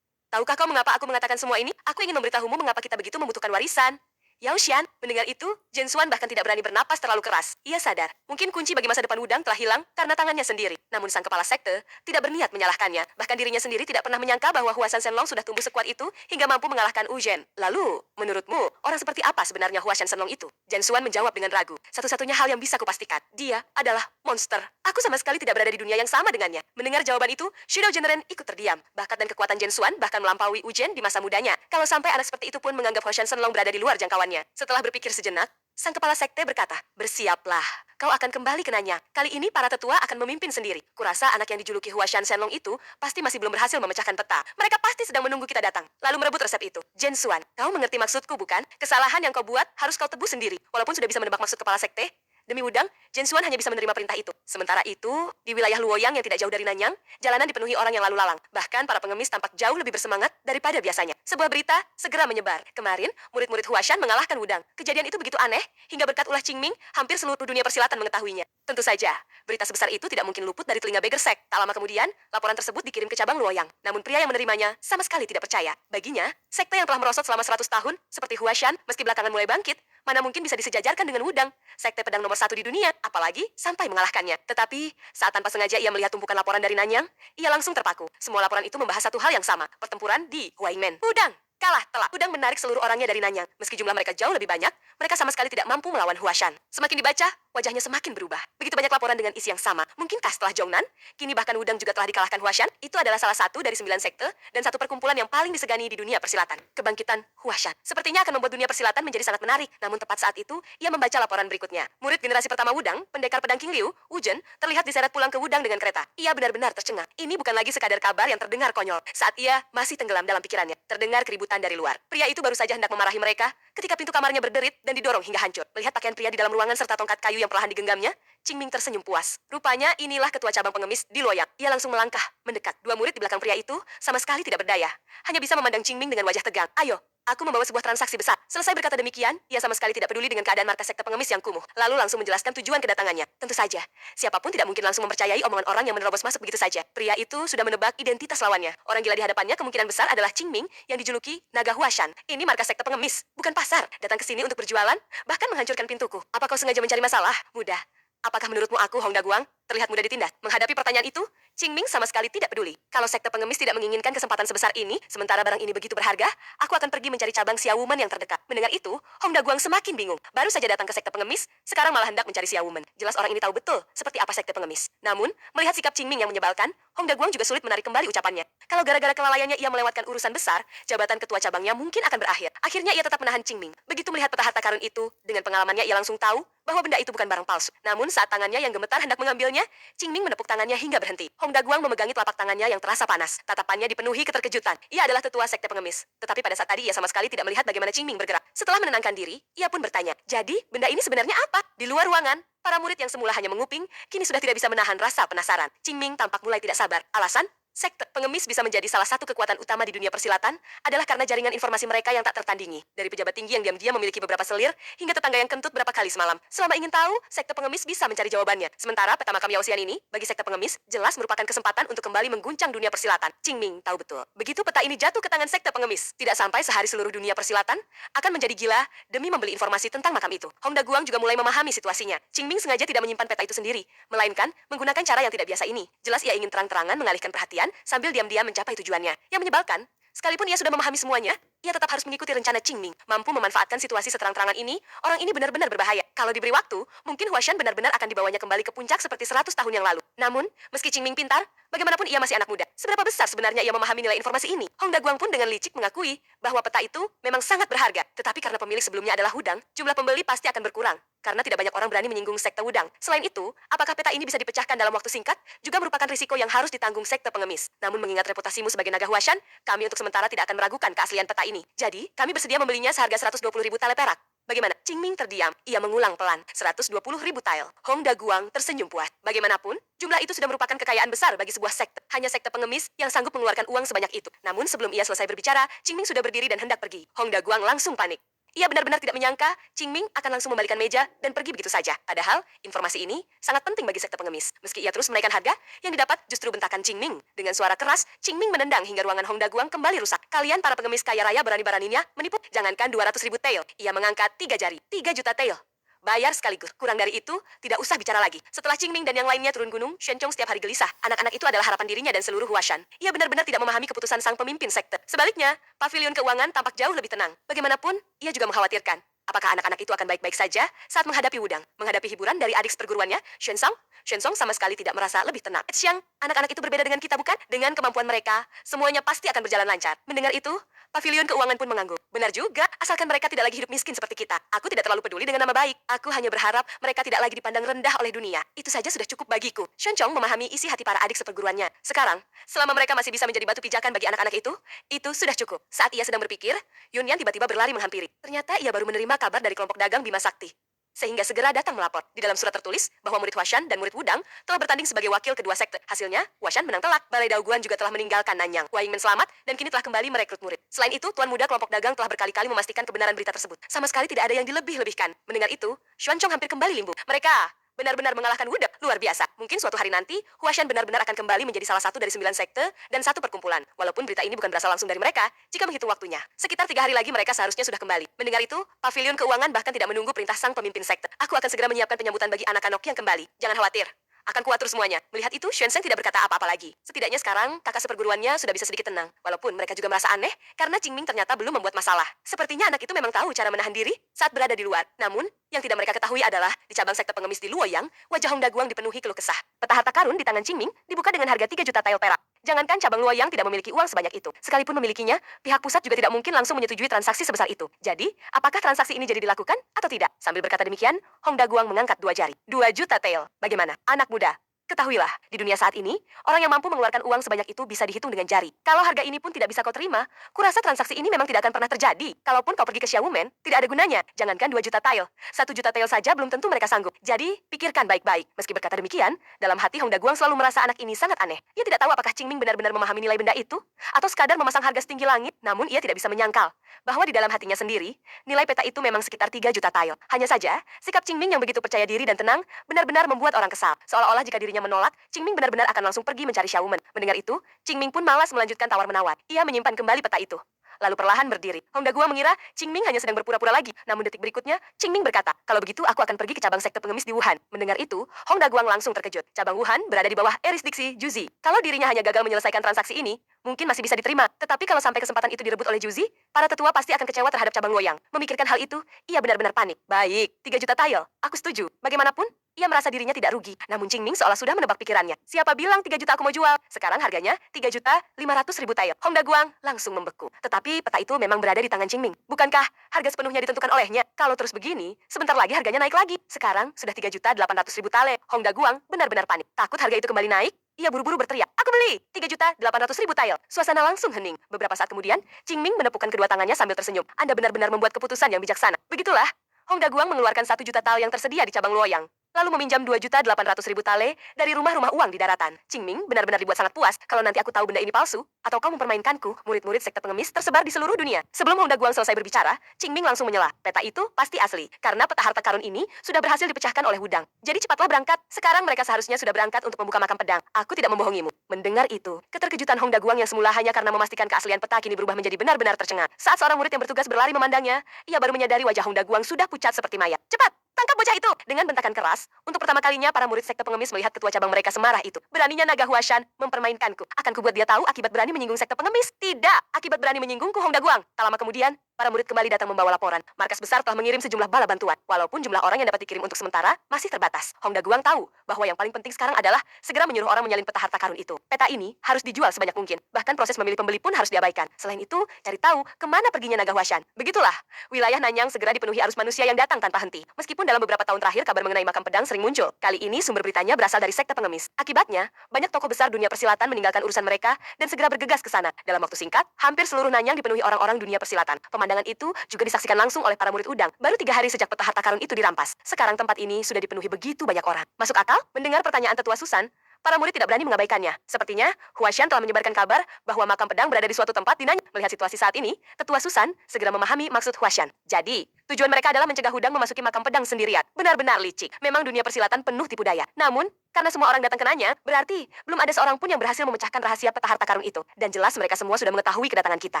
tahukah kau mengapa aku mengatakan semua ini? Aku ingin memberitahumu mengapa kita begitu membutuhkan warisan. Yao Xian, mendengar itu, Zhen Xuan bahkan tidak berani bernapas terlalu keras. Ia sadar, mungkin kunci bagi masa depan Wudang telah hilang karena tangannya sendiri. Namun sang kepala sekte tidak berniat menyalahkannya. Bahkan dirinya sendiri tidak pernah menyangka bahwa Huashan Shenlong sudah tumbuh sekuat itu hingga mampu mengalahkan Uzhen. Lalu, menurutmu, orang seperti apa sebenarnya Huashan Shenlong itu? Zhen Xuan menjawab dengan ragu. Satu-satunya hal yang bisa kupastikan, dia adalah monster. Aku sama sekali tidak berada di dunia yang sama dengannya. Mendengar jawaban itu, Shidao Zhenren ikut terdiam. Bakat dan kekuatan Zhen Xuan bahkan melampaui Uzhen di masa mudanya. Kalau sampai anak seperti itu pun menganggap Huashan Shenlong berada di luar jangkauannya. Setelah berpikir sejenak, sang kepala sekte berkata, bersiaplah. Kau akan kembali ke Nanyang. Kali ini para tetua akan memimpin sendiri. Kurasa anak yang dijuluki Huashan Shenlong itu pasti masih belum berhasil memecahkan peta. Mereka pasti sedang menunggu kita datang, lalu merebut resep itu. Zhen Xuan, kau mengerti maksudku bukan? Kesalahan yang kau buat harus kau tebus sendiri. Walaupun sudah bisa menebak maksud kepala sekte, demi Wudang, Zhen Xuan hanya bisa menerima perintah itu. Sementara itu, di wilayah Luoyang yang tidak jauh dari Nanyang, jalanan dipenuhi orang yang lalu lalang. Bahkan para pengemis tampak jauh lebih bersemangat daripada biasanya. Sebuah berita segera menyebar. Kemarin, murid-murid Huashan mengalahkan Wudang. Kejadian itu begitu aneh, hingga berkat ulah Qingming, hampir seluruh dunia persilatan mengetahuinya. Tentu saja, berita sebesar itu tidak mungkin luput dari telinga Begersek. Tak lama kemudian, laporan tersebut dikirim ke cabang Luoyang. Namun pria yang menerimanya sama sekali tidak percaya. Baginya, sekte yang telah merosot selama 100 tahun, seperti Huashan, meski belakangan mulai bangkit, mana mungkin bisa disejajarkan dengan Wudang, sekte pedang nomor 1 di dunia, apalagi sampai mengalahkannya. Tetapi, saat tanpa sengaja ia melihat tumpukan laporan dari Nanyang, ia langsung terpaku. Semua laporan itu membahas satu hal yang sama, pertempuran di Huaingmen. Wudang! Kalah telak. Wudang menarik seluruh orangnya dari Nanyang. Meski jumlah mereka jauh lebih banyak, mereka sama sekali tidak mampu melawan Huashan. Semakin dibaca, wajahnya semakin berubah. Begitu banyak laporan dengan isi yang sama. Mungkinkah setelah Zhongnan, kini bahkan Wudang juga telah dikalahkan Huashan? Itu adalah salah satu dari 9 sekte dan satu perkumpulan yang paling disegani di dunia persilatan. Kebangkitan Huashan. Sepertinya akan membuat dunia persilatan menjadi sangat menarik. Namun tepat saat itu, ia membaca laporan berikutnya. Murid generasi pertama Wudang, pendekar pedang King Liu, Wuzhen, terlihat diseret pulang ke Wudang dengan kereta. Ia benar-benar tercengang. Ini bukan lagi sekadar kabar yang terdengar konyol. Saat ia masih tenggelam dalam pikirannya, terdengar keributan dari luar. Pria itu baru saja hendak memarahi mereka ketika pintu kamarnya berderit dan didorong hingga hancur. Melihat pakaian pria di dalam ruangan serta tongkat kayu yang perlahan digenggamnya, Qingming tersenyum puas. Rupanya inilah ketua cabang pengemis di Luoyang. Ia langsung melangkah, mendekat. Dua murid di belakang pria itu sama sekali tidak berdaya. Hanya bisa memandang Qingming dengan wajah tegang. Ayo, aku membawa sebuah transaksi besar. Selesai berkata demikian, ia sama sekali tidak peduli dengan keadaan markas sekte pengemis yang kumuh. Lalu langsung menjelaskan tujuan kedatangannya. Tentu saja, siapapun tidak mungkin langsung mempercayai omongan orang yang menerobos masuk begitu saja. Pria itu sudah menebak identitas lawannya. Orang gila di hadapannya kemungkinan besar adalah Qingming yang dijuluki Naga Huashan. Ini markas sekte pengemis, bukan pasar. Datang ke sini untuk berjualan, bahkan menghancurkan pintuku. Apa kau sengaja mencari masalah? Mudah. Apakah menurutmu aku, Hong Daguang, terlihat mudah ditindas? Menghadapi pertanyaan itu, Qingming sama sekali tidak peduli. Kalau sekte pengemis tidak menginginkan kesempatan sebesar ini, sementara barang ini begitu berharga, aku akan pergi mencari cabang Xiaowumen yang terdekat. Mendengar itu, Hong Daguang semakin bingung. Baru saja datang ke sekte pengemis, sekarang malah hendak mencari Xiaowumen. Jelas orang ini tahu betul seperti apa sekte pengemis. Namun, melihat sikap Qingming yang menyebalkan, Hong Daguang juga sulit menarik kembali ucapannya. Kalau gara-gara kelalaiannya ia melewatkan urusan besar, jabatan ketua cabangnya mungkin akan berakhir. Akhirnya ia tetap menahan Qingming. Begitu melihat peta harta karun itu, dengan pengalamannya ia langsung tahu bahwa benda itu bukan barang palsu. Namun saat tangannya yang gemetar hendak mengambilnya, Qingming menepuk tangannya hingga berhenti. Hong Daguang memegangi telapak tangannya yang terasa panas. Tatapannya dipenuhi keterkejutan. Ia adalah tetua sekte pengemis. Tetapi pada saat tadi ia sama sekali tidak melihat bagaimana Qingming bergerak. Setelah menenangkan diri, ia pun bertanya, jadi benda ini sebenarnya apa? Di luar ruangan, para murid yang semula hanya menguping, kini sudah tidak bisa menahan rasa penasaran. Qingming tampak mulai tidak sabar. Alasan? Sekte pengemis bisa menjadi salah satu kekuatan utama di dunia persilatan adalah karena jaringan informasi mereka yang tak tertandingi. Dari pejabat tinggi yang diam-diam memiliki beberapa selir, hingga tetangga yang kentut berapa kali semalam. Selama ingin tahu, sekte pengemis bisa mencari jawabannya. Sementara peta makam Yaosian ini, bagi sekte pengemis, jelas merupakan kesempatan untuk kembali mengguncang dunia persilatan. Qingming tahu betul. Begitu peta ini jatuh ke tangan sekte pengemis, tidak sampai sehari seluruh dunia persilatan akan menjadi gila demi membeli informasi tentang makam itu. Hong Daguang juga mulai memahami situasinya. Qingming sengaja tidak menyimpan peta itu sendiri, melainkan menggunakan cara yang tidak biasa ini. Jelas ia ingin terang-terangan mengalihkan perhatian sambil diam-diam mencapai tujuannya. Yang menyebalkan, sekalipun ia sudah memahami semuanya, ia tetap harus mengikuti rencana Qingming. Mampu memanfaatkan situasi seterang-terangan ini, orang ini benar-benar berbahaya. Kalau diberi waktu, mungkin Huashan benar-benar akan dibawanya kembali ke puncak seperti 100 tahun yang lalu. Namun, meski Qingming pintar, bagaimanapun ia masih anak muda. Seberapa besar sebenarnya ia memahami nilai informasi ini? Hong Daguang pun dengan licik mengakui bahwa peta itu memang sangat berharga. Tetapi karena pemilik sebelumnya adalah Wudang, jumlah pembeli pasti akan berkurang. Karena tidak banyak orang berani menyinggung sekte Wudang. Selain itu, apakah peta ini bisa dipecahkan dalam waktu singkat? Juga merupakan risiko yang harus ditanggung sekte pengemis. Namun mengingat reputasimu sebagai naga Huashan, kami untuk sementara tidak akan meragukan keaslian peta ini. Jadi, kami bersedia membelinya seharga 120.000 tale perak. Bagaimana? Qingming terdiam. Ia mengulang pelan. 120.000 tael. Hong Daguang tersenyum puas. Bagaimanapun, jumlah itu sudah merupakan kekayaan besar bagi sebuah sekte. Hanya sekte pengemis yang sanggup mengeluarkan uang sebanyak itu. Namun sebelum ia selesai berbicara, Qingming sudah berdiri dan hendak pergi. Hong Daguang langsung panik. Ia benar-benar tidak menyangka Qingming akan langsung membalikan meja dan pergi begitu saja. Padahal, informasi ini sangat penting bagi sekte pengemis. Meski ia terus menaikkan harga, yang didapat justru bentakan Qingming. Dengan suara keras, Qingming menendang hingga ruangan Hong Daguang kembali rusak. Kalian para pengemis kaya raya berani-beraninya menipu? Jangankan 200.000 tael, ia mengangkat 3 jari. 3 juta tael. Bayar sekaligus. Kurang dari itu, tidak usah bicara lagi. Setelah Qingming dan yang lainnya turun gunung, Xuanchong setiap hari gelisah. Anak-anak itu adalah harapan dirinya dan seluruh Huashan. Ia benar-benar tidak memahami keputusan sang pemimpin sekte. Sebaliknya, pavilion keuangan tampak jauh lebih tenang. Bagaimanapun, ia juga mengkhawatirkan. Apakah anak-anak itu akan baik-baik saja saat menghadapi Wudang? Menghadapi hiburan dari adik seperguruannya, Xuanzong? Xuanzong sama sekali tidak merasa lebih tenang. Xiang, anak-anak itu berbeda dengan kita bukan? Dengan kemampuan mereka, semuanya pasti akan berjalan lancar. Mendengar itu, pavilion keuangan pun mengangguk. Benar juga, asalkan mereka tidak lagi hidup miskin seperti kita. Aku tidak terlalu peduli dengan nama baik. Aku hanya berharap mereka tidak lagi dipandang rendah oleh dunia. Itu saja sudah cukup bagiku. Xuanzong memahami isi hati para adik seperguruannya. Sekarang, selama mereka masih bisa menjadi batu pijakan bagi anak-anak itu sudah cukup. Saat ia sedang berpikir, Yunyan tiba-tiba berlari menghampiri. Ternyata ia baru menerima kabar dari kelompok dagang Bima Sakti. Sehingga segera datang melapor. Di dalam surat tertulis bahwa murid Huashan dan murid Wudang telah bertanding sebagai wakil kedua sekte. Hasilnya, Huashan menang telak. Balai Daoguan juga telah meninggalkan Nanyang. Wah Yingmen selamat dan kini telah kembali merekrut murid. Selain itu, tuan muda kelompok dagang telah berkali-kali memastikan kebenaran berita tersebut. Sama sekali tidak ada yang dilebih-lebihkan. Mendengar itu, Xuanchong hampir kembali limbu. Mereka benar-benar mengalahkan Wudang. Luar biasa. Mungkin suatu hari nanti, Huashan benar-benar akan kembali menjadi salah satu dari 9 sekte dan satu perkumpulan. Walaupun berita ini bukan berasal langsung dari mereka, jika menghitung waktunya. Sekitar 3 hari lagi mereka seharusnya sudah kembali. Mendengar itu, pavilion keuangan bahkan tidak menunggu perintah sang pemimpin sekte. Aku akan segera menyiapkan penyambutan bagi anak-anak yang kembali. Jangan khawatir. Akan kuatur semuanya. Melihat itu, Xuanzeng tidak berkata apa-apa lagi. Setidaknya sekarang, kakak seperguruannya sudah bisa sedikit tenang. Walaupun mereka juga merasa aneh, karena Qingming ternyata belum membuat masalah. Sepertinya anak itu memang tahu cara menahan diri saat berada di luar. Namun, yang tidak mereka ketahui adalah, di cabang sekte pengemis di Luoyang, wajah Hong Daguang dipenuhi keluh kesah. Peta harta karun di tangan Qingming dibuka dengan harga 3 juta tael perak. Jangankan cabang Luoyang tidak memiliki uang sebanyak itu. Sekalipun memilikinya, pihak pusat juga tidak mungkin langsung menyetujui transaksi sebesar itu. Jadi, apakah transaksi ini jadi dilakukan atau tidak? Sambil berkata demikian, Hong Daguang mengangkat 2 jari. 2 juta tael. Bagaimana? Anak muda. Ketahuilah, di dunia saat ini, orang yang mampu mengeluarkan uang sebanyak itu bisa dihitung dengan jari. Kalau harga ini pun tidak bisa kau terima, kurasa transaksi ini memang tidak akan pernah terjadi. Kalaupun kau pergi ke Xiaomen, tidak ada gunanya. Jangankan 2 juta tael. 1 juta tael saja belum tentu mereka sanggup. Jadi, pikirkan baik-baik. Meski berkata demikian, dalam hati Hong Daguang selalu merasa anak ini sangat aneh. Ia tidak tahu apakah Qingming benar-benar memahami nilai benda itu, atau sekadar memasang harga setinggi langit, namun ia tidak bisa menyangkal bahwa di dalam hatinya sendiri, nilai peta itu memang sekitar 3 juta tael. Hanya saja, sikap Qingming yang begitu percaya diri dan tenang, benar-benar membuat orang kesal. Seolah-olah jika dirinya menolak, Qingming benar-benar akan langsung pergi mencari Xiaomen. Mendengar itu, Qingming pun malas melanjutkan tawar-menawar. Ia menyimpan kembali peta itu. Lalu perlahan berdiri. Hong Daguang mengira Qingming hanya sedang berpura-pura lagi. Namun detik berikutnya, Qingming berkata, kalau begitu aku akan pergi ke cabang sekte pengemis di Wuhan. Mendengar itu, Hong Daguang langsung terkejut. Cabang Wuhan berada di bawah erisdiksi Juzi. Kalau dirinya hanya gagal menyelesaikan transaksi ini, mungkin masih bisa diterima. Tetapi kalau sampai kesempatan itu direbut oleh Juzi, para tetua pasti akan kecewa terhadap cabang Luoyang. Memikirkan hal itu, ia benar-benar panik. Baik, 3 juta tael. Aku setuju. Bagaimanapun, ia merasa dirinya tidak rugi. Namun Qingming seolah sudah menebak pikirannya. Siapa bilang 3 juta aku mau jual? Sekarang harganya 3 juta 500 ribu tael. Hong Daguang langsung membeku. Tetapi peta itu memang berada di tangan Qingming. Bukankah harga sepenuhnya ditentukan olehnya? Kalau terus begini, sebentar lagi harganya naik lagi. Sekarang sudah 3 juta 800 ribu tael. Hong Daguang benar-benar panik. Takut harga itu kembali naik, ia buru-buru berteriak, aku beli! 3 juta 800 ribu tael. Suasana langsung hening. Beberapa saat kemudian, Qingming menepukkan kedua tangannya sambil tersenyum. Anda benar-benar membuat keputusan yang bijaksana. Begitulah, Hong Daguang mengeluarkan 1 juta tael yang tersedia di cabang Luoyang. Lalu meminjam 2 juta 800 ribu tael dari rumah-rumah uang di daratan. Qingming benar-benar dibuat sangat puas kalau nanti aku tahu benda ini palsu, atau kau mempermainkanku. Murid-murid sekte pengemis tersebar di seluruh dunia. Sebelum Hong Daguang selesai berbicara, Qingming langsung menyela. Peta itu pasti asli, karena peta harta karun ini sudah berhasil dipecahkan oleh Hudang. Jadi cepatlah berangkat. Sekarang mereka seharusnya sudah berangkat untuk membuka makam pedang. Aku tidak membohongimu. Mendengar itu, keterkejutan Hong Daguang yang semula hanya karena memastikan keaslian peta kini berubah menjadi benar-benar tercengang. Saat seorang murid yang bertugas berlari memandangnya, ia baru menyadari wajah Hong Daguang sudah pucat seperti mayat. Cepat! Tangkap bocah itu! Dengan bentakan keras, untuk pertama kalinya para murid sekte pengemis melihat ketua cabang mereka semarah itu. Beraninya naga Huashan mempermainkanku. Akan kubuat dia tahu akibat berani menyinggung sekte pengemis. Tidak! Akibat berani menyinggungku Hong Daguang. Tak lama kemudian, para murid kembali datang membawa laporan. Markas besar telah mengirim sejumlah bala bantuan. Walaupun jumlah orang yang dapat dikirim untuk sementara masih terbatas. Hong Daguang tahu bahwa yang paling penting sekarang adalah segera menyuruh orang menyalin peta harta karun itu. Peta ini harus dijual sebanyak mungkin. Bahkan proses memilih pembeli pun harus diabaikan. Selain itu, cari tahu kemana perginya naga Huashan. Begitulah, wilayah Nanyang segera dipenuhi arus manusia yang datang tanpa henti. Meskipun dalam beberapa tahun terakhir kabar mengenai makam pedang sering muncul. Kali ini sumber beritanya berasal dari sekte pengemis. Akibatnya, banyak tokoh besar dunia persilatan meninggalkan urusan mereka dan segera bergegas ke sana. Dalam waktu singkat, hampir seluruh Nanyang dipenuhi orang-orang dunia persilatan. Pemandangan itu juga disaksikan langsung oleh para murid udang. Baru 3 hari sejak peta harta karun itu dirampas. Sekarang tempat ini sudah dipenuhi begitu banyak orang. Masuk akal? Mendengar pertanyaan tetua Susan, para murid tidak berani mengabaikannya. Sepertinya, Huashan telah menyebarkan kabar bahwa makam pedang berada di suatu tempat di Nanyang. Melihat situasi saat ini, tetua Susan segera memahami maksud Huashan. Jadi, tujuan mereka adalah mencegah Hudang memasuki makam pedang sendirian. Benar-benar licik. Memang dunia persilatan penuh tipu daya. Namun, karena semua orang datang ke Nanyang, berarti belum ada seorang pun yang berhasil memecahkan rahasia peta harta karun itu. Dan jelas mereka semua sudah mengetahui kedatangan kita.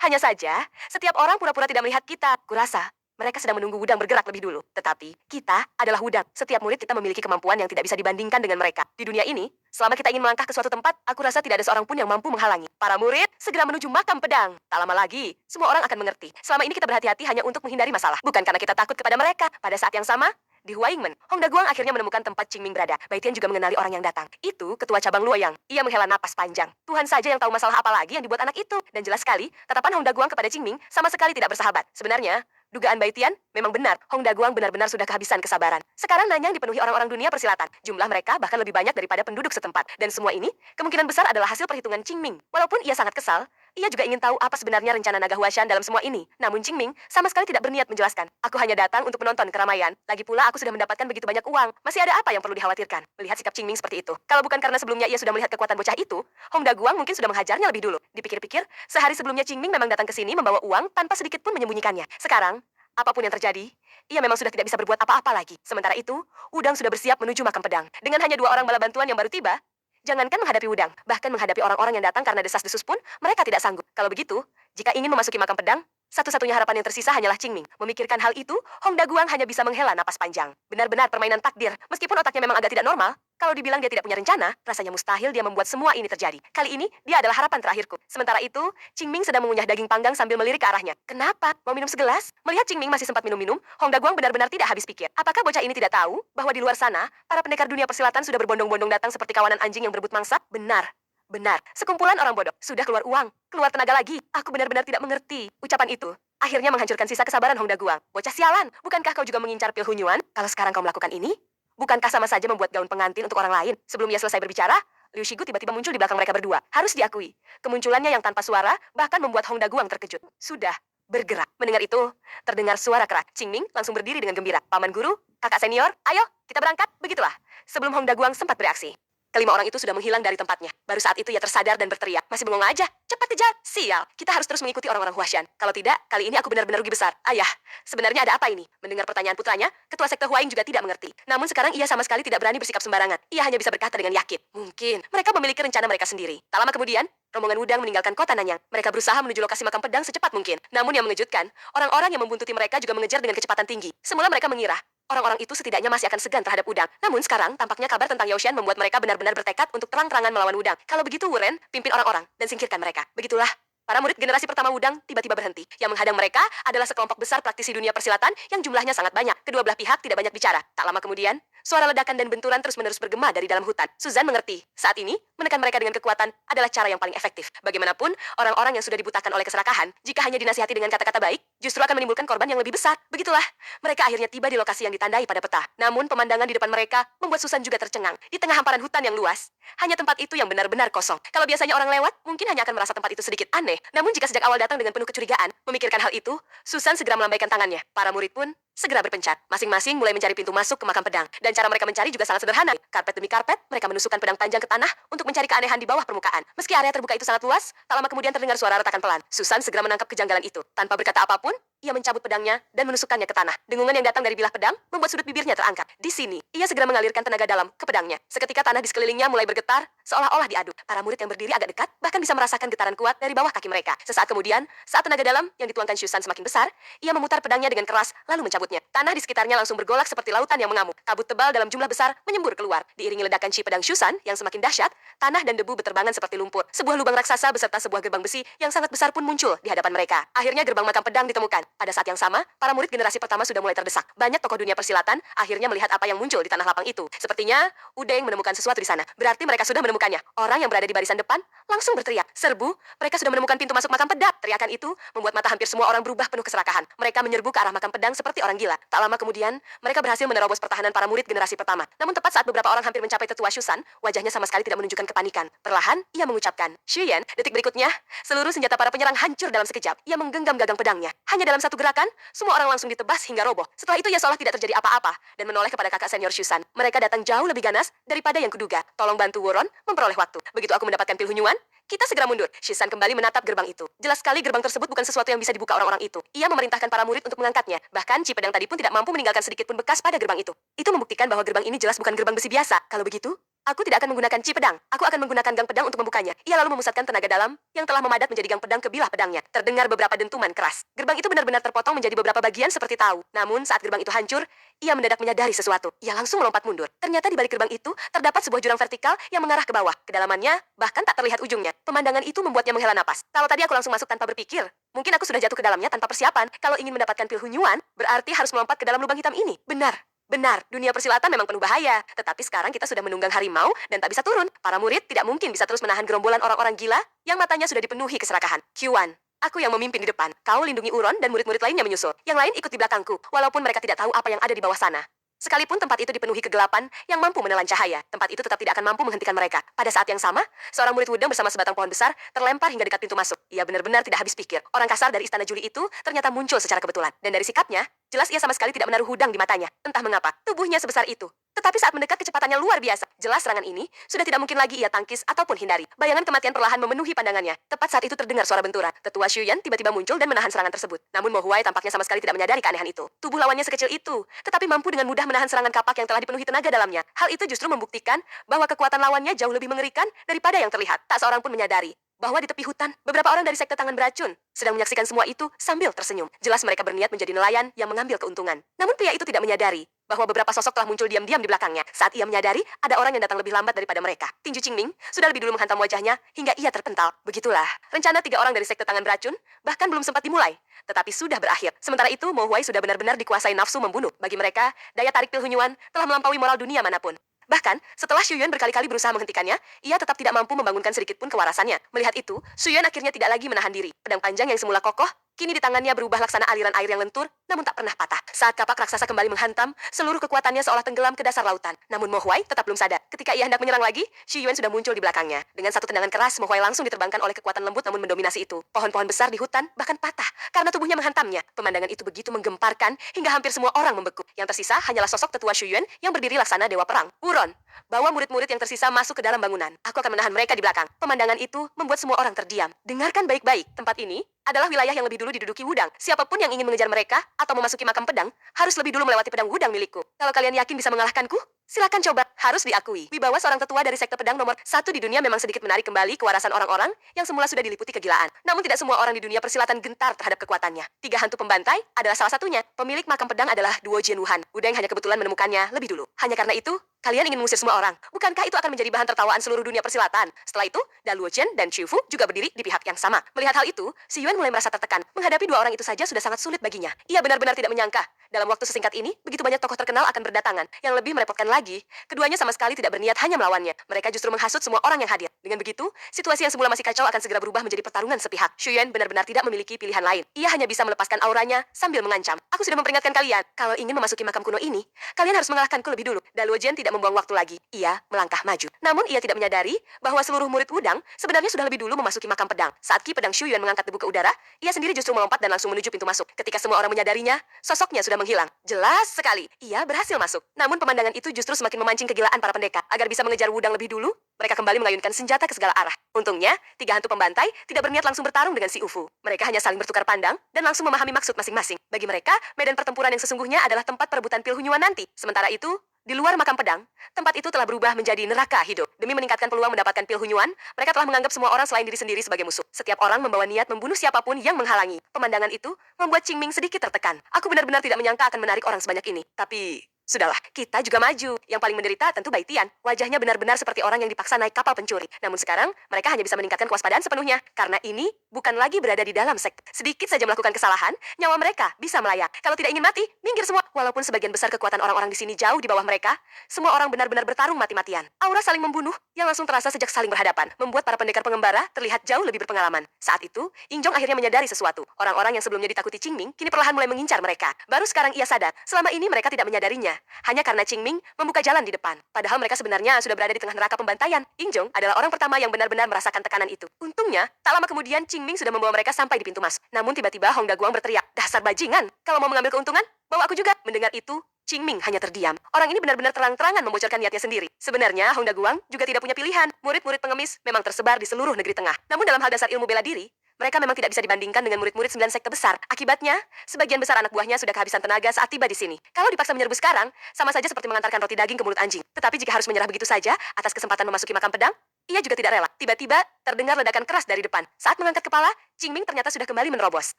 Hanya saja, setiap orang pura-pura tidak melihat kita. Kurasa, mereka sedang menunggu Hudang bergerak lebih dulu. Tetapi, kita adalah Hudang. Setiap murid kita memiliki kemampuan yang tidak bisa dibandingkan dengan mereka. Di dunia ini, selama kita ingin melangkah ke suatu tempat, aku rasa tidak ada seorang pun yang mampu menghalangi. Para murid segera menuju makam pedang. Tak lama lagi, semua orang akan mengerti. Selama ini kita berhati-hati hanya untuk menghindari masalah. Bukan karena kita takut kepada mereka. Pada saat yang sama, di Huaingmen, Hong Daguang akhirnya menemukan tempat Qingming berada. Baitian juga mengenali orang yang datang. Itu ketua cabang Luoyang. Ia menghela napas panjang. Tuhan saja yang tahu masalah apa lagi yang dibuat anak itu. Dan jelas sekali, tatapan Hong Daguang kepada Qingming sama sekali tidak bersahabat. Sebenarnya, dugaan Baitian memang benar. Hong Daguang benar-benar sudah kehabisan kesabaran. Sekarang Nanyang dipenuhi orang-orang dunia persilatan. Jumlah mereka bahkan lebih banyak daripada penduduk setempat. Dan semua ini kemungkinan besar adalah hasil perhitungan Qingming. Walaupun ia sangat kesal, ia juga ingin tahu apa sebenarnya rencana naga Huashan dalam semua ini. Namun Qingming sama sekali tidak berniat menjelaskan. Aku hanya datang untuk menonton keramaian. Lagi pula aku sudah mendapatkan begitu banyak uang. Masih ada apa yang perlu dikhawatirkan? Melihat sikap Qingming seperti itu. Kalau bukan karena sebelumnya ia sudah melihat kekuatan bocah itu, Hong Daguang mungkin sudah menghajarnya lebih dulu. Dipikir-pikir, sehari sebelumnya Qingming memang datang ke sini membawa uang tanpa sedikit pun menyembunyikannya. Sekarang, apapun yang terjadi, ia memang sudah tidak bisa berbuat apa-apa lagi. Sementara itu, Hudang sudah bersiap menuju makam pedang. Dengan hanya 2 orang bala bantuan yang baru tiba, jangankan menghadapi Hudang, bahkan menghadapi orang-orang yang datang karena desas-desus pun, mereka tidak sanggup. Kalau begitu, jika ingin memasuki makam pedang, satu-satunya harapan yang tersisa hanyalah Qingming. Memikirkan hal itu, Hong Daguang hanya bisa menghela napas panjang. Benar-benar permainan takdir. Meskipun otaknya memang agak tidak normal, Kalau dibilang dia tidak punya rencana, rasanya mustahil dia membuat semua ini terjadi. Kali ini, dia adalah harapan terakhirku. Sementara itu, Qingming sedang mengunyah daging panggang sambil melirik ke arahnya. Kenapa? Mau minum segelas? Melihat Qingming masih sempat minum-minum, Hong Daguang benar-benar tidak habis pikir. Apakah bocah ini tidak tahu bahwa di luar sana, para pendekar dunia persilatan sudah berbondong-bondong datang seperti kawanan anjing yang berebut mangsa? Benar. Benar, sekumpulan orang bodoh. Sudah keluar uang, keluar tenaga lagi. Aku benar-benar tidak mengerti. Ucapan itu akhirnya menghancurkan sisa kesabaran Hong Daguang. Bocah sialan, bukankah kau juga mengincar pil Hunyuan? Kalau sekarang kau melakukan ini, bukankah sama saja membuat gaun pengantin untuk orang lain? Sebelum ia selesai berbicara, Liu Shigu tiba-tiba muncul di belakang mereka berdua. Harus diakui, kemunculannya yang tanpa suara bahkan membuat Hong Daguang terkejut. Sudah bergerak. Mendengar itu, terdengar suara kerak. Qingming langsung berdiri dengan gembira. Paman guru, kakak senior, ayo kita berangkat. Begitulah. Sebelum Hong Daguang sempat bereaksi, kelima orang itu sudah menghilang dari tempatnya. Baru saat itu ia tersadar dan berteriak. Masih bengong aja. Cepat kejar. Sial. Kita harus terus mengikuti orang-orang Huashan. Kalau tidak, kali ini aku benar-benar rugi besar. Ayah, sebenarnya ada apa ini? Mendengar pertanyaan putranya, ketua sekte Huaing juga tidak mengerti. Namun sekarang ia sama sekali tidak berani bersikap sembarangan. Ia hanya bisa berkata dengan yakin. Mungkin mereka memiliki rencana mereka sendiri. Tak lama kemudian, rombongan Wudang meninggalkan kota Nanyang. Mereka berusaha menuju lokasi makam pedang secepat mungkin. Namun yang mengejutkan, orang-orang yang membuntuti mereka juga mengejar dengan kecepatan tinggi. Semula mereka mengira orang-orang itu setidaknya masih akan segan terhadap Wudang. Namun sekarang, tampaknya kabar tentang Yaoshan membuat mereka benar-benar bertekad untuk terang-terangan melawan Wudang. Kalau begitu, Wuren, pimpin orang-orang dan singkirkan mereka. Begitulah. Para murid generasi pertama Wudang tiba-tiba berhenti. Yang menghadang mereka adalah sekelompok besar praktisi dunia persilatan yang jumlahnya sangat banyak. Kedua belah pihak tidak banyak bicara. Tak lama kemudian, suara ledakan dan benturan terus-menerus bergema dari dalam hutan. Suzan mengerti. Saat ini, menekan mereka dengan kekuatan adalah cara yang paling efektif. Bagaimanapun, orang-orang yang sudah dibutakan oleh keserakahan, jika hanya dinasihati dengan kata-kata baik, justru akan menimbulkan korban yang lebih besar. Begitulah, mereka akhirnya tiba di lokasi yang ditandai pada peta. Namun, pemandangan di depan mereka membuat Susan juga tercengang. Di tengah hamparan hutan yang luas, hanya tempat itu yang benar-benar kosong. Kalau biasanya orang lewat, mungkin hanya akan merasa tempat itu sedikit aneh. Namun jika sejak awal datang dengan penuh kecurigaan, memikirkan hal itu, Susan segera melambaikan tangannya. Para murid pun segera berpencar. Masing-masing mulai mencari pintu masuk ke makam pedang. Dan cara mereka mencari juga sangat sederhana. Karpet demi karpet, mereka menusukkan pedang panjang ke tanah untuk mencari keanehan di bawah permukaan. Meski area terbuka itu sangat luas, tak lama kemudian terdengar suara retakan pelan. Susan segera menangkap kejanggalan itu. Tanpa berkata apapun, ia mencabut pedangnya dan menusukkannya ke tanah. Dengungan yang datang dari bilah pedang membuat sudut bibirnya terangkat. Di sini, ia segera mengalirkan tenaga dalam ke pedangnya. Seketika tanah di sekelilingnya mulai bergetar, seolah-olah diaduk. Para murid yang berdiri agak dekat bahkan bisa merasakan getaran kuat dari bawah kaki mereka. Sesaat kemudian, saat tenaga dalam yang dituangkan Susan semakin besar, ia memutar pedangnya dengan keras lalu mencabutnya. Tanah di sekitarnya langsung bergolak seperti lautan yang mengamuk. Kabut tebal dalam jumlah besar menyembur keluar. Diiringi ledakan chi pedang Susan yang semakin dahsyat, tanah dan debu beterbangan seperti lumpur. Sebuah lubang raksasa beserta sebuah gerbang besi yang sangat besar pun muncul di hadapan mereka. Akhirnya gerbang makam pedang ditemukan. Pada saat yang sama, para murid generasi pertama sudah mulai terdesak. Banyak tokoh dunia persilatan akhirnya melihat apa yang muncul di tanah lapang itu. Sepertinya Udeng menemukan sesuatu di sana. Berarti mereka sudah menemukannya. Orang yang berada di barisan depan langsung berteriak. Serbu, mereka sudah menemukan pintu masuk makam pedang. Teriakan itu membuat mata hampir semua orang berubah penuh keserakahan. Mereka menyerbu ke arah makam pedang seperti orang gila. Tak lama kemudian, mereka berhasil menerobos pertahanan para murid generasi pertama. Namun tepat saat beberapa orang hampir mencapai tetua Shusan, wajahnya sama sekali tidak menunjukkan kepanikan. Perlahan, ia mengucapkan, Shuyen, detik berikutnya, seluruh senjata para penyerang hancur dalam sekejap. Ia menggenggam gagang pedangnya. Hanya dalam satu gerakan, semua orang langsung ditebas hingga roboh. Setelah itu ia seolah tidak terjadi apa-apa dan menoleh kepada kakak senior Shusan. Mereka datang jauh lebih ganas daripada yang kuduga. Tolong bantu Woron memperoleh waktu. Begitu aku mendapatkan pil Hunyuan, kita segera mundur. Shusan kembali menatap gerbang itu. Jelas sekali gerbang tersebut bukan sesuatu yang bisa dibuka orang-orang itu. Ia memerintahkan para murid untuk mengangkatnya. Bahkan Ci pedang tadi pun tidak mampu meninggalkan sedikit pun bekas pada gerbang itu. Itu membuktikan bahwa gerbang ini jelas bukan gerbang besi biasa. Kalau begitu, aku tidak akan menggunakan Ci pedang. Aku akan menggunakan gang pedang untuk membukanya. Ia lalu memusatkan tenaga dalam yang telah memadat menjadi gang pedang ke bilah pedangnya. Terdengar beberapa dentuman keras. Gerbang itu benar-benar terpotong menjadi beberapa bagian seperti tahu. Namun saat gerbang itu hancur, ia mendadak menyadari sesuatu. Ia langsung melompat mundur. Ternyata di balik gerbang itu terdapat sebuah jurang vertikal yang mengarah ke bawah. Kedalamannya bahkan tak terlihat ujungnya. Pemandangan itu membuatnya menghela napas. Kalau tadi aku langsung masuk tanpa berpikir, mungkin aku sudah jatuh ke dalamnya tanpa persiapan. Kalau ingin mendapatkan pil Hunyuan, berarti harus melompat ke dalam lubang hitam ini. Benar. Benar, dunia persilatan memang penuh bahaya. Tetapi sekarang kita sudah menunggang harimau dan tak bisa turun. Para murid tidak mungkin bisa terus menahan gerombolan orang-orang gila yang matanya sudah dipenuhi keserakahan. Q1, aku yang memimpin di depan. Kau lindungi Uron dan murid-murid lainnya menyusul. Yang lain ikut di belakangku, walaupun mereka tidak tahu apa yang ada di bawah sana. Sekalipun tempat itu dipenuhi kegelapan yang mampu menelan cahaya, tempat itu tetap tidak akan mampu menghentikan mereka. Pada saat yang sama, seorang murid Wudang bersama sebatang pohon besar terlempar hingga dekat pintu masuk. Ia benar-benar tidak habis pikir. Orang kasar dari istana Juli itu ternyata muncul secara kebetulan. Dan dari sikapnya, jelas ia sama sekali tidak menaruh hudang di matanya. Entah mengapa, tubuhnya sebesar itu. Tetapi saat mendekat kecepatannya luar biasa. Jelas serangan ini sudah tidak mungkin lagi ia tangkis ataupun hindari. Bayangan kematian perlahan memenuhi pandangannya. Tepat saat itu terdengar suara benturan. Tetua Shuyan tiba-tiba muncul dan menahan serangan tersebut. Namun Mo Huai tampaknya sama sekali tidak menyadari keanehan itu. Tubuh lawannya sekecil itu, tetapi mampu dengan mudah menahan serangan kapak yang telah dipenuhi tenaga dalamnya. Hal itu justru membuktikan bahwa kekuatan lawannya jauh lebih mengerikan daripada yang terlihat. Tak seorang pun menyadari bahwa di tepi hutan, beberapa orang dari sekte tangan beracun sedang menyaksikan semua itu sambil tersenyum. Jelas mereka berniat menjadi nelayan yang mengambil keuntungan. Namun pria itu tidak menyadari bahwa beberapa sosok telah muncul diam-diam di belakangnya. Saat ia menyadari, ada orang yang datang lebih lambat daripada mereka. Tinju Qingming sudah lebih dulu menghantam wajahnya hingga ia terpental. Begitulah, rencana 3 orang dari sekte tangan beracun bahkan belum sempat dimulai, tetapi sudah berakhir. Sementara itu, Mo Huai sudah benar-benar dikuasai nafsu membunuh. Bagi mereka, daya tarik pil Hunyuan telah melampaui moral dunia manapun. Bahkan, setelah Xu Yuan berkali-kali berusaha menghentikannya, ia tetap tidak mampu membangunkan sedikit pun kewarasannya. Melihat itu, Xu Yuan akhirnya tidak lagi menahan diri. Pedang panjang yang semula kokoh, kini di tangannya berubah laksana aliran air yang lentur, namun tak pernah patah. Saat kapak raksasa kembali menghantam, seluruh kekuatannya seolah tenggelam ke dasar lautan. Namun Mo Huai tetap belum sadar. Ketika ia hendak menyerang lagi, Xu Yuan sudah muncul di belakangnya. Dengan satu tendangan keras, Mo Huai langsung diterbangkan oleh kekuatan lembut namun mendominasi itu. Pohon-pohon besar di hutan bahkan patah karena tubuhnya menghantamnya. Pemandangan itu begitu menggemparkan hingga hampir semua orang membeku. Yang tersisa hanyalah sosok tetua Xu Yuan yang berdiri laksana dewa perang. Buron, bawa murid-murid yang tersisa masuk ke dalam bangunan. Aku akan menahan mereka di belakang. Pemandangan itu membuat semua orang terdiam. Dengarkan baik-baik, tempat ini adalah wilayah yang lebih dulu diduduki Wudang. Siapapun yang ingin mengejar mereka atau memasuki makam pedang harus lebih dulu melewati pedang Wudang milikku. Kalau kalian yakin bisa mengalahkanku, silakan coba. Harus diakui, wibawa seorang tetua dari sekte pedang nomor 1 di dunia memang sedikit menarik kembali kewarasan orang-orang yang semula sudah diliputi kegilaan. Namun tidak semua orang di dunia persilatan gentar terhadap kekuatannya. 3 hantu pembantai adalah salah satunya. Pemilik makam pedang adalah Duo Jian Wuhan. Wudang hanya kebetulan menemukannya lebih dulu. Hanya karena itu, kalian ingin mengusir semua orang. Bukankah itu akan menjadi bahan tertawaan seluruh dunia persilatan? Setelah itu, Dan Luochen dan Chiu Fu juga berdiri di pihak yang sama. Melihat hal itu, Si Yuan mulai merasa tertekan. Menghadapi 2 orang itu saja sudah sangat sulit baginya. Ia benar-benar tidak menyangka. Dalam waktu sesingkat ini, begitu banyak tokoh terkenal akan berdatangan. Yang lebih merepotkan lagi, keduanya sama sekali tidak berniat hanya melawannya. Mereka justru menghasut semua orang yang hadir. Dengan begitu, situasi yang semula masih kacau akan segera berubah menjadi pertarungan sepihak. Xu Yuan benar-benar tidak memiliki pilihan lain. Ia hanya bisa melepaskan auranya sambil mengancam. Aku sudah memperingatkan kalian, kalau ingin memasuki makam kuno ini, kalian harus mengalahkanku lebih dulu. Dan Luochen tidak membuang waktu lagi. Ia melangkah maju. Namun ia tidak menyadari bahwa seluruh murid Wudang sebenarnya sudah lebih dulu memasuki makam pedang. Saat ki pedang Xu Yuan mengangkat debu ke udara, ia sendiri justru melompat dan langsung menuju pintu masuk. Ketika semua orang menyadarinya, sosoknya sudah menghilang. Jelas sekali, ia berhasil masuk. Namun pemandangan itu justru semakin memancing kegilaan para pendekar. Agar bisa mengejar Wudang lebih dulu, mereka kembali mengayunkan senjata ke segala arah. Untungnya, 3 hantu pembantai tidak berniat langsung bertarung dengan si Ufu. Mereka hanya saling bertukar pandang dan langsung memahami maksud masing-masing. Bagi mereka, medan pertempuran yang sesungguhnya adalah tempat perebutan pil Hunyuan nanti. Sementara itu, di luar makam pedang, tempat itu telah berubah menjadi neraka hidup. Demi meningkatkan peluang mendapatkan pil Hunyuan, mereka telah menganggap semua orang selain diri sendiri sebagai musuh. Setiap orang membawa niat membunuh siapapun yang menghalangi. Pemandangan itu membuat Qingming sedikit tertekan. Aku benar-benar tidak menyangka akan menarik orang sebanyak ini. Tapi sudahlah, kita juga maju. Yang paling menderita tentu Bai Tian. Wajahnya benar-benar seperti orang yang dipaksa naik kapal pencuri. Namun sekarang, mereka hanya bisa meningkatkan kewaspadaan sepenuhnya. Karena ini bukan lagi berada di dalam sekte. Sedikit saja melakukan kesalahan, nyawa mereka bisa melayang. Kalau tidak ingin mati, minggir semua. Walaupun sebagian besar kekuatan orang-orang di sini jauh di bawah mereka, semua orang benar-benar bertarung mati-matian. Aura saling membunuh yang langsung terasa sejak saling berhadapan, membuat para pendekar pengembara terlihat jauh lebih berpengalaman. Saat itu, Injong akhirnya menyadari sesuatu. Orang-orang yang sebelumnya ditakuti Qingming, kini perlahan mulai mengincar mereka. Baru sekarang ia sadar, selama ini mereka tidak menyadarinya. Hanya karena Qingming membuka jalan di depan. Padahal mereka sebenarnya sudah berada di tengah neraka pembantaian. Injong adalah orang pertama yang benar-benar merasakan tekanan itu. Untungnya, tak lama kemudian Qingming sudah membawa mereka sampai di pintu masuk. Namun tiba-tiba Hong Daguang berteriak, "Dasar bajingan! Kalau mau mengambil keuntungan, bawa aku juga." Mendengar itu, Qingming hanya terdiam. Orang ini benar-benar terang-terangan membocorkan niatnya sendiri. Sebenarnya, Hong Daguang juga tidak punya pilihan. Murid-murid pengemis memang tersebar di seluruh negeri tengah. Namun dalam hal dasar ilmu bela diri, mereka memang tidak bisa dibandingkan dengan murid-murid 9 sekte besar. Akibatnya, sebagian besar anak buahnya sudah kehabisan tenaga saat tiba di sini. Kalau dipaksa menyerbu sekarang, sama saja seperti mengantarkan roti daging ke mulut anjing. Tetapi jika harus menyerah begitu saja atas kesempatan memasuki makam pedang, ia juga tidak rela. Tiba-tiba, terdengar ledakan keras dari depan. Saat mengangkat kepala, Qingming ternyata sudah kembali menerobos.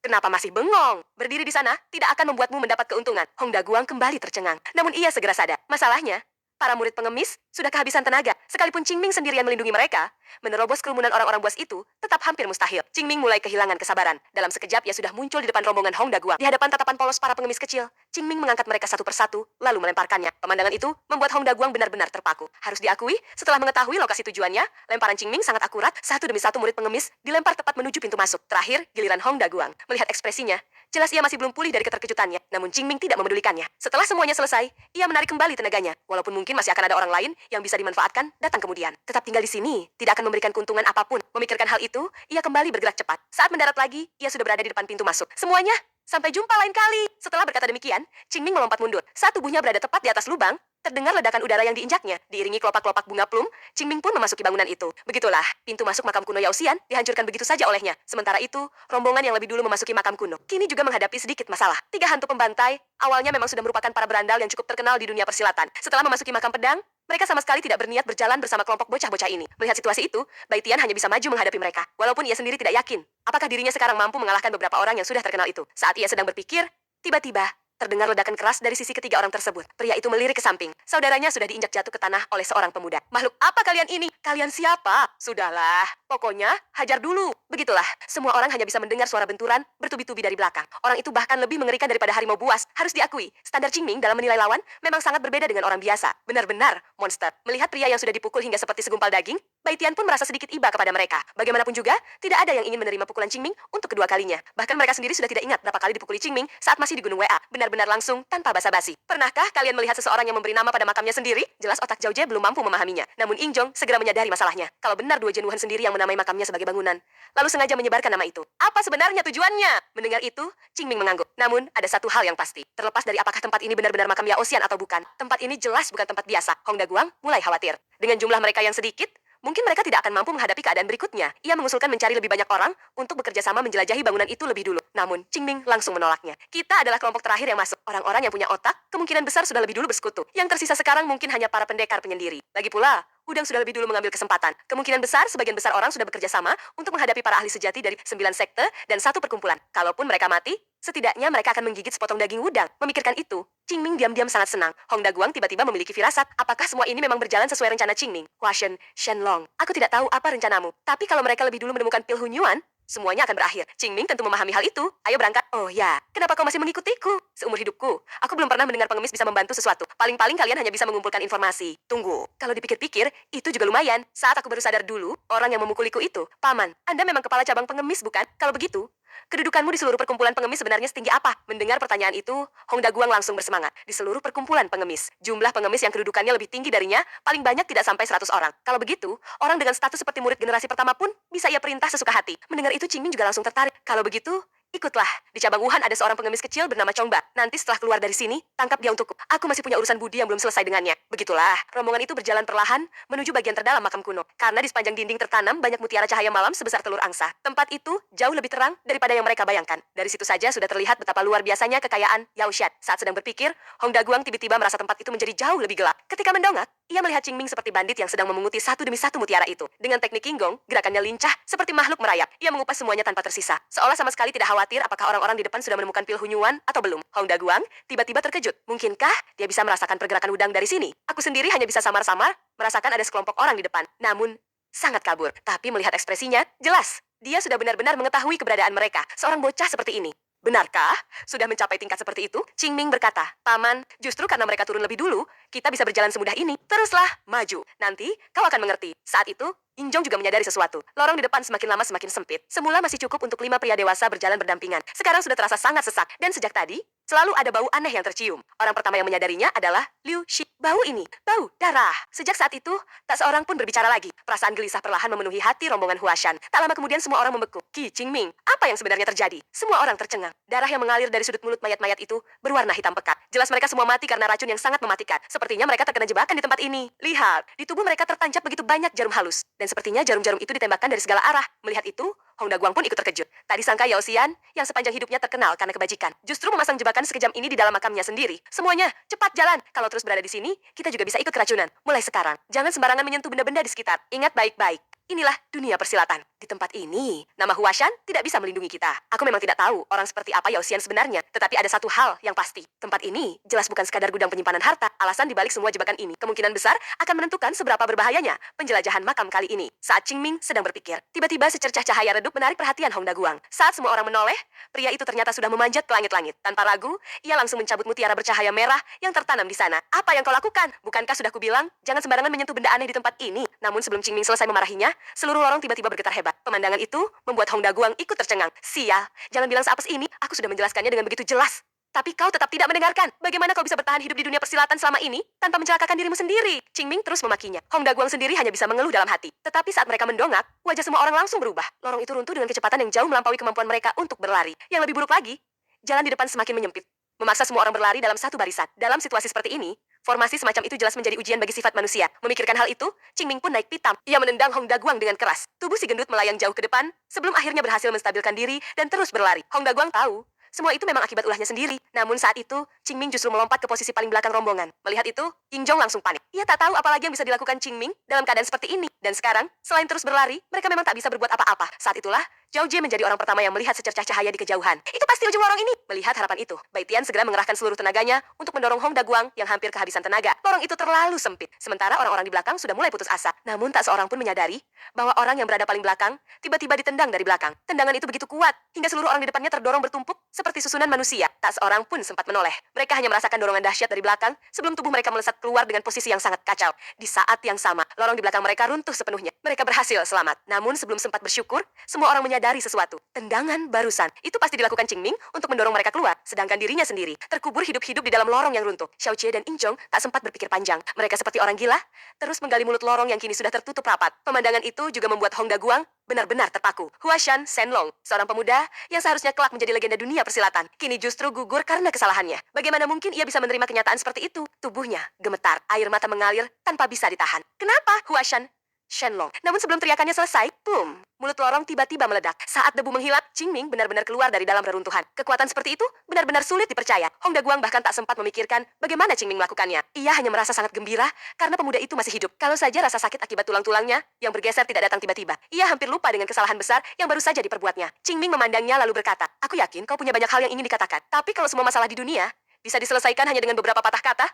Kenapa masih bengong? Berdiri di sana tidak akan membuatmu mendapat keuntungan. Hong Daguang kembali tercengang. Namun ia segera sadar. Masalahnya, para murid pengemis sudah kehabisan tenaga. Sekalipun Qingming sendirian melindungi mereka, menerobos kerumunan orang-orang buas itu tetap hampir mustahil. Qingming mulai kehilangan kesabaran. Dalam sekejap ia sudah muncul di depan rombongan Hong Daguang. Di hadapan tatapan polos para pengemis kecil, Qingming mengangkat mereka satu persatu, lalu melemparkannya. Pemandangan itu membuat Hong Daguang benar-benar terpaku. Harus diakui, setelah mengetahui lokasi tujuannya, lemparan Qingming sangat akurat. Satu demi satu murid pengemis dilempar tepat menuju pintu masuk. Terakhir, giliran Hong Daguang. Melihat ekspresinya, jelas ia masih belum pulih dari keterkejutannya. Namun Qingming tidak memedulikannya. Setelah semuanya selesai, ia menarik kembali tenaganya. Walaupun mungkin masih akan ada orang lain yang bisa dimanfaatkan datang kemudian. Tetap tinggal di sini tidak akan memberikan keuntungan apapun. Memikirkan hal itu, ia kembali bergerak cepat. Saat mendarat lagi, ia sudah berada di depan pintu masuk. Semuanya, sampai jumpa lain kali. Setelah berkata demikian, Qingming melompat mundur. Saat tubuhnya berada tepat di atas lubang, Terdengar ledakan udara yang diinjaknya, diiringi kelopak-kelopak bunga plum, Qingming pun memasuki bangunan itu. Begitulah, pintu masuk makam kuno Yao Xian dihancurkan begitu saja olehnya. Sementara itu, rombongan yang lebih dulu memasuki makam kuno, kini juga menghadapi sedikit masalah. Tiga hantu pembantai, awalnya memang sudah merupakan para berandal yang cukup terkenal di dunia persilatan. Setelah memasuki makam pedang, mereka sama sekali tidak berniat berjalan bersama kelompok bocah-bocah ini. Melihat situasi itu, Bai Tian hanya bisa maju menghadapi mereka. Walaupun ia sendiri tidak yakin, apakah dirinya sekarang mampu mengalahkan beberapa orang yang sudah terkenal itu. Saat ia sedang berpikir, tiba-tiba, terdengar ledakan keras dari sisi ketiga orang tersebut. Pria itu melirik ke samping. Saudaranya sudah diinjak jatuh ke tanah oleh seorang pemuda. Makhluk apa kalian ini? Kalian siapa? Sudahlah, pokoknya hajar dulu. Begitulah, semua orang hanya bisa mendengar suara benturan bertubi-tubi dari belakang. Orang itu bahkan lebih mengerikan daripada harimau buas. Harus diakui, standar Qingming dalam menilai lawan memang sangat berbeda dengan orang biasa. Benar-benar monster. Melihat pria yang sudah dipukul hingga seperti segumpal daging, Bai Tian pun merasa sedikit iba kepada mereka. Bagaimanapun juga, tidak ada yang ingin menerima pukulan Qingming untuk kedua kalinya. Bahkan mereka sendiri sudah tidak ingat berapa kali dipukuli Qingming saat masih di Gunung Wa. Benar-benar langsung, tanpa basa-basi. Pernahkah kalian melihat seseorang yang memberi nama pada makamnya sendiri? Jelas otak Zhao Jie belum mampu memahaminya. Namun Ingjong segera menyadari masalahnya. Kalau benar dua jenuhan sendiri yang menamai makamnya sebagai bangunan, lalu sengaja menyebarkan nama itu. Apa sebenarnya tujuannya? Mendengar itu, Qingming mengangguk. Namun, ada satu hal yang pasti. Terlepas dari apakah tempat ini benar-benar makam Yao Xian atau bukan, tempat ini jelas bukan tempat biasa. Hong Daguang mulai khawatir. Dengan jumlah mereka yang sedikit, mungkin mereka tidak akan mampu menghadapi keadaan berikutnya. Ia mengusulkan mencari lebih banyak orang untuk bekerja sama menjelajahi bangunan itu lebih dulu. Namun, Qingming langsung menolaknya. Kita adalah kelompok terakhir yang masuk. Orang-orang yang punya otak, kemungkinan besar sudah lebih dulu bersekutu. Yang tersisa sekarang mungkin hanya para pendekar penyendiri. Lagi pula, Udang sudah lebih dulu mengambil kesempatan. Kemungkinan besar, sebagian besar orang sudah bekerja sama untuk menghadapi para ahli sejati dari 9 sekte dan 1 perkumpulan. Kalaupun mereka mati, setidaknya mereka akan menggigit sepotong daging Udang. Memikirkan itu, Qingming diam-diam sangat senang. Hong Daguang tiba-tiba memiliki firasat. Apakah semua ini memang berjalan sesuai rencana Qingming? Huashen, Shenlong, aku tidak tahu apa rencanamu. Tapi kalau mereka lebih dulu menemukan pil Hunyuan, semuanya akan berakhir. Qingming tentu memahami hal itu. Ayo berangkat. Oh ya, kenapa kau masih mengikutiku? Seumur hidupku, aku belum pernah mendengar pengemis bisa membantu sesuatu. Paling-paling kalian hanya bisa mengumpulkan informasi. Tunggu, kalau dipikir-pikir, itu juga lumayan. Saat aku baru sadar dulu, orang yang memukuliku itu, Paman, Anda memang kepala cabang pengemis bukan? Kalau begitu, kedudukanmu di seluruh perkumpulan pengemis sebenarnya setinggi apa? Mendengar pertanyaan itu, Hong Daguang langsung bersemangat. Di seluruh perkumpulan pengemis, jumlah pengemis yang kedudukannya lebih tinggi darinya, paling banyak tidak sampai 100 orang. Kalau begitu, orang dengan status seperti murid generasi pertama pun bisa ia perintah sesuka hati. Mendengar itu Qingming juga langsung tertarik. Kalau begitu, ikutlah. Di cabang Wuhan ada seorang pengemis kecil bernama Chongba. Nanti setelah keluar dari sini, tangkap dia untukku. Aku masih punya urusan budi yang belum selesai dengannya. Begitulah, rombongan itu berjalan perlahan menuju bagian terdalam makam kuno. Karena di sepanjang dinding tertanam banyak mutiara cahaya malam sebesar telur angsa. Tempat itu jauh lebih terang daripada yang mereka bayangkan. Dari situ saja sudah terlihat betapa luar biasanya kekayaan Yao Xian. Saat sedang berpikir, Hong Daguang tiba-tiba merasa tempat itu menjadi jauh lebih gelap. Ketika mendongak, ia melihat Qingming seperti bandit yang sedang memunguti satu demi satu mutiara itu. Dengan teknik Qinggong, gerakannya lincah seperti makhluk merayap. Ia mengupas semuanya tanpa tersisa. Seolah sama sekali tidak khawatir apakah orang-orang di depan sudah menemukan pil Hunyuan atau belum. Hong Daguang tiba-tiba terkejut. Mungkinkah dia bisa merasakan pergerakan udang dari sini? Aku sendiri hanya bisa samar-samar merasakan ada sekelompok orang di depan. Namun, sangat kabur. Tapi melihat ekspresinya, jelas. Dia sudah benar-benar mengetahui keberadaan mereka. Seorang bocah seperti ini. Benarkah? Sudah mencapai tingkat seperti itu? Qingming berkata, Paman, justru karena mereka turun lebih dulu, kita bisa berjalan semudah ini. Teruslah, maju. Nanti, kau akan mengerti. Saat itu, Injong juga menyadari sesuatu. Lorong di depan semakin lama semakin sempit. Semula masih cukup untuk 5 pria dewasa berjalan berdampingan. Sekarang sudah terasa sangat sesak. Dan sejak tadi, selalu ada bau aneh yang tercium. Orang pertama yang menyadarinya adalah Liu Shi. Bau ini, bau darah. Sejak saat itu, tak seorang pun berbicara lagi. Perasaan gelisah perlahan memenuhi hati rombongan Huashan. Tak lama kemudian semua orang membeku. Qi Qingming, apa yang sebenarnya terjadi? Semua orang tercengang. Darah yang mengalir dari sudut mulut mayat-mayat itu berwarna hitam pekat. Jelas mereka semua mati karena racun yang sangat mematikan. Sepertinya mereka terkena jebakan di tempat ini. Lihat, di tubuh mereka tertancap begitu banyak jarum halus. Dan sepertinya jarum-jarum itu ditembakkan dari segala arah. Melihat itu, Hong Daguang pun ikut terkejut. Tadi sangka Yao Xian, yang sepanjang hidupnya terkenal karena kebajikan, justru memasang jebakan sekejam ini di dalam makamnya sendiri. Semuanya, cepat jalan. Kalau terus berada di sini, kita juga bisa ikut keracunan. Mulai sekarang, jangan sembarangan menyentuh benda-benda di sekitar. Ingat baik-baik. Inilah dunia persilatan. Di tempat ini, nama Huashan tidak bisa melindungi kita. Aku memang tidak tahu orang seperti apa Yao Xian sebenarnya. Tetapi ada satu hal yang pasti. Tempat ini jelas bukan sekadar gudang penyimpanan harta. Alasan dibalik semua jebakan ini kemungkinan besar akan menentukan seberapa berbahayanya penjelajahan makam kali ini. Saat Qingming sedang berpikir, tiba-tiba secercah cahaya redup menarik perhatian Hong Daguang. Saat semua orang menoleh, pria itu ternyata sudah memanjat ke langit-langit. Tanpa ragu, ia langsung mencabut mutiara bercahaya merah yang tertanam di sana. Apa yang kau lakukan? Bukankah sudah kubilang, jangan sembarangan menyentuh benda aneh di tempat ini? Namun sebelum Qingming selesai memarahinya, seluruh lorong tiba-tiba bergetar hebat. Pemandangan itu membuat Hong Daguang ikut tercengang. Sial, jangan bilang seapes ini, aku sudah menjelaskannya dengan begitu jelas. Tapi kau tetap tidak mendengarkan. Bagaimana kau bisa bertahan hidup di dunia persilatan selama ini tanpa mencelakakan dirimu sendiri? Qingming terus memakinya. Hong Daguang sendiri hanya bisa mengeluh dalam hati. Tetapi saat mereka mendongak, wajah semua orang langsung berubah. Lorong itu runtuh dengan kecepatan yang jauh melampaui kemampuan mereka untuk berlari. Yang lebih buruk lagi, jalan di depan semakin menyempit, memaksa semua orang berlari dalam satu barisan. Dalam situasi seperti ini, Formasi semacam itu jelas menjadi ujian bagi sifat manusia. Memikirkan hal itu, Qingming pun naik pitam. Ia menendang Hong Daguang dengan keras. Tubuh si gendut melayang jauh ke depan, sebelum akhirnya berhasil menstabilkan diri dan terus berlari. Hong Daguang tahu, semua itu memang akibat ulahnya sendiri. Namun saat itu, Qingming justru melompat ke posisi paling belakang rombongan. Melihat itu, Ying Zhong langsung panik. Ia tak tahu apa lagi yang bisa dilakukan Qingming dalam keadaan seperti ini. Dan sekarang, selain terus berlari, mereka memang tak bisa berbuat apa-apa. Saat itulah, Zhao Jie menjadi orang pertama yang melihat secercah cahaya di kejauhan. Itu pasti ujung lorong ini. Melihat harapan itu, Bai Tian segera mengerahkan seluruh tenaganya untuk mendorong Hong Daguang yang hampir kehabisan tenaga. Lorong itu terlalu sempit. Sementara orang-orang di belakang sudah mulai putus asa. Namun tak seorang pun menyadari bahwa orang yang berada paling belakang tiba-tiba ditendang dari belakang. Tendangan itu begitu kuat hingga seluruh orang di depannya terdorong bertumpuk seperti susunan manusia. Tak seorang pun sempat menoleh. Mereka hanya merasakan dorongan dahsyat dari belakang sebelum tubuh mereka melesat keluar dengan posisi yang sangat kacau. Di saat yang sama, lorong di belakang mereka runtuh sepenuhnya. Mereka berhasil selamat. Namun sebelum sempat bersyukur, semua orang menyadari sesuatu. Tendangan barusan. Itu pasti dilakukan Qingming untuk mendorong mereka keluar, sedangkan dirinya sendiri terkubur hidup-hidup di dalam lorong yang runtuh. Xiao Jie dan Ying Zhong tak sempat berpikir panjang. Mereka seperti orang gila, terus menggali mulut lorong yang kini sudah tertutup rapat. Pemandangan itu juga membuat Hong Daguang benar-benar terpaku. Huashan Shenlong, seorang pemuda yang seharusnya kelak menjadi legenda dunia persilatan, kini justru gugur karena kesalahannya. Bagaimana mungkin ia bisa menerima kenyataan seperti itu? Tubuhnya gemetar, air mata mengalir tanpa bisa ditahan. Kenapa? Huashan Shenlong. Namun sebelum teriakannya selesai, boom, mulut lorong tiba-tiba meledak. Saat debu menghilap, Qingming benar-benar keluar dari dalam reruntuhan. Kekuatan seperti itu benar-benar sulit dipercaya. Hong Daguang bahkan tak sempat memikirkan bagaimana Qingming melakukannya. Ia hanya merasa sangat gembira karena pemuda itu masih hidup. Kalau saja rasa sakit akibat tulang-tulangnya yang bergeser tidak datang tiba-tiba, ia hampir lupa dengan kesalahan besar yang baru saja diperbuatnya. Qingming memandangnya lalu berkata, "Aku yakin kau punya banyak hal yang ingin dikatakan. Tapi kalau semua masalah di dunia bisa diselesaikan hanya dengan beberapa patah kata,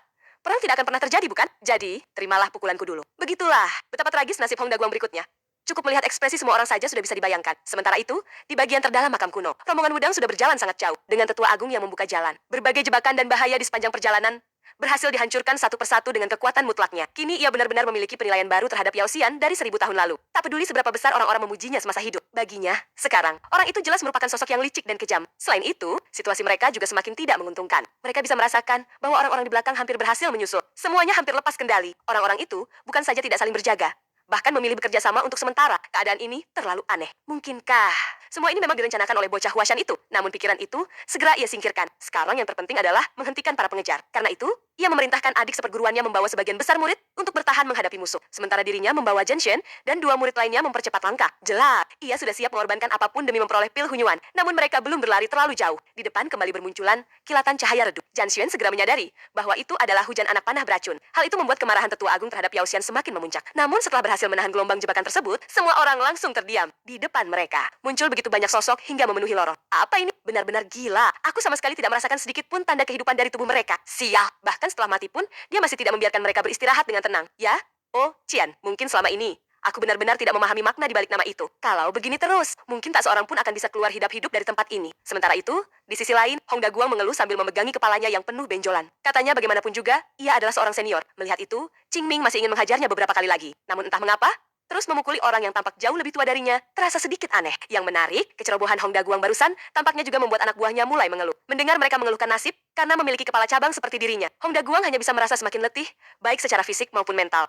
perang tidak akan pernah terjadi, bukan? Jadi, terimalah pukulanku dulu." Begitulah betapa tragis nasib Hong Daguang berikutnya. Cukup melihat ekspresi semua orang saja sudah bisa dibayangkan. Sementara itu, di bagian terdalam makam kuno, rombongan Wudang sudah berjalan sangat jauh dengan tetua agung yang membuka jalan. Berbagai jebakan dan bahaya di sepanjang perjalanan berhasil dihancurkan satu persatu dengan kekuatan mutlaknya. Kini ia benar-benar memiliki penilaian baru terhadap Yao Xian dari 1000 tahun lalu. Tak peduli seberapa besar orang-orang memujinya semasa hidup. Baginya, sekarang, orang itu jelas merupakan sosok yang licik dan kejam. Selain itu, situasi mereka juga semakin tidak menguntungkan. Mereka bisa merasakan bahwa orang-orang di belakang hampir berhasil menyusul. Semuanya hampir lepas kendali. Orang-orang itu bukan saja tidak saling berjaga, bahkan memilih bekerja sama untuk sementara. Keadaan ini terlalu aneh. Mungkinkah semua ini memang direncanakan oleh bocah Huashan itu? Namun pikiran itu segera ia singkirkan. Sekarang yang terpenting adalah menghentikan para pengejar. Karena itu, ia memerintahkan adik seperguruannya membawa sebagian besar murid untuk bertahan menghadapi musuh. Sementara dirinya membawa Zhen Shen dan 2 murid lainnya mempercepat langkah. Jelas, ia sudah siap mengorbankan apapun demi memperoleh pil Hunyuan. Namun mereka belum berlari terlalu jauh. Di depan kembali bermunculan kilatan cahaya redup. Zhen Shen segera menyadari bahwa itu adalah hujan anak panah beracun. Hal itu membuat kemarahan tetua agung terhadap Yao Xian semakin memuncak. Namun setelah berhasil menahan gelombang jebakan tersebut, semua orang langsung terdiam. Di depan mereka muncul begitu banyak sosok hingga memenuhi lorong. Apa ini? Benar-benar gila. Aku sama sekali tidak merasakan sedikit pun tanda kehidupan dari tubuh mereka. Sial. Bahkan setelah mati pun, dia masih tidak membiarkan mereka beristirahat dengan tenang. Ya? Oh, Qian, mungkin selama ini aku benar-benar tidak memahami makna di balik nama itu. Kalau begini terus, mungkin tak seorang pun akan bisa keluar hidup-hidup dari tempat ini. Sementara itu, di sisi lain, Hong Daguang mengeluh sambil memegangi kepalanya yang penuh benjolan. Katanya bagaimanapun juga, ia adalah seorang senior. Melihat itu, Qingming masih ingin menghajarnya beberapa kali lagi. Namun entah mengapa, terus memukuli orang yang tampak jauh lebih tua darinya, terasa sedikit aneh. Yang menarik, kecerobohan Hong Daguang barusan tampaknya juga membuat anak buahnya mulai mengeluh. Mendengar mereka mengeluhkan nasib karena memiliki kepala cabang seperti dirinya, Hong Daguang hanya bisa merasa semakin letih, baik secara fisik maupun mental.